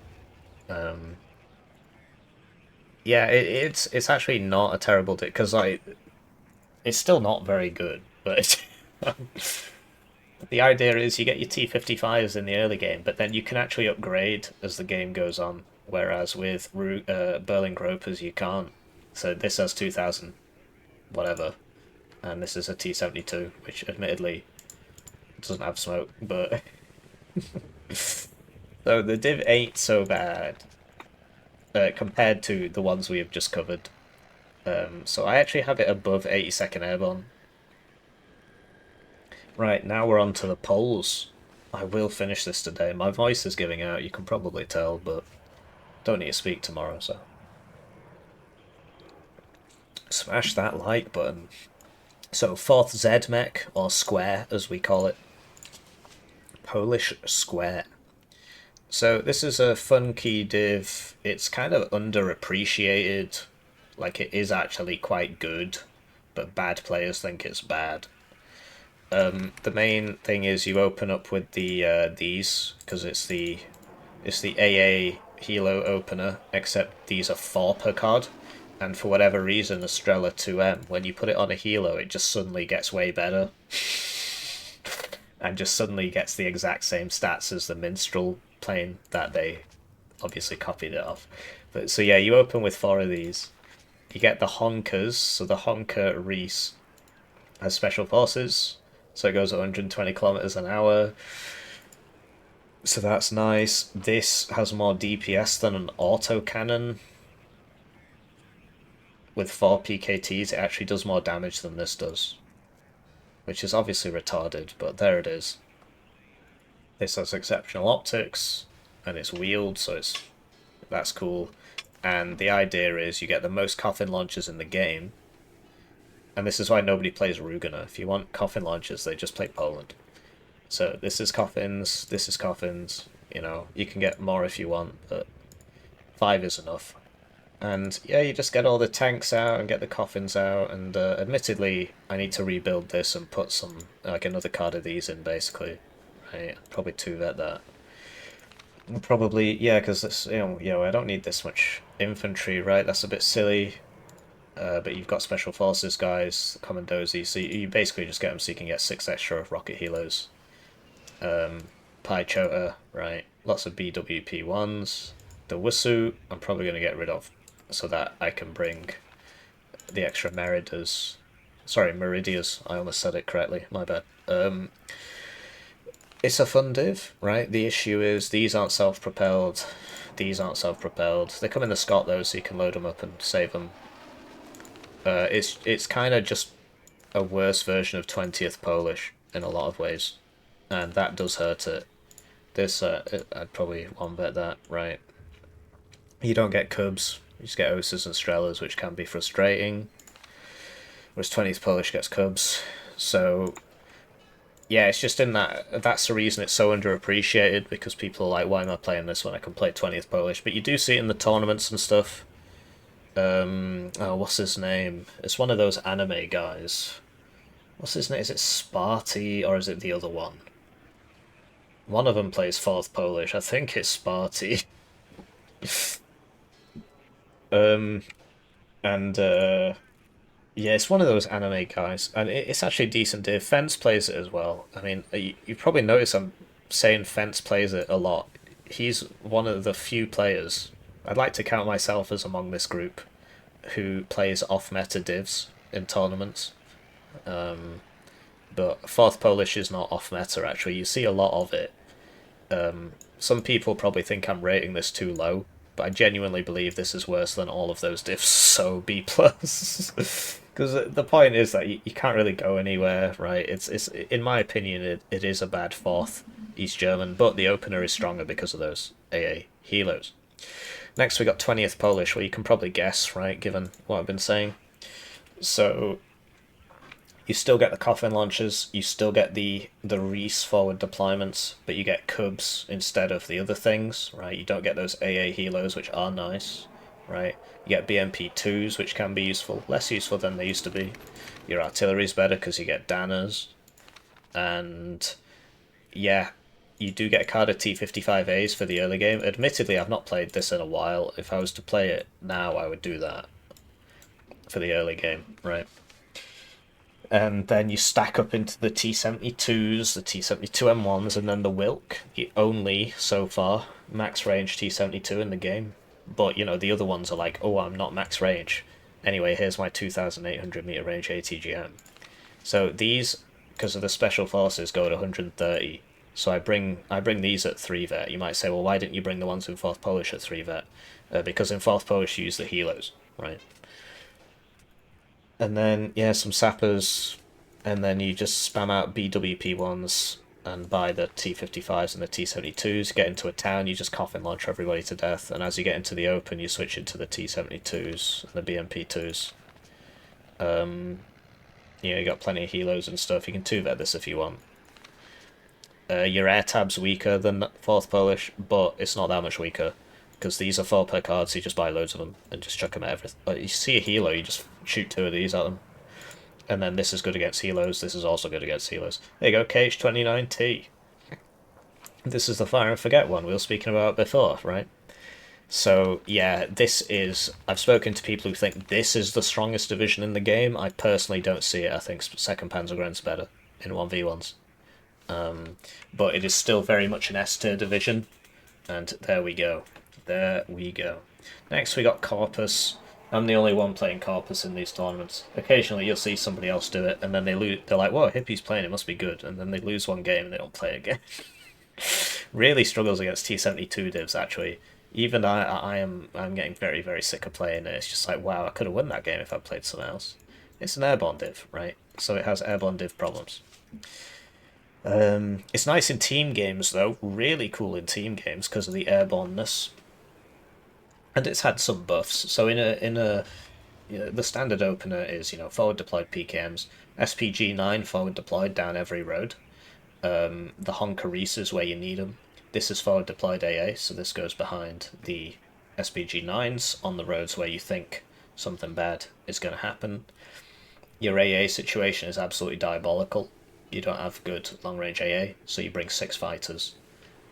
Speaker 1: Yeah, it's actually not a terrible because like it's still not very good, but the idea is you get your T-55s in the early game, but then you can actually upgrade as the game goes on, whereas with Berlin Gropers you can't. So this has 2000 whatever, and this is a T-72, which admittedly doesn't have smoke, but... So the Div ain't so bad compared to the ones we have just covered. So I actually have it above 82nd Airborne. Right, now we're on to the polls. I will finish this today. My voice is giving out, you can probably tell, but don't need to speak tomorrow, so... Smash that like button. So, 4th Z-Mech, or Square as we call it. Polish Square. So, this is a funky div. It's kind of underappreciated. Like, it is actually quite good, but bad players think it's bad. The main thing is you open up with the these, because it's the AA Helo opener, except these are 4 per card. And for whatever reason, the Strela 2M, when you put it on a helo, it just suddenly gets way better. And just suddenly gets the exact same stats as the Minstrel plane that they obviously copied it off. But so yeah, you open with 4 of these. You get the Honkers, so the Honker Reese has special forces, so it goes at 120 kilometers an hour. So that's nice. This has more DPS than an autocannon. With 4 PKTs, it actually does more damage than this does. Which is obviously retarded, but there it is. This has exceptional optics, and it's wheeled, so that's cool. And the idea is you get the most coffin launchers in the game, and this is why nobody plays Ruga. If you want coffin launchers, they just play Poland. So this is coffins, you know, you can get more if you want, but 5 is enough. And yeah, you just get all the tanks out and get the coffins out, and admittedly, I need to rebuild this and put some, like another card of these in, basically. right? Probably 2-vet that. Probably, yeah, because this, I don't need this much infantry, right? That's a bit silly. But you've got special forces guys, commandosi, so you basically just get them so you can get 6 extra rocket helos. Pi Chota, right? Lots of BWP1s. The Wusu, I'm probably going to get rid of so that I can bring the extra Meridas. Sorry, Meridias. I almost said it correctly. My bad. It's a fun div, right? The issue is these aren't self-propelled. These aren't self-propelled. They come in the Scot though, so you can load them up and save them. It's kind of just a worse version of 20th Polish in a lot of ways, and that does hurt it. This, I'd probably one-vet that, right? You don't get cubs, you just get Osas and Strelas, which can be frustrating, whereas 20th Polish gets cubs, so yeah, it's just in that's the reason it's so underappreciated, because people are like, why am I playing this when I can play 20th Polish? But you do see it in the tournaments and stuff. Oh, what's his name? It's one of those anime guys. What's his name? Is it Sparty, or is it the other one? One of them plays 4th Polish. I think it's Sparty. Yeah, it's one of those anime guys, and it's actually decent div. Fence plays it as well. I mean, you probably notice I'm saying Fence plays it a lot. He's one of the few players, I'd like to count myself as among this group, who plays off-meta divs in tournaments. But 4th Polish is not off-meta, actually. You see a lot of it. Some people probably think I'm rating this too low, but I genuinely believe this is worse than all of those diffs, so B+. Because the point is that you can't really go anywhere, right? It's in my opinion, it is a bad 4th East German, but the opener is stronger because of those AA helos. Next we got 20th Polish, well you can probably guess, right, given what I've been saying. So you still get the coffin launchers, you still get the Reese forward deployments, but you get Cubs instead of the other things, right? You don't get those AA helos, which are nice, right? You get BMP2s, which can be useful, less useful than they used to be. Your artillery's better because you get Danners, and yeah, you do get a card of T55As for the early game. Admittedly, I've not played this in a while. If I was to play it now, I would do that for the early game, right? And then you stack up into the T72s, the T72M1s, and then the Wilk, the only, so far, max range T72 in the game. But, the other ones are like, oh, I'm not max range. Anyway, here's my 2,800 meter range ATGM. So these, because of the special forces, go at 130. So I bring these at 3-vet. You might say, well, why didn't you bring the ones in 4th Polish at 3-vet? Because in 4th Polish you use the helos, right? And then, yeah, some sappers, and then you just spam out BWP1s and buy the T55s and the T72s. Get into a town, you just coffin launch everybody to death, and as you get into the open, you switch into the T72s and the BMP2s. You got plenty of helos and stuff. You can 2-vet this if you want. Your air tab's weaker than 4th Polish, but it's not that much weaker, because these are 4 per card, so you just buy loads of them and just chuck them at everything. You see a helo, you just shoot 2 of these at them. And then this is good against helos, this is also good against helos. There you go, KH-29T. This is the fire and forget one we were speaking about before, right? So, yeah, this is... I've spoken to people who think this is the strongest division in the game. I personally don't see it. I think 2nd Panzagram's better in 1v1s. But it is still very much an S-tier division. And there we go. There we go. Next we got Corpus. I'm the only one playing Corpus in these tournaments. Occasionally you'll see somebody else do it, and then they lose. They're like, whoa, Hippie's playing, it must be good. And then they lose one game and they don't play again. Really struggles against T72 divs, actually. Even I'm getting very, very sick of playing it. It's just like, wow, I could have won that game if I played someone else. It's an Airborne div, right? So it has Airborne div problems. It's nice in team games, though. Really cool in team games because of the airborneness. And it's had some buffs. So the standard opener is, forward deployed PKMs, SPG-9 forward deployed down every road. The Honkaris is where you need them. This is forward deployed AA, so this goes behind the SPG-9s on the roads where you think something bad is going to happen. Your AA situation is absolutely diabolical. you don't have good long-range AA, so you bring 6 fighters.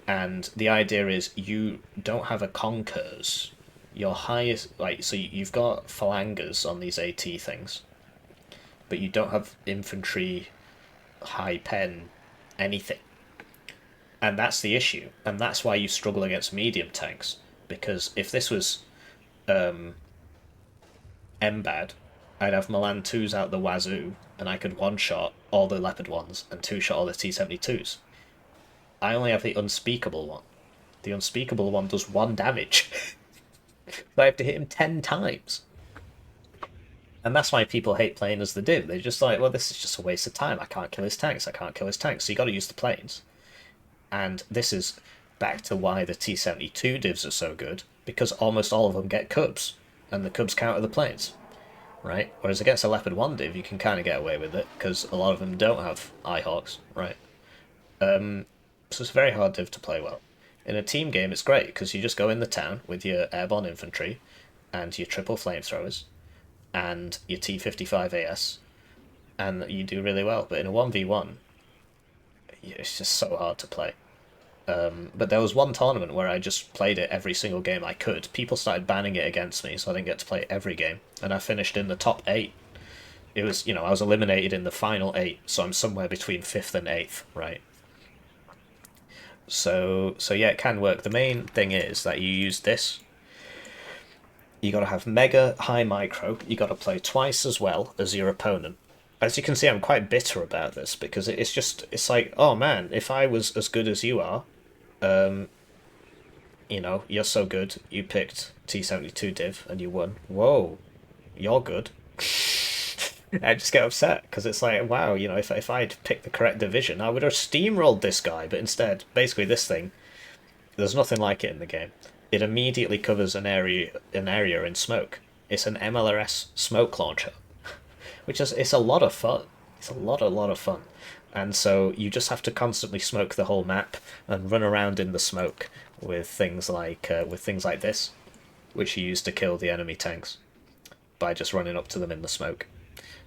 Speaker 1: And the idea is you don't have a Conkers. Your highest, like, so you've got phalangers on these AT things, but you don't have infantry, high pen, anything. And that's the issue, and that's why you struggle against medium tanks, because if this was MBAD, I'd have Milan 2s out the wazoo, and I could one-shot all the Leopard 1s and two-shot all the T-72s. I only have the unspeakable one. The unspeakable one does 1 damage. So I have to hit him 10 times. And that's why people hate playing as the Div. They're just like, well, this is just a waste of time. I can't kill his tanks. I can't kill his tanks. So you got to use the planes. And this is back to why the T-72 Divs are so good, because almost all of them get Cubs, and the Cubs counter the planes, right? Whereas against a Leopard 1 Div, you can kind of get away with it, because a lot of them don't have Eyehawks, right? So it's a very hard Div to play well. In a team game, it's great, because you just go in the town with your Airborne Infantry, and your triple flamethrowers, and your T-55 AS, and you do really well. But in a 1v1, it's just so hard to play. But there was one tournament where I just played it every single game I could. People started banning it against me, so I didn't get to play it every game. And I finished in the top 8. It was, you know, I was eliminated in the final 8, so I'm somewhere between 5th and 8th, right? So yeah, it can work. The main thing is that you use this. You got to have mega high micro. You got to play twice as well as your opponent. As you can see, I'm quite bitter about this, because it's like, oh man, if I was as good as you are, you know, you're so good, you picked T-72 Div and you won. Whoa, you're good. I just get upset, because it's like, wow, you know, if I'd picked the correct division, I would have steamrolled this guy, but instead, basically this thing, there's nothing like it in the game. It immediately covers an area in smoke. It's an MLRS smoke launcher. Which is, it's a lot of fun. It's a lot of fun. And so you just have to constantly smoke the whole map and run around in the smoke with things like this, which you use to kill the enemy tanks by just running up to them in the smoke.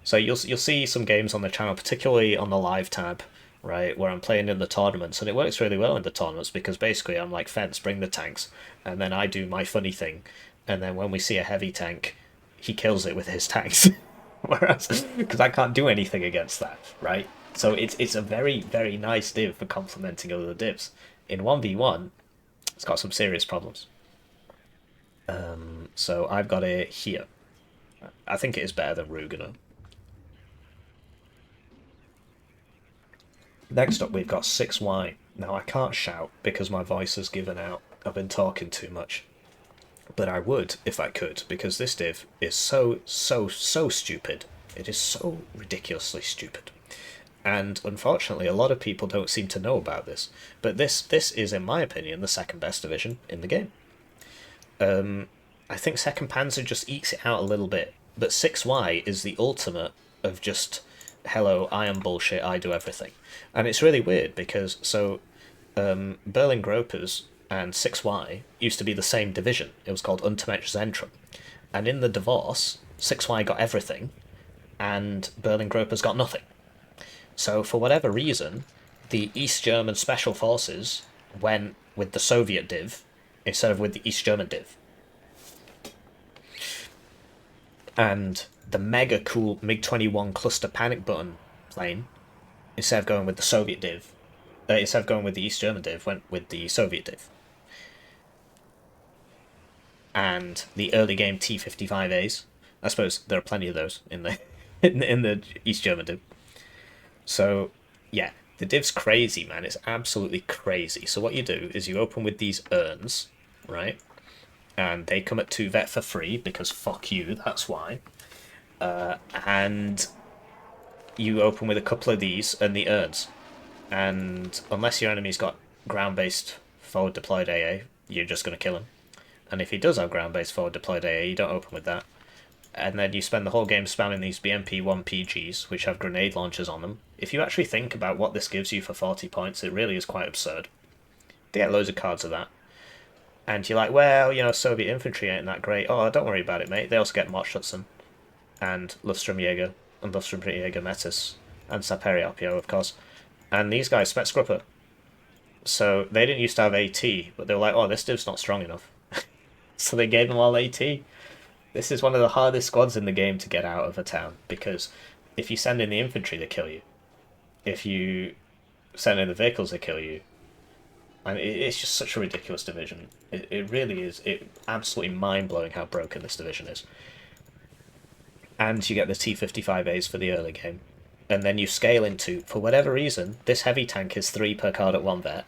Speaker 1: So you'll see some games on the channel, particularly on the live tab, right, where I'm playing in the tournaments, and it works really well in the tournaments, because basically I'm like, Fence, bring the tanks, and then I do my funny thing, and then when we see a heavy tank, he kills it with his tanks. Whereas, because I can't do anything against that, right? So it's a very, very nice div for complementing other divs. In 1v1, it's got some serious problems. So I've got it here. I think it is better than Ruga. Next up, we've got 6Y. Now, I can't shout because my voice has given out. I've been talking too much. But I would if I could, because this div is so stupid. It is so ridiculously stupid. And unfortunately, a lot of people don't seem to know about this. But this is, in my opinion, the second best division in the game. I think 2nd Panzer just ekes it out a little bit. But 6Y is the ultimate of just, hello, I am bullshit, I do everything. And it's really weird, because, so, Berlin Gropers and 6Y used to be the same division. It was called Untermensch Zentrum. And in the divorce, 6Y got everything, and Berlin Gropers got nothing. So for whatever reason, the East German Special Forces went with the Soviet div instead of with the East German div. And the mega cool MiG-21 cluster panic button plane, instead of going with the Soviet div, instead of going with the East German div, went with the Soviet div. And the early game T-55As, I suppose there are plenty of those in the in the East German div. So yeah, the div's crazy, man. It's absolutely crazy. So what you do is you open with these urns, right? And they come at 2 vet for free, because fuck you, that's why. And you open with a couple of these and the urns. And unless your enemy's got ground-based forward deployed AA, you're just going to kill him. And if he does have ground-based forward deployed AA, you don't open with that. And then you spend the whole game spamming these BMP-1 PGs, which have grenade launchers on them. If you actually think about what this gives you for 40 points, it really is quite absurd. They get loads of cards of that. And you're like, well, you know, Soviet infantry ain't that great. Oh, don't worry about it, mate. They also get Mordschützen and Luftsturmjäger and Luftsturmjäger Metis and Saperiopio, of course. And these guys spec Scrupper. So they didn't used to have AT, but they were like, oh, this div's not strong enough. So they gave them all AT. This is one of the hardest squads in the game to get out of a town, because if you send in the infantry, they kill you. If you send in the vehicles, they kill you. And it's just such a ridiculous division. It really is. It's absolutely mind-blowing how broken this division is. And you get the T-55As for the early game. And then you scale into, for whatever reason, this heavy tank is 3 per card at 1 vet.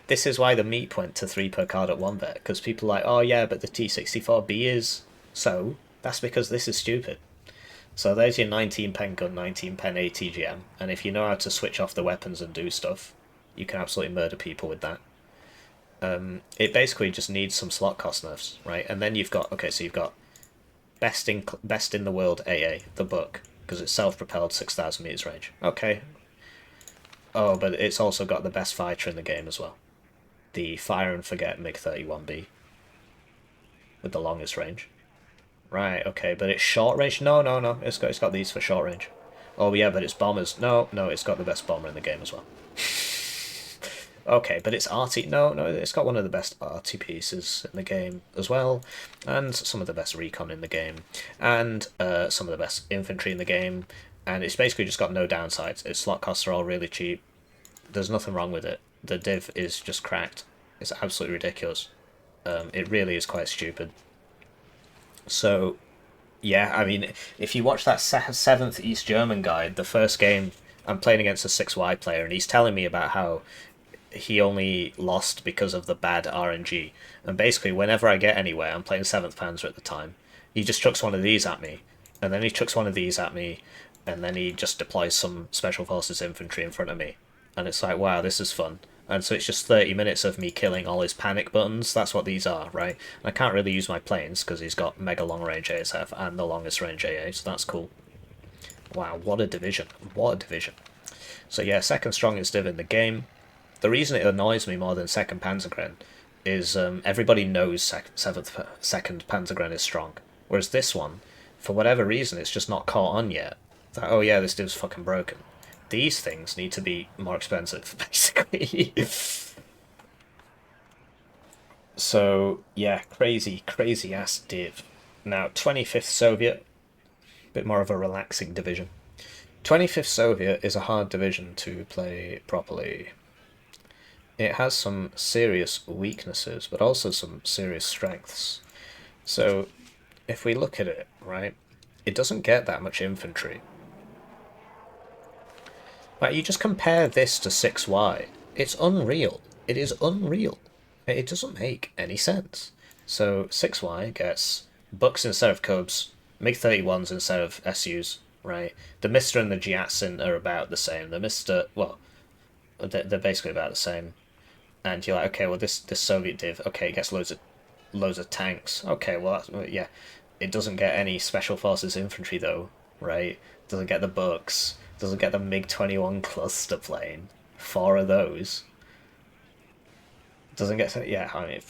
Speaker 1: This is why the meep went to 3 per card at 1 vet, because people are like, oh yeah, but the T-64B is... So, that's because this is stupid. So there's your 19 pen gun, 19 pen ATGM, and if you know how to switch off the weapons and do stuff, you can absolutely murder people with that. It basically just needs some slot cost nerfs, right? And then you've got, okay, so you've got best in the world AA, the book, because it's self-propelled 6,000 meters range. Okay. Oh, but it's also got the best fighter in the game as well. The Fire and Forget MiG-31B. With the longest range. Right, okay, but it's short range? No, it's got these for short range. Oh yeah, but it's bombers. No, it's got the best bomber in the game as well. Okay, but it's RT... No, it's got one of the best RT pieces in the game as well, and some of the best recon in the game, and some of the best infantry in the game, and it's basically just got no downsides. Its slot costs are all really cheap. There's nothing wrong with it. The div is just cracked. It's absolutely ridiculous. It really is quite stupid. So, yeah, I mean, if you watch that 7th East German guide, the first game, I'm playing against a 6Y player, and he's telling me about how he only lost because of the bad RNG. And basically, whenever I get anywhere, I'm playing 7th Panzer at the time, he just chucks one of these at me, and then he chucks one of these at me, and then he just deploys some Special Forces infantry in front of me. And it's like, wow, this is fun. And so it's just 30 minutes of me killing all his panic buttons. That's what these are, right? I can't really use my planes because he's got mega long range ASF and the longest range AA, so that's cool. Wow, what a division. What a division. So yeah, second strongest div in the game. The reason it annoys me more than second Panzergren is everybody knows second Panzergren is strong. Whereas this one, for whatever reason, it's just not caught on yet. That, oh yeah, this div's fucking broken. These things need to be more expensive, basically. So, yeah, crazy ass div. Now, 25th Soviet, bit more of a relaxing division. 25th Soviet is a hard division to play properly. It has some serious weaknesses, but also some serious strengths. So, if we look at it, right, it doesn't get that much infantry. Like, you just compare this to 6Y. It's unreal. It is unreal. It doesn't make any sense. So 6Y gets Bucks instead of Cubs, MiG-31s instead of SUs, right? The Mister and the Jiatsin are about the same. The Mister, well, they're basically about the same. And you're like, okay, well this Soviet div, okay, it gets loads of tanks. Okay, well yeah, it doesn't get any Special Forces infantry though, right? Doesn't get the Bucks. Doesn't get the MiG-21 cluster plane. 4 of those. Doesn't get... Yeah, I mean...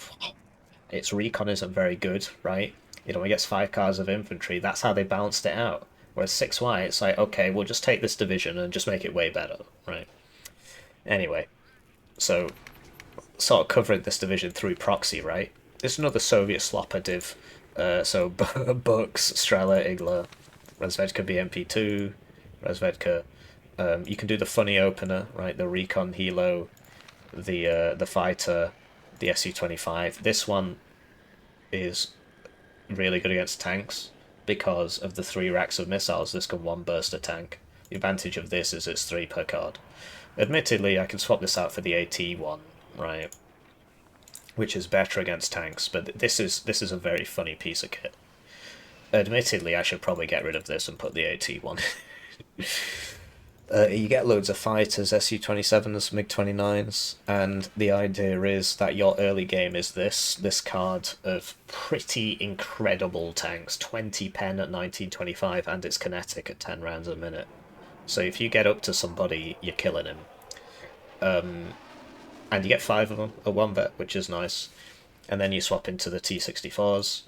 Speaker 1: Its recon isn't very good, right? It only gets 5 cars of infantry. That's how they balanced it out. Whereas 6Y, it's like, okay, we'll just take this division and just make it way better, right? Anyway. So, sort of covering this division through proxy, right? There's another Soviet slopper div. So, Bucks, Strela, Igla, Razvedka BMP-2... Razvedka. You can do the funny opener, right? The recon helo, the fighter, the Su-25. This one is really good against tanks because of the 3 racks of missiles. This can one burst a tank. The advantage of this is it's 3 per card. Admittedly, I can swap this out for the AT one, right? Which is better against tanks, but this is a very funny piece of kit. Admittedly, I should probably get rid of this and put the AT one. You get loads of fighters, Su-27s, MiG-29s, and the idea is that your early game is this card of pretty incredible tanks, 20 pen at 1925, and it's kinetic at 10 rounds a minute. So if you get up to somebody, you're killing him. And you get 5 of them at 1 vet, which is nice. And then you swap into the T-64s,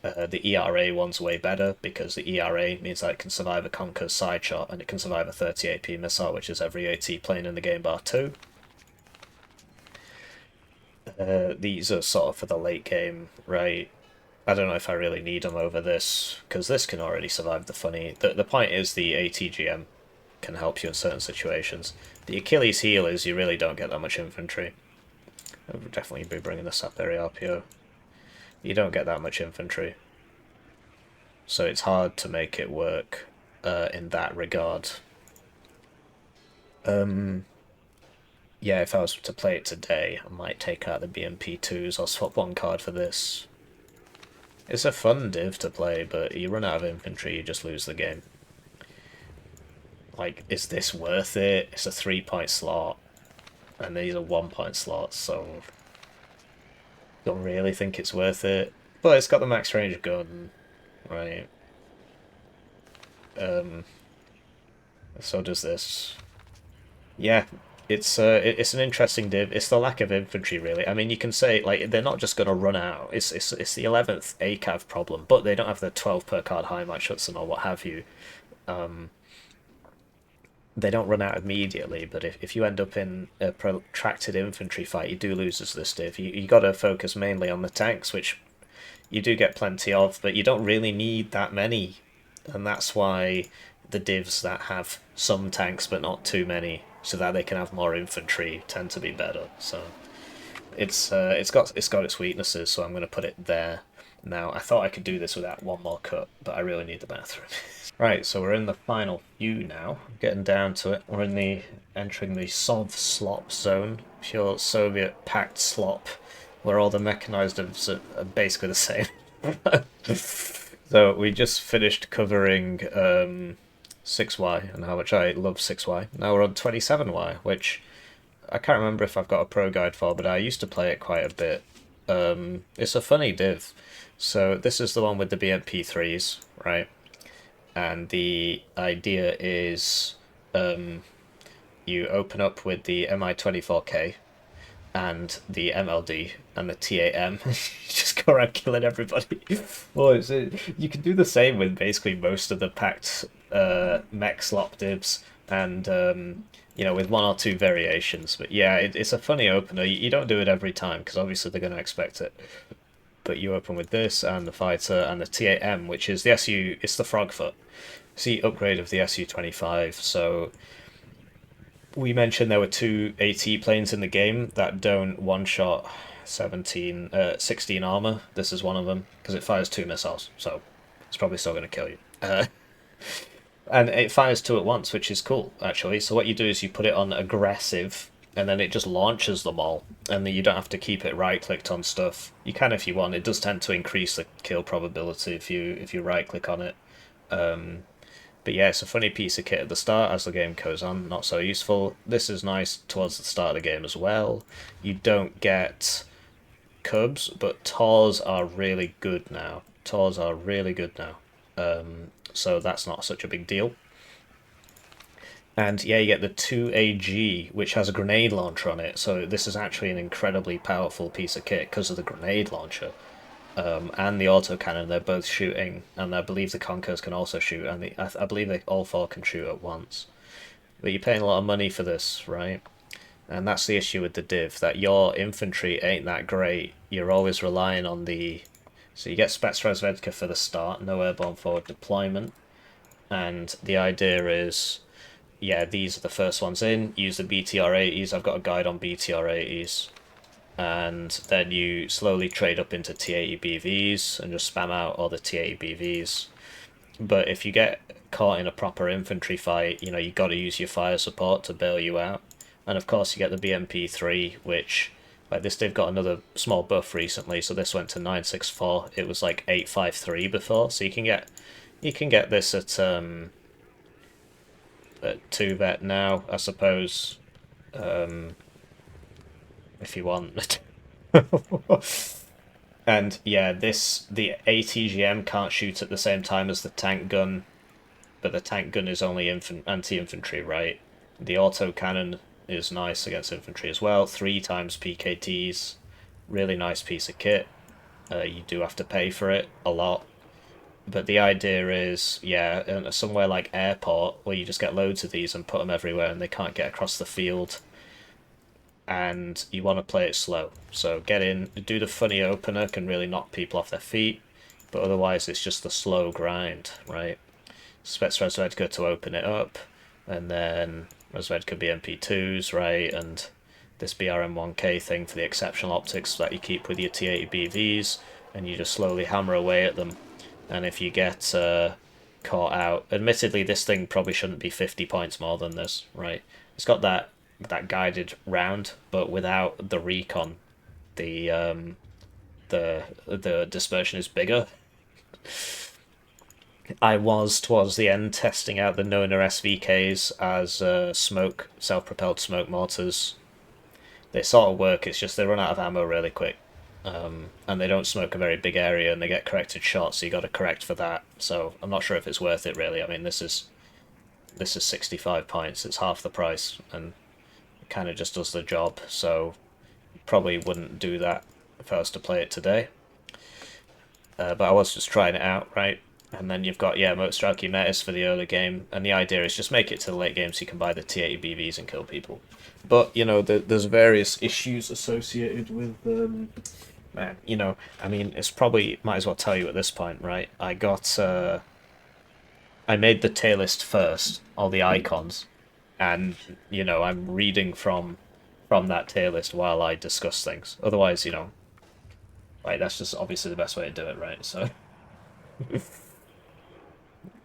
Speaker 1: The ERA one's way better because the ERA means that it can survive a Conquer's side shot and it can survive a 30 AP missile, which is every AT plane in the game bar 2. These are sort of for the late game, right? I don't know if I really need them over this, because this can already survive the funny. The point is the ATGM can help you in certain situations. The Achilles heel is you really don't get that much infantry. I'll definitely be bringing this up there, RPO. You don't get that much infantry. So it's hard to make it work in that regard. Yeah, if I was to play it today, I might take out the BMP2s. I'll swap one card for this. It's a fun div to play, but you run out of infantry, you just lose the game. Like, is this worth it? It's a 3-point slot, and these are 1-point slots, so don't really think it's worth it. But it's got the max range gun, right? So does this. Yeah, it's an interesting div. It's the lack of infantry, really. I mean, you can say, like, they're not just going to run out. It's the 11th ACAV problem, but they don't have the 12 per card high match Hudson or what have you. They don't run out immediately, but if you end up in a protracted infantry fight, you do lose as this div. You got to focus mainly on the tanks, which you do get plenty of, but you don't really need that many. And that's why the divs that have some tanks but not too many, so that they can have more infantry, tend to be better. So it's got its weaknesses, so I'm going to put it there. Now, I thought I could do this without one more cut, but I really need the bathroom. Right, so we're in the final few now. Getting down to it. We're entering the Sov slop zone, pure Soviet packed slop, where all the mechanized divs are basically the same. So we just finished covering 6Y and how much I love 6Y. Now we're on 27Y, which I can't remember if I've got a pro guide for, but I used to play it quite a bit. It's a funny div. So this is the one with the BMP3s, right? And the idea is you open up with the MI-24K and the MLD and the TAM. You just go around killing everybody. Well, you can do the same with basically most of the packed mech slop divs, and you know, with one or two variations. But yeah, it's a funny opener. You don't do it every time because obviously they're going to expect it. But you open with this and the fighter and the TAM, which is the SU. It's the Frogfoot. It's the upgrade of the SU-25. So we mentioned there were 2 AT planes in the game that don't one-shot 16 armor. This is one of them because it fires 2 missiles, so it's probably still going to kill you. And it fires 2 at once, which is cool, actually. So what you do is you put it on aggressive, and then it just launches them all, and then you don't have to keep it right-clicked on stuff. You can if you want. It does tend to increase the kill probability if you right-click on it. But yeah, it's a funny piece of kit at the start. As the game goes on, not so useful. This is nice towards the start of the game as well. You don't get cubs, but Tors are really good now. Tors are really good now. So that's not such a big deal. And yeah, you get the 2AG, which has a grenade launcher on it. So this is actually an incredibly powerful piece of kit because of the grenade launcher. And the autocannon, they're both shooting, and I believe the Conkers can also shoot, and I believe they all 4 can shoot at once. But you're paying a lot of money for this, right? And that's the issue with the div, that your infantry ain't that great. You're always relying on the... So you get Spetsrazvedka for the start, no airborne forward deployment, and the idea is, yeah, these are the first ones in, use the BTR-80s, I've got a guide on BTR-80s. And then you slowly trade up into T80 BVs and just spam out all the T80 BVs. But if you get caught in a proper infantry fight, you know, you got to use your fire support to bail you out. And of course you get the BMP3, which, like, this div got another small buff recently, so this went to 964. It was like 853 before, so you can get this at 2 vet now, I suppose. If you want. And yeah, the ATGM can't shoot at the same time as the tank gun, but the tank gun is only anti-infantry, right? The autocannon is nice against infantry as well. 3 times PKTs, really nice piece of kit. You do have to pay for it a lot. But the idea is, yeah, somewhere like Airport, where you just get loads of these and put them everywhere and they can't get across the field. And you want to play it slow. So get in, do the funny opener, can really knock people off their feet. But otherwise it's just the slow grind, right? Spetsrazvedka to open it up. And then Razvedka BMP2s, right? And this BRM1K thing for the exceptional optics that you keep with your T80 BVs. And you just slowly hammer away at them. And if you get caught out, admittedly this thing probably shouldn't be 50 points more than this, right? It's got that guided round, but without the recon, the dispersion is bigger. I was towards the end testing out the Nona SVKs as self-propelled smoke mortars. They sort of work. It's just they run out of ammo really quick. And they don't smoke a very big area, and they get corrected shots, so you got to correct for that. So I'm not sure if it's worth it really. I mean, this is 65 points. It's half the price, and it kind of just does the job. So probably wouldn't do that if I was to play it today. But I was just trying it out, right? And then you've got Motostrelki Metis for the early game, and the idea is just make it to the late game so you can buy the T80 BVs and kill people. But you know, there's various issues associated with man, you know, I mean, it's probably, might as well tell you at this point, right? I made the tier list first, all the icons, and, you know, I'm reading from that tier list while I discuss things. Otherwise, you know, right, that's just obviously the best way to do it, right? So,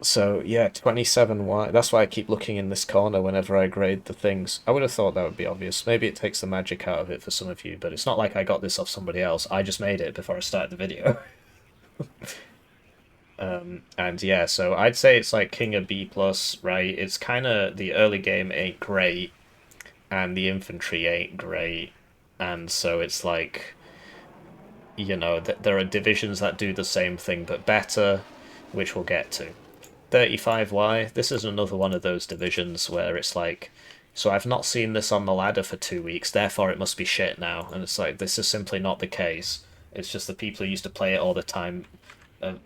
Speaker 1: so yeah, 27Y, that's why I keep looking in this corner whenever I grade the things. I would have thought that would be obvious. Maybe it takes the magic out of it for some of you, but it's not like I got this off somebody else. I just made it before I started the video. And yeah, so I'd say it's like King of B+, right? It's kind of, the early game ain't great, and the infantry ain't great, and so it's like, you know, there are divisions that do the same thing but better, which we'll get to. 35Y, this is another one of those divisions where it's like, so I've not seen this on the ladder for 2 weeks, therefore it must be shit now, and it's like, this is simply not the case. It's just the people who used to play it all the time,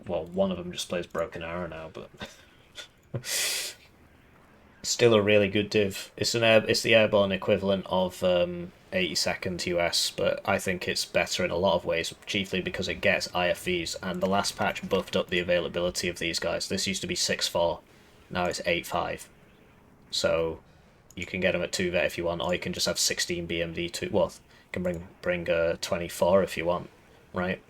Speaker 1: well, one of them just plays Broken Arrow now, but still a really good div. It's the Airborne equivalent of 82nd US, but I think it's better in a lot of ways, chiefly because it gets IFVs, and the last patch buffed up the availability of these guys. This used to be 6.4, now it's 8.5. So you can get them at 2 vet if you want, or you can just have 16 BMD to, well, you can bring 24 if you want, right?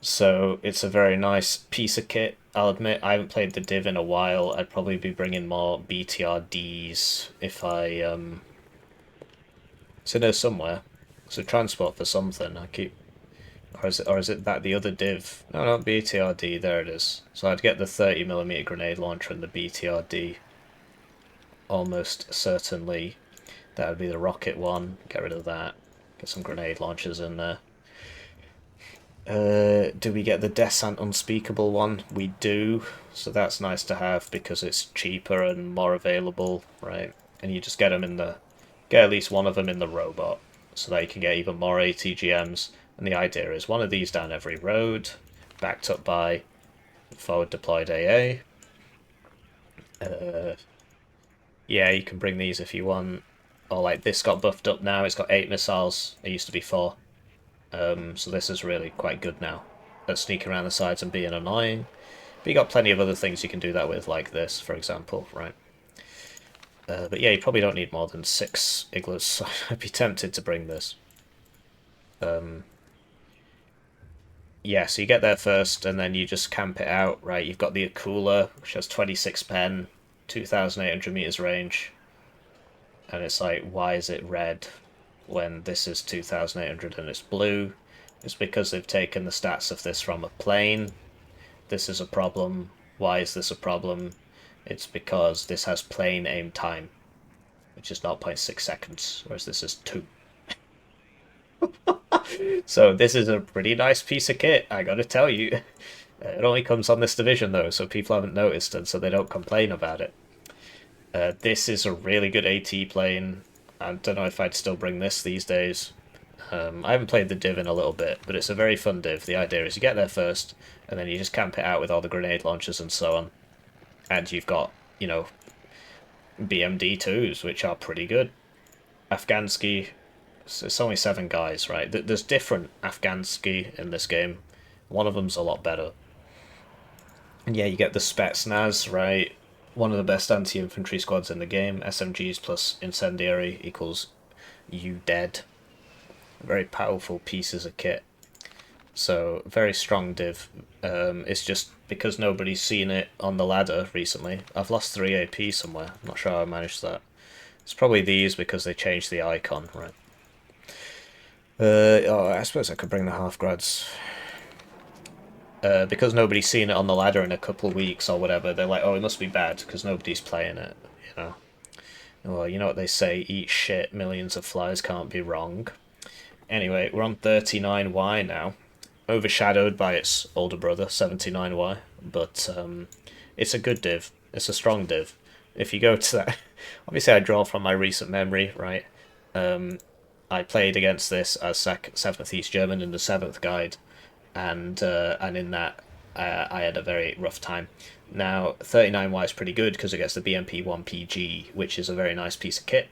Speaker 1: So it's a very nice piece of kit. I'll admit I haven't played the div in a while. I'd probably be bringing more BTRDs if I So there's somewhere. So transport for something. I keep, or is it that the other div? No, not BTRD. There it is. So I'd get the 30mm grenade launcher and the BTRD. Almost certainly, that would be the rocket one. Get rid of that. Get some grenade launchers in there. Do we get the Descent Unspeakable one? We do, so that's nice to have because it's cheaper and more available, right? And you just get them in the, get at least one of them in the robot, so that you can get even more ATGMs. And the idea is one of these down every road, backed up by forward deployed AA. Yeah, you can bring these if you want. Or like this got buffed up now, it's got 8 missiles, it used to be 4. So this is really quite good now at sneaking around the sides and being annoying. But you got plenty of other things you can do that with, like this, for example, right? But yeah, you probably don't need more than 6 igloos, so I'd be tempted to bring this. Yeah, so you get there first, and then you just camp it out, right? You've got the Akula, which has 26 pen, 2,800 meters range. And it's like, why is it red when this is 2,800 and it's blue? It's because they've taken the stats of this from a plane. This is a problem. Why is this a problem? It's because this has plane aim time, which is 0.6 seconds, whereas this is 2. So this is a pretty nice piece of kit, I gotta tell you. It only comes on this division though, so people haven't noticed, and so they don't complain about it. This is a really good AT plane. I don't know if I'd still bring this these days. I haven't played the Div in a little bit, but it's a very fun Div. The idea is you get there first, and then you just camp it out with all the grenade launchers and so on. And you've got, you know, BMD2s, which are pretty good. Afghansky, it's only 7 guys, right? There's different Afghansky in this game. One of them's a lot better. And yeah, you get the Spetsnaz, right? One of the best anti-infantry squads in the game. SMGs plus incendiary equals you dead. Very powerful pieces of kit. So, very strong div. It's just because nobody's seen it on the ladder recently. I've lost 3 AP somewhere. I'm not sure how I managed that. It's probably these because they changed the icon, right? I suppose I could bring the half-grads. Because nobody's seen it on the ladder in a couple of weeks or whatever, they're like, oh, it must be bad because nobody's playing it, you know? Well, you know what they say, eat shit, millions of flies can't be wrong. Anyway, we're on 39Y now, overshadowed by its older brother, 79Y, but it's a good div, it's a strong div. If you go to that, obviously I draw from my recent memory, right? I played against this as 7th East German in the 7th guide, and in that I had a very rough time. Now 39Y is pretty good because it gets the BMP 1PG, which is a very nice piece of kit,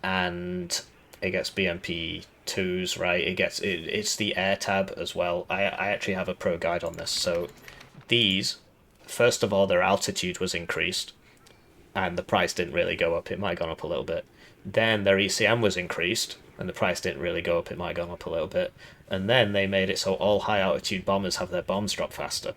Speaker 1: and it gets BMP 2s, right? It's the air tab as well. I actually have a pro guide on this. So these, first of all, their altitude was increased, and the price didn't really go up. It might have gone up a little bit. Then their ECM was increased, and the price didn't really go up. It might have gone up a little bit. And then they made it so all high-altitude bombers have their bombs drop faster.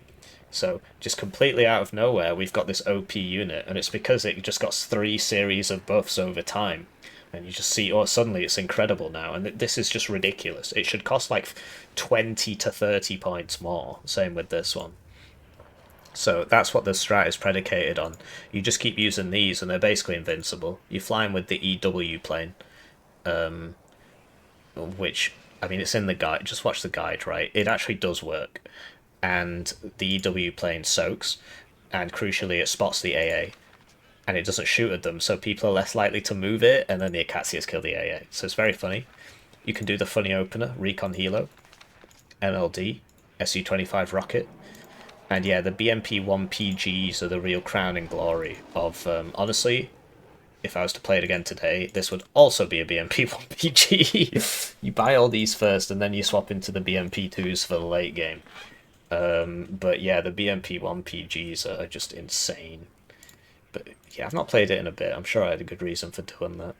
Speaker 1: So just completely out of nowhere, we've got this OP unit, and it's because it just got 3 series of buffs over time. And you just see, oh, suddenly it's incredible now. And this is just ridiculous. It should cost like 20 to 30 points more. Same with this one. So that's what the strat is predicated on. You just keep using these, and they're basically invincible. You're flying with the EW plane, which, I mean, it's in the guide. Just watch the guide, right? It actually does work. And the EW plane soaks, and crucially, it spots the AA. And it doesn't shoot at them, so people are less likely to move it, and then the Acacias kill the AA. So it's very funny. You can do the funny opener, Recon Helo, MLD, Su-25 rocket, and yeah, the BMP-1PGs are the real crown and glory of, honestly, if I was to play it again today, this would also be a BMP-1PG. You buy all these first, and then you swap into the BMP-2s for the late game. But yeah, the BMP-1PGs are just insane. But yeah, I've not played it in a bit. I'm sure I had a good reason for doing that.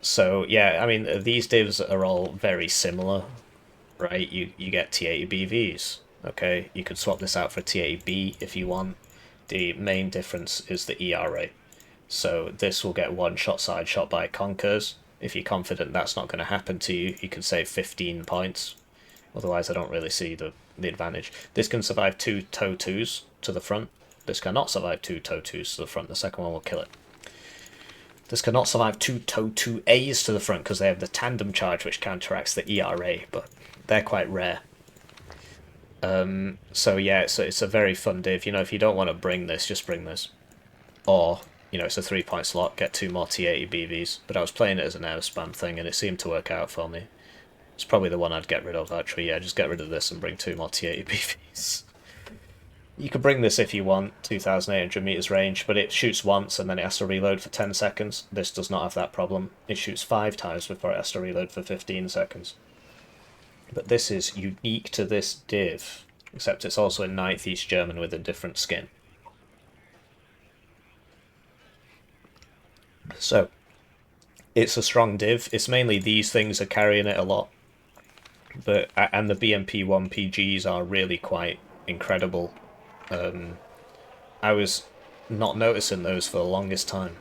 Speaker 1: So yeah, I mean, these divs are all very similar, right? You get T80 BVs, okay? You could swap this out for T80B if you want. The main difference is the ERA. So this will get one side shot by Conkers. If you're confident that's not going to happen to you, you can save 15 points. Otherwise, I don't really see the advantage. This can survive 2 TOW2s to the front. This cannot survive 2 TOW2s to the front. The second one will kill it. This cannot survive 2 TOW2As to the front because they have the tandem charge which counteracts the ERA, but they're quite rare. So yeah, it's a very fun div. You know, if you don't want to bring this, just bring this. Or, you know, it's a 3-point slot, get 2 more T80 BVs. But I was playing it as an air spam thing and it seemed to work out for me. It's probably the one I'd get rid of, actually. Yeah, just get rid of this and bring 2 more T80 BVs. You could bring this if you want, 2,800 meters range, but it shoots once and then it has to reload for 10 seconds. This does not have that problem. It shoots 5 times before it has to reload for 15 seconds. But this is unique to this div, except it's also in 9th East German with a different skin. So, it's a strong div. It's mainly these things are carrying it a lot. But and the BMP-1PGs are really quite incredible. I was not noticing those for the longest time.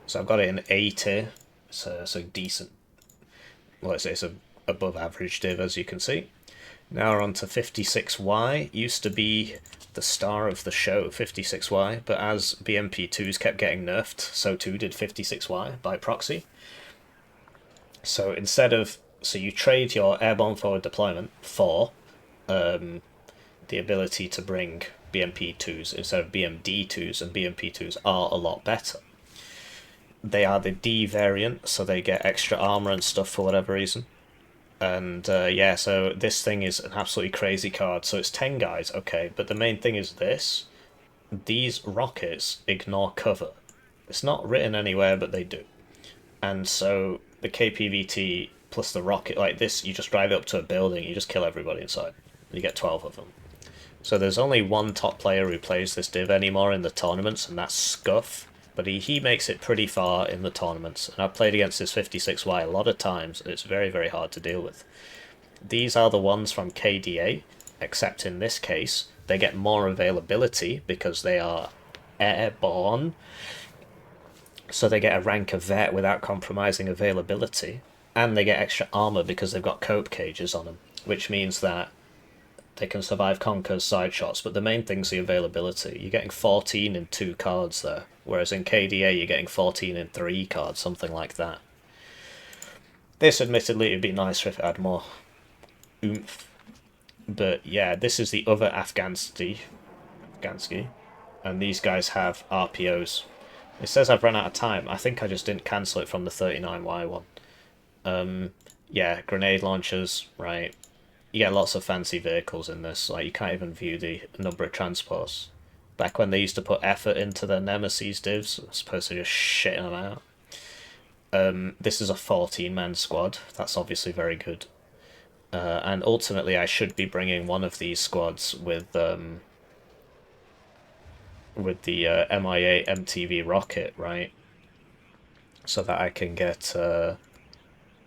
Speaker 1: So I've got it in A tier. So decent. Well, it's a above average div, as you can see. Now we're on to 56Y. Used to be the star of the show, 56Y, but as BMP2s kept getting nerfed, so too did 56Y by proxy. So so you trade your airborne forward deployment for the ability to bring BMP2s instead of BMD2s, and BMP2s are a lot better. They are the D variant, so they get extra armor and stuff for whatever reason. And yeah, so this thing is an absolutely crazy card. So it's 10 guys, okay, but the main thing is this. These rockets ignore cover. It's not written anywhere, but they do. And so the KPVT plus the rocket, like this, you just drive it up to a building, you just kill everybody inside. You get 12 of them. So there's only one top player who plays this div anymore in the tournaments, and that's Scuff. But he makes it pretty far in the tournaments. And I've played against this 56Y a lot of times, and it's very, very hard to deal with. These are the ones from KDA, except in this case, they get more availability because they are airborne. So they get a rank of vet without compromising availability. And they get extra armor because they've got cope cages on them, which means that they can survive Conquer's side shots, but the main thing's the availability. You're getting 14 in 2 cards there, whereas in KDA you're getting 14 in 3 cards, something like that. This, admittedly, would be nicer if it had more oomph. But yeah, this is the other Afghansky, and these guys have RPOs. It says I've run out of time. I think I just didn't cancel it from the 39Y one. Yeah, grenade launchers, right. You get lots of fancy vehicles in this, like you can't even view the number of transports. Back when they used to put effort into their Nemesis divs, as opposed to just shitting them out. This is a 14-man squad, that's obviously very good. And ultimately I should be bringing one of these squads with the MIA MTV rocket, right? So that I can get, but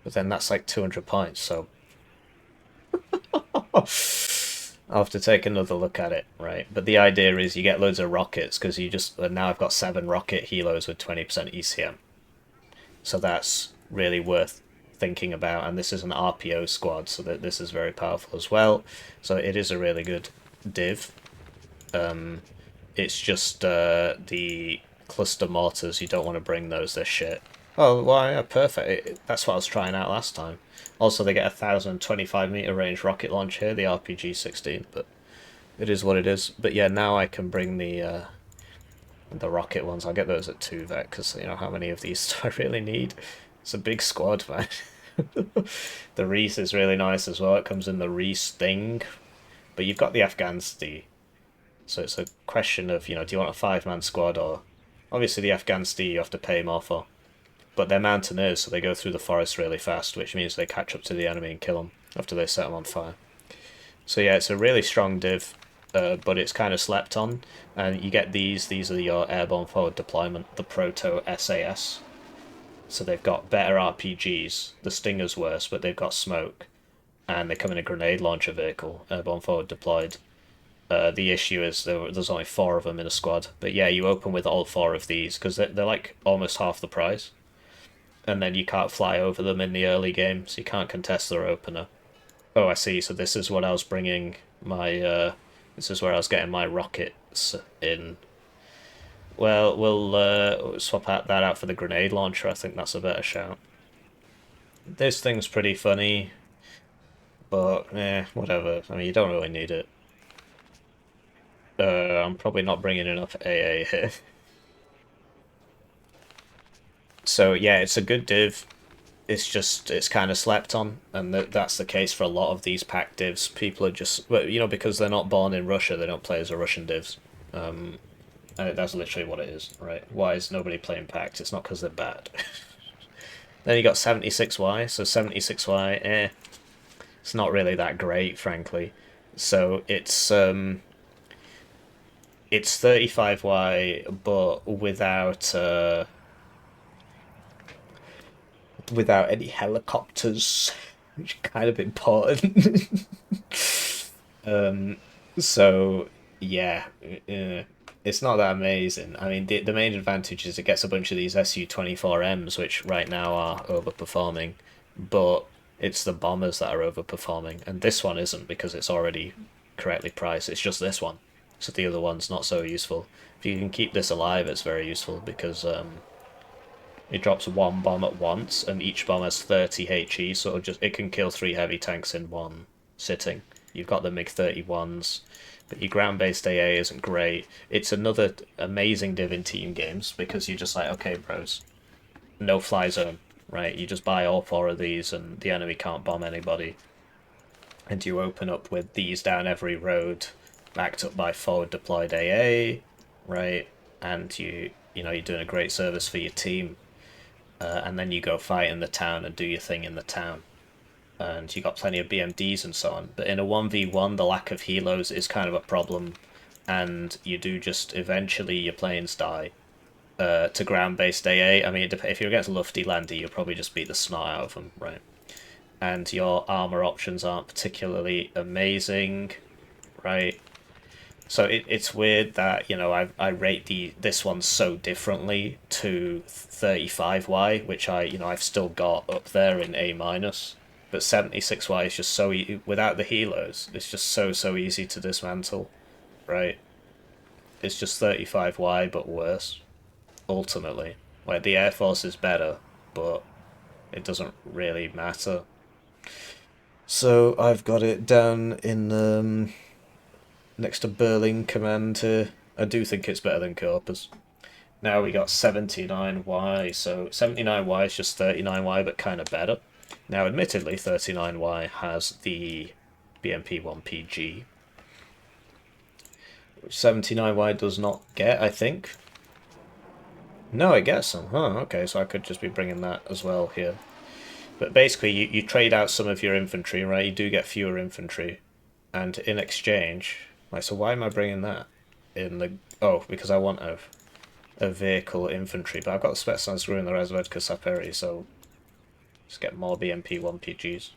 Speaker 1: then that's like 200 points, so I'll have to take another look at it, right? But the idea is you get loads of rockets, because you just, now I've got 7 rocket helos with 20% ECM. So that's really worth thinking about, and this is an RPO squad, so that this is very powerful as well. So it is a really good div. It's just the cluster mortars, you don't want to bring those, they're shit. Oh, well, yeah, perfect. That's what I was trying out last time. Also, they get a 1,025-meter range rocket launch here, the RPG-16, but it is what it is. But yeah, now I can bring the rocket ones. I'll get those at 2 vet, because, you know, how many of these do I really need? It's a big squad, man. The Reese is really nice as well. It comes in the Reese thing. But you've got the Afghansky. So it's a question of, you know, do you want a 5-man squad, or... Obviously the Afghansky you have to pay more for. But they're mountaineers, so they go through the forest really fast, which means they catch up to the enemy and kill them after they set them on fire. So yeah, it's a really strong div, but it's kind of slept on. And you get these are your airborne forward deployment, the Proto SAS. So they've got better RPGs, the Stinger's worse, but they've got smoke. And they come in a grenade launcher vehicle, airborne forward deployed. The issue is there's only 4 of them in a squad. But yeah, you open with all 4 of these, because they're like almost half the price. And then you can't fly over them in the early game, so you can't contest their opener. Oh, I see, so this is what I was bringing my, this is where I was getting my rockets in. Well, we'll swap that out for the grenade launcher, I think that's a better shout. This thing's pretty funny, but, whatever, I mean, you don't really need it. I'm probably not bringing enough AA here. So yeah, it's a good div. It's kind of slept on, and that's the case for a lot of these pack divs. People are just, well, you know, because they're not born in Russia, they don't play as a Russian divs. And that's literally what it is, right? Why is nobody playing packed? It's not because they're bad. Then you got 76Y, so 76Y, it's not really that great, frankly. So it's 35Y, but without any helicopters, which is kind of important. So yeah, it's not that amazing. I mean, the main advantage is it gets a bunch of these Su-24Ms, which right now are overperforming, but it's the bombers that are overperforming, and this one isn't because it's already correctly priced. It's just this one, so the other one's not so useful. If you can keep this alive, it's very useful because it drops 1 bomb at once, and each bomb has 30 HE, so it can kill 3 heavy tanks in one sitting. You've got the MiG-31s, but your ground-based AA isn't great. It's another amazing div in team games, because you're just like, okay, bros, no-fly zone, right? You just buy all 4 of these and the enemy can't bomb anybody. And you open up with these down every road, backed up by forward deployed AA, right? And you're doing a great service for your team. And then you go fight in the town and do your thing in the town. And you got plenty of BMDs and so on. But in a 1v1, the lack of helos is kind of a problem. And you do just, eventually your planes die to ground-based AA. I mean, if you're against Lufty Landy, you'll probably just beat the snot out of them, right? And your armor options aren't particularly amazing, right? So it's weird that, I rate this one so differently to 35Y, which I've still got up there in A-. But 76Y is just so without the helos, it's just so easy to dismantle, right? It's just 35Y but worse, ultimately. Like, the Air Force is better, but it doesn't really matter. So I've got it down in next to Berlin Command here. I do think it's better than Corpus. Now we got 79Y, so 79Y is just 39Y but kind of better. Now admittedly 39Y has the BMP-1PG, which 79Y does not get, I think. No, it gets some. Huh, okay, so I could just be bringing that as well here. But basically, you trade out some of your infantry, right? You do get fewer infantry. And in exchange... Like, so why am I bringing that in the... Oh, because I want a vehicle infantry. But I've got the Spetsnaz in the Razvedka Saperi, so... Just get more BMP-1PGs.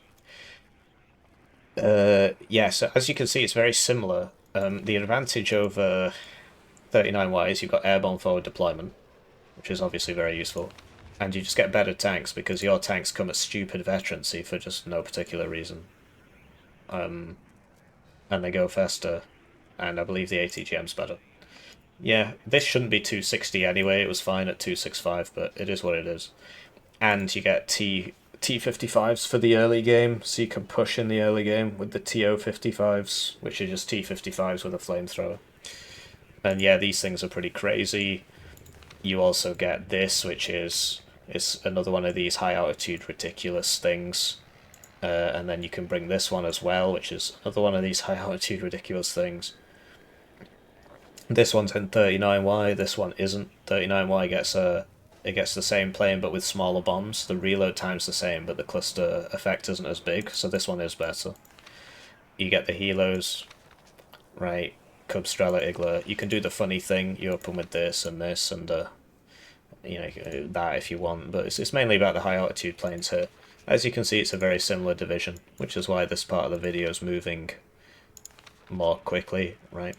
Speaker 1: Yeah, so as you can see, it's very similar. The advantage over 39Y is you've got airborne forward deployment, which is obviously very useful. And you just get better tanks because your tanks come at stupid veterancy for just no particular reason. And they go faster, and I believe the ATGM's better. Yeah, this shouldn't be 260 anyway, it was fine at 265, but it is what it is. And you get T55s for the early game, so you can push in the early game with the TO55s, which are just T55s with a flamethrower. And yeah, these things are pretty crazy. You also get this, which is another one of these high altitude ridiculous things. And then you can bring this one as well, which is another one of these high altitude ridiculous things. This one's in 39Y, this one isn't. 39Y gets the same plane but with smaller bombs. The reload time's the same, but the cluster effect isn't as big, so this one is better. You get the helos, right? Cub, Strela, Igla. You can do the funny thing, you open with this and that if you want, but it's mainly about the high altitude planes here. As you can see, it's a very similar division, which is why this part of the video is moving more quickly, right?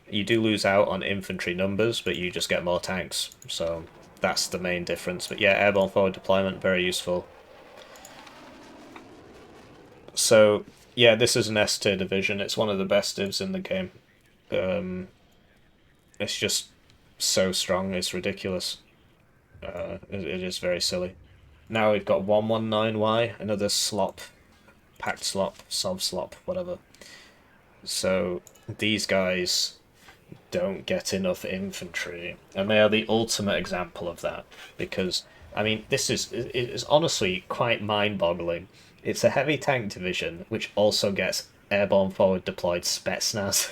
Speaker 1: You do lose out on infantry numbers, but you just get more tanks, so that's the main difference. But yeah, airborne forward deployment, very useful. So yeah, this is an S tier division. It's one of the best divs in the game. It's just so strong, it's ridiculous. It is very silly. Now we've got 119Y, another slop, packed slop, sov slop, whatever. So these guys don't get enough infantry, and they are the ultimate example of that, because, I mean, it is honestly quite mind-boggling. It's a heavy tank division, which also gets airborne forward deployed Spetsnaz.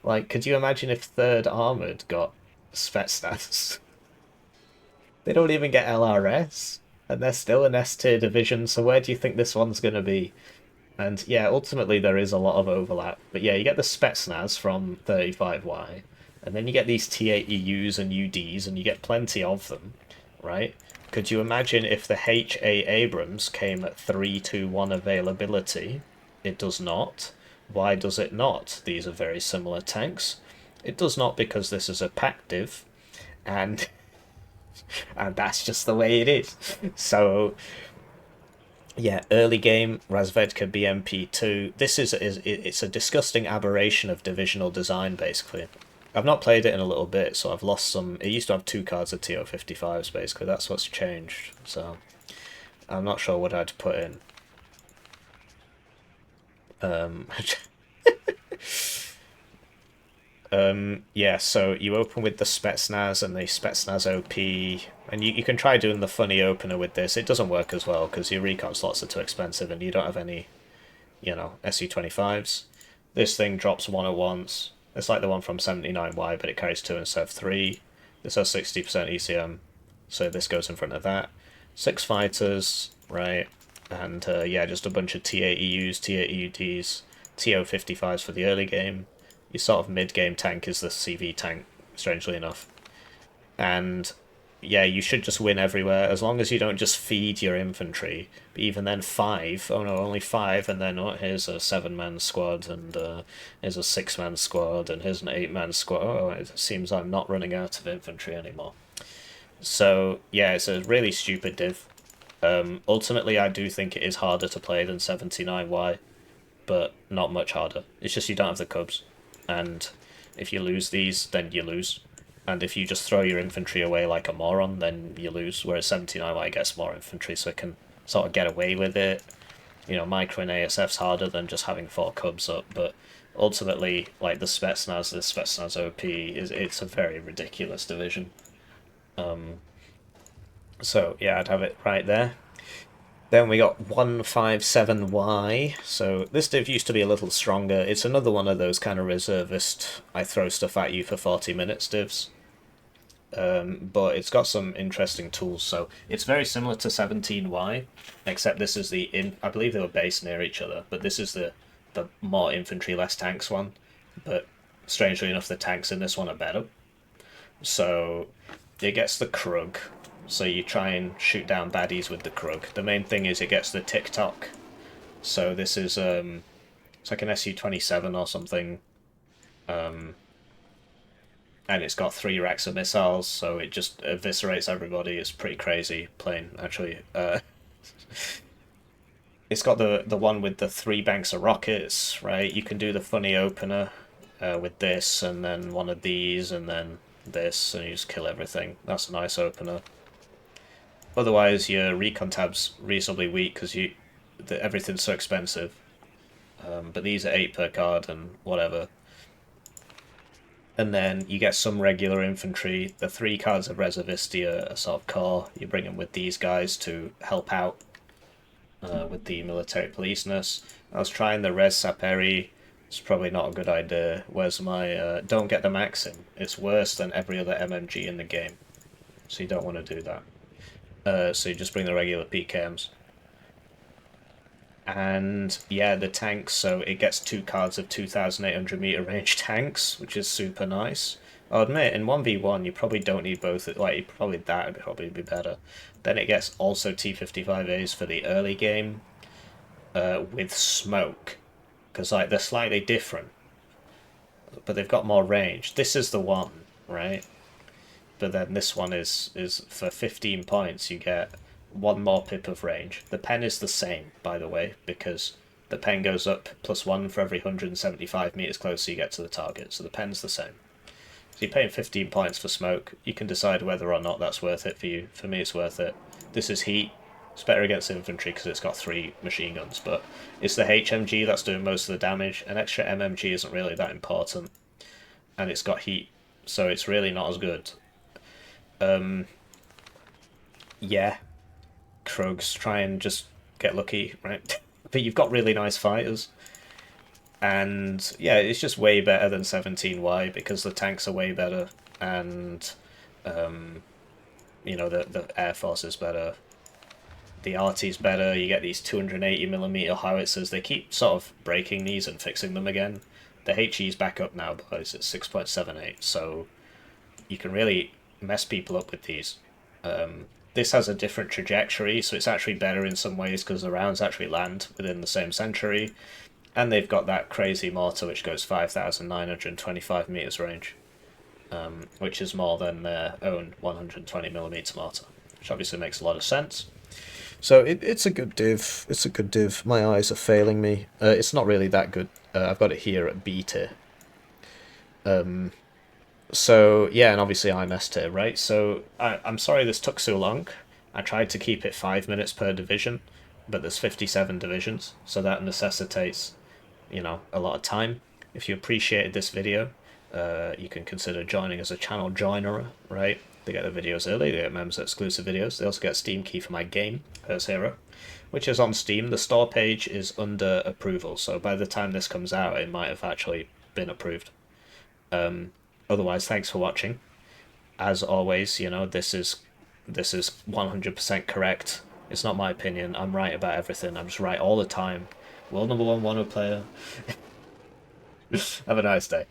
Speaker 1: Like, could you imagine if 3rd Armoured got Spetsnaz? They don't even get LRS, and they're still an S tier division, so where do you think this one's going to be? And yeah, ultimately there is a lot of overlap, but yeah, you get the Spetsnaz from 35Y, and then you get these T-80Us and UDs, and you get plenty of them, right? Could you imagine if the HA Abrams came at 3-1 availability? It does not. Why does it not? These are very similar tanks. It does not because this is a pack div, and that's just the way it is. So yeah, early game, Razvedka BMP2. This it's a disgusting aberration of divisional design, basically. I've not played it in a little bit, so I've lost some... It used to have 2 cards of TO55s, basically. That's what's changed, so I'm not sure what I'd put in. Yeah, so you open with the Spetsnaz and the Spetsnaz OP, and you can try doing the funny opener with this. It doesn't work as well because your recon slots are too expensive and you don't have any, SU-25s. This thing drops one at once. It's like the one from 79Y, but it carries 2 instead of 3. This has 60% ECM, so this goes in front of that. 6 fighters, right, and yeah, just a bunch of T-80Us, T-80UDs, TO-55s for the early game. Your sort of mid-game tank is the CV tank, strangely enough. And yeah, you should just win everywhere, as long as you don't just feed your infantry. But even then, 5, oh no, only 5, and then here's a 7-man squad, and here's a 6-man squad, and here's an 8-man squad. Oh, it seems I'm not running out of infantry anymore. So yeah, it's a really stupid div. Ultimately, I do think it is harder to play than 79Y, but not much harder. It's just you don't have the cubs. And if you lose these, then you lose. And if you just throw your infantry away like a moron, then you lose. Whereas 79Y gets more infantry, so it can sort of get away with it. Micro and ASF's harder than just having 4 cubs up, but ultimately, like the Spetsnaz OP, it's a very ridiculous division. So yeah, I'd have it right there. Then we got 157Y. So this div used to be a little stronger. It's another one of those kind of reservist, I throw stuff at you for 40 minutes divs. But it's got some interesting tools. So it's very similar to 17Y, except this is I believe they were based near each other, but this is the more infantry, less tanks one. But strangely enough, the tanks in this one are better. So it gets the Krug. So you try and shoot down baddies with the Krug. The main thing is it gets the TikTok. So this is it's like an SU-27 or something. And it's got 3 racks of missiles, so it just eviscerates everybody. It's pretty crazy plane, actually. It's got the one with the 3 banks of rockets, right? You can do the funny opener with this, and then one of these, and then this, and you just kill everything. That's a nice opener. Otherwise, your recon tab's reasonably weak because everything's so expensive. But these are 8 per card and whatever. And then you get some regular infantry. The 3 cards of Reservisti are sort of core. You bring them with these guys to help out with the military policeness. I was trying the Res Saperi. It's probably not a good idea. Where's my... don't get the Maxim. It's worse than every other MMG in the game. So you don't want to do that. So you just bring the regular PKMs. And yeah, the tanks, so it gets 2 cards of 2,800 meter range tanks, which is super nice. I'll admit, in 1v1, you probably don't need both, like, that would probably be better. Then it gets also T-55As for the early game, with smoke. Because, like, they're slightly different, but they've got more range. This is the one, right? But then this one is for 15 points, you get 1 more pip of range. The pen is the same, by the way, because the pen goes up +1 for every 175 meters closer you get to the target, so the pen's the same. So you're paying 15 points for smoke. You can decide whether or not that's worth it for you. For me, it's worth it. This is heat. It's better against infantry because it's got 3 machine guns, but it's the HMG that's doing most of the damage. An extra MMG isn't really that important, and it's got heat, so it's really not as good. Yeah, Krugs, try and just get lucky, right? But you've got really nice fighters. And yeah, it's just way better than 17Y because the tanks are way better, and the Air Force is better. The RT's better, you get these 280mm howitzers. They keep sort of breaking these and fixing them again. The HE's back up now, boys, it's 6.78, so you can really mess people up with these. This has a different trajectory, so it's actually better in some ways because the rounds actually land within the same century. And they've got that crazy mortar which goes 5,925 meters range, which is more than their own 120mm mortar, which obviously makes a lot of sense. So it's a good div. It's a good div. My eyes are failing me. It's not really that good. I've got it here at B tier. So yeah, and obviously I'm S tier, right? So I'm sorry this took so long. I tried to keep it 5 minutes per division, but there's 57 divisions, so that necessitates, a lot of time. If you appreciated this video, you can consider joining as a channel joiner, right? They get the videos early, they get members exclusive videos. They also get a Steam key for my game, Earth Hero, which is on Steam. The store page is under approval, so by the time this comes out, it might have actually been approved. Otherwise, thanks for watching. As always, you know, this is 100% correct. It's not my opinion. I'm right about everything. I'm just right all the time. World #1 Warno player. Have a nice day.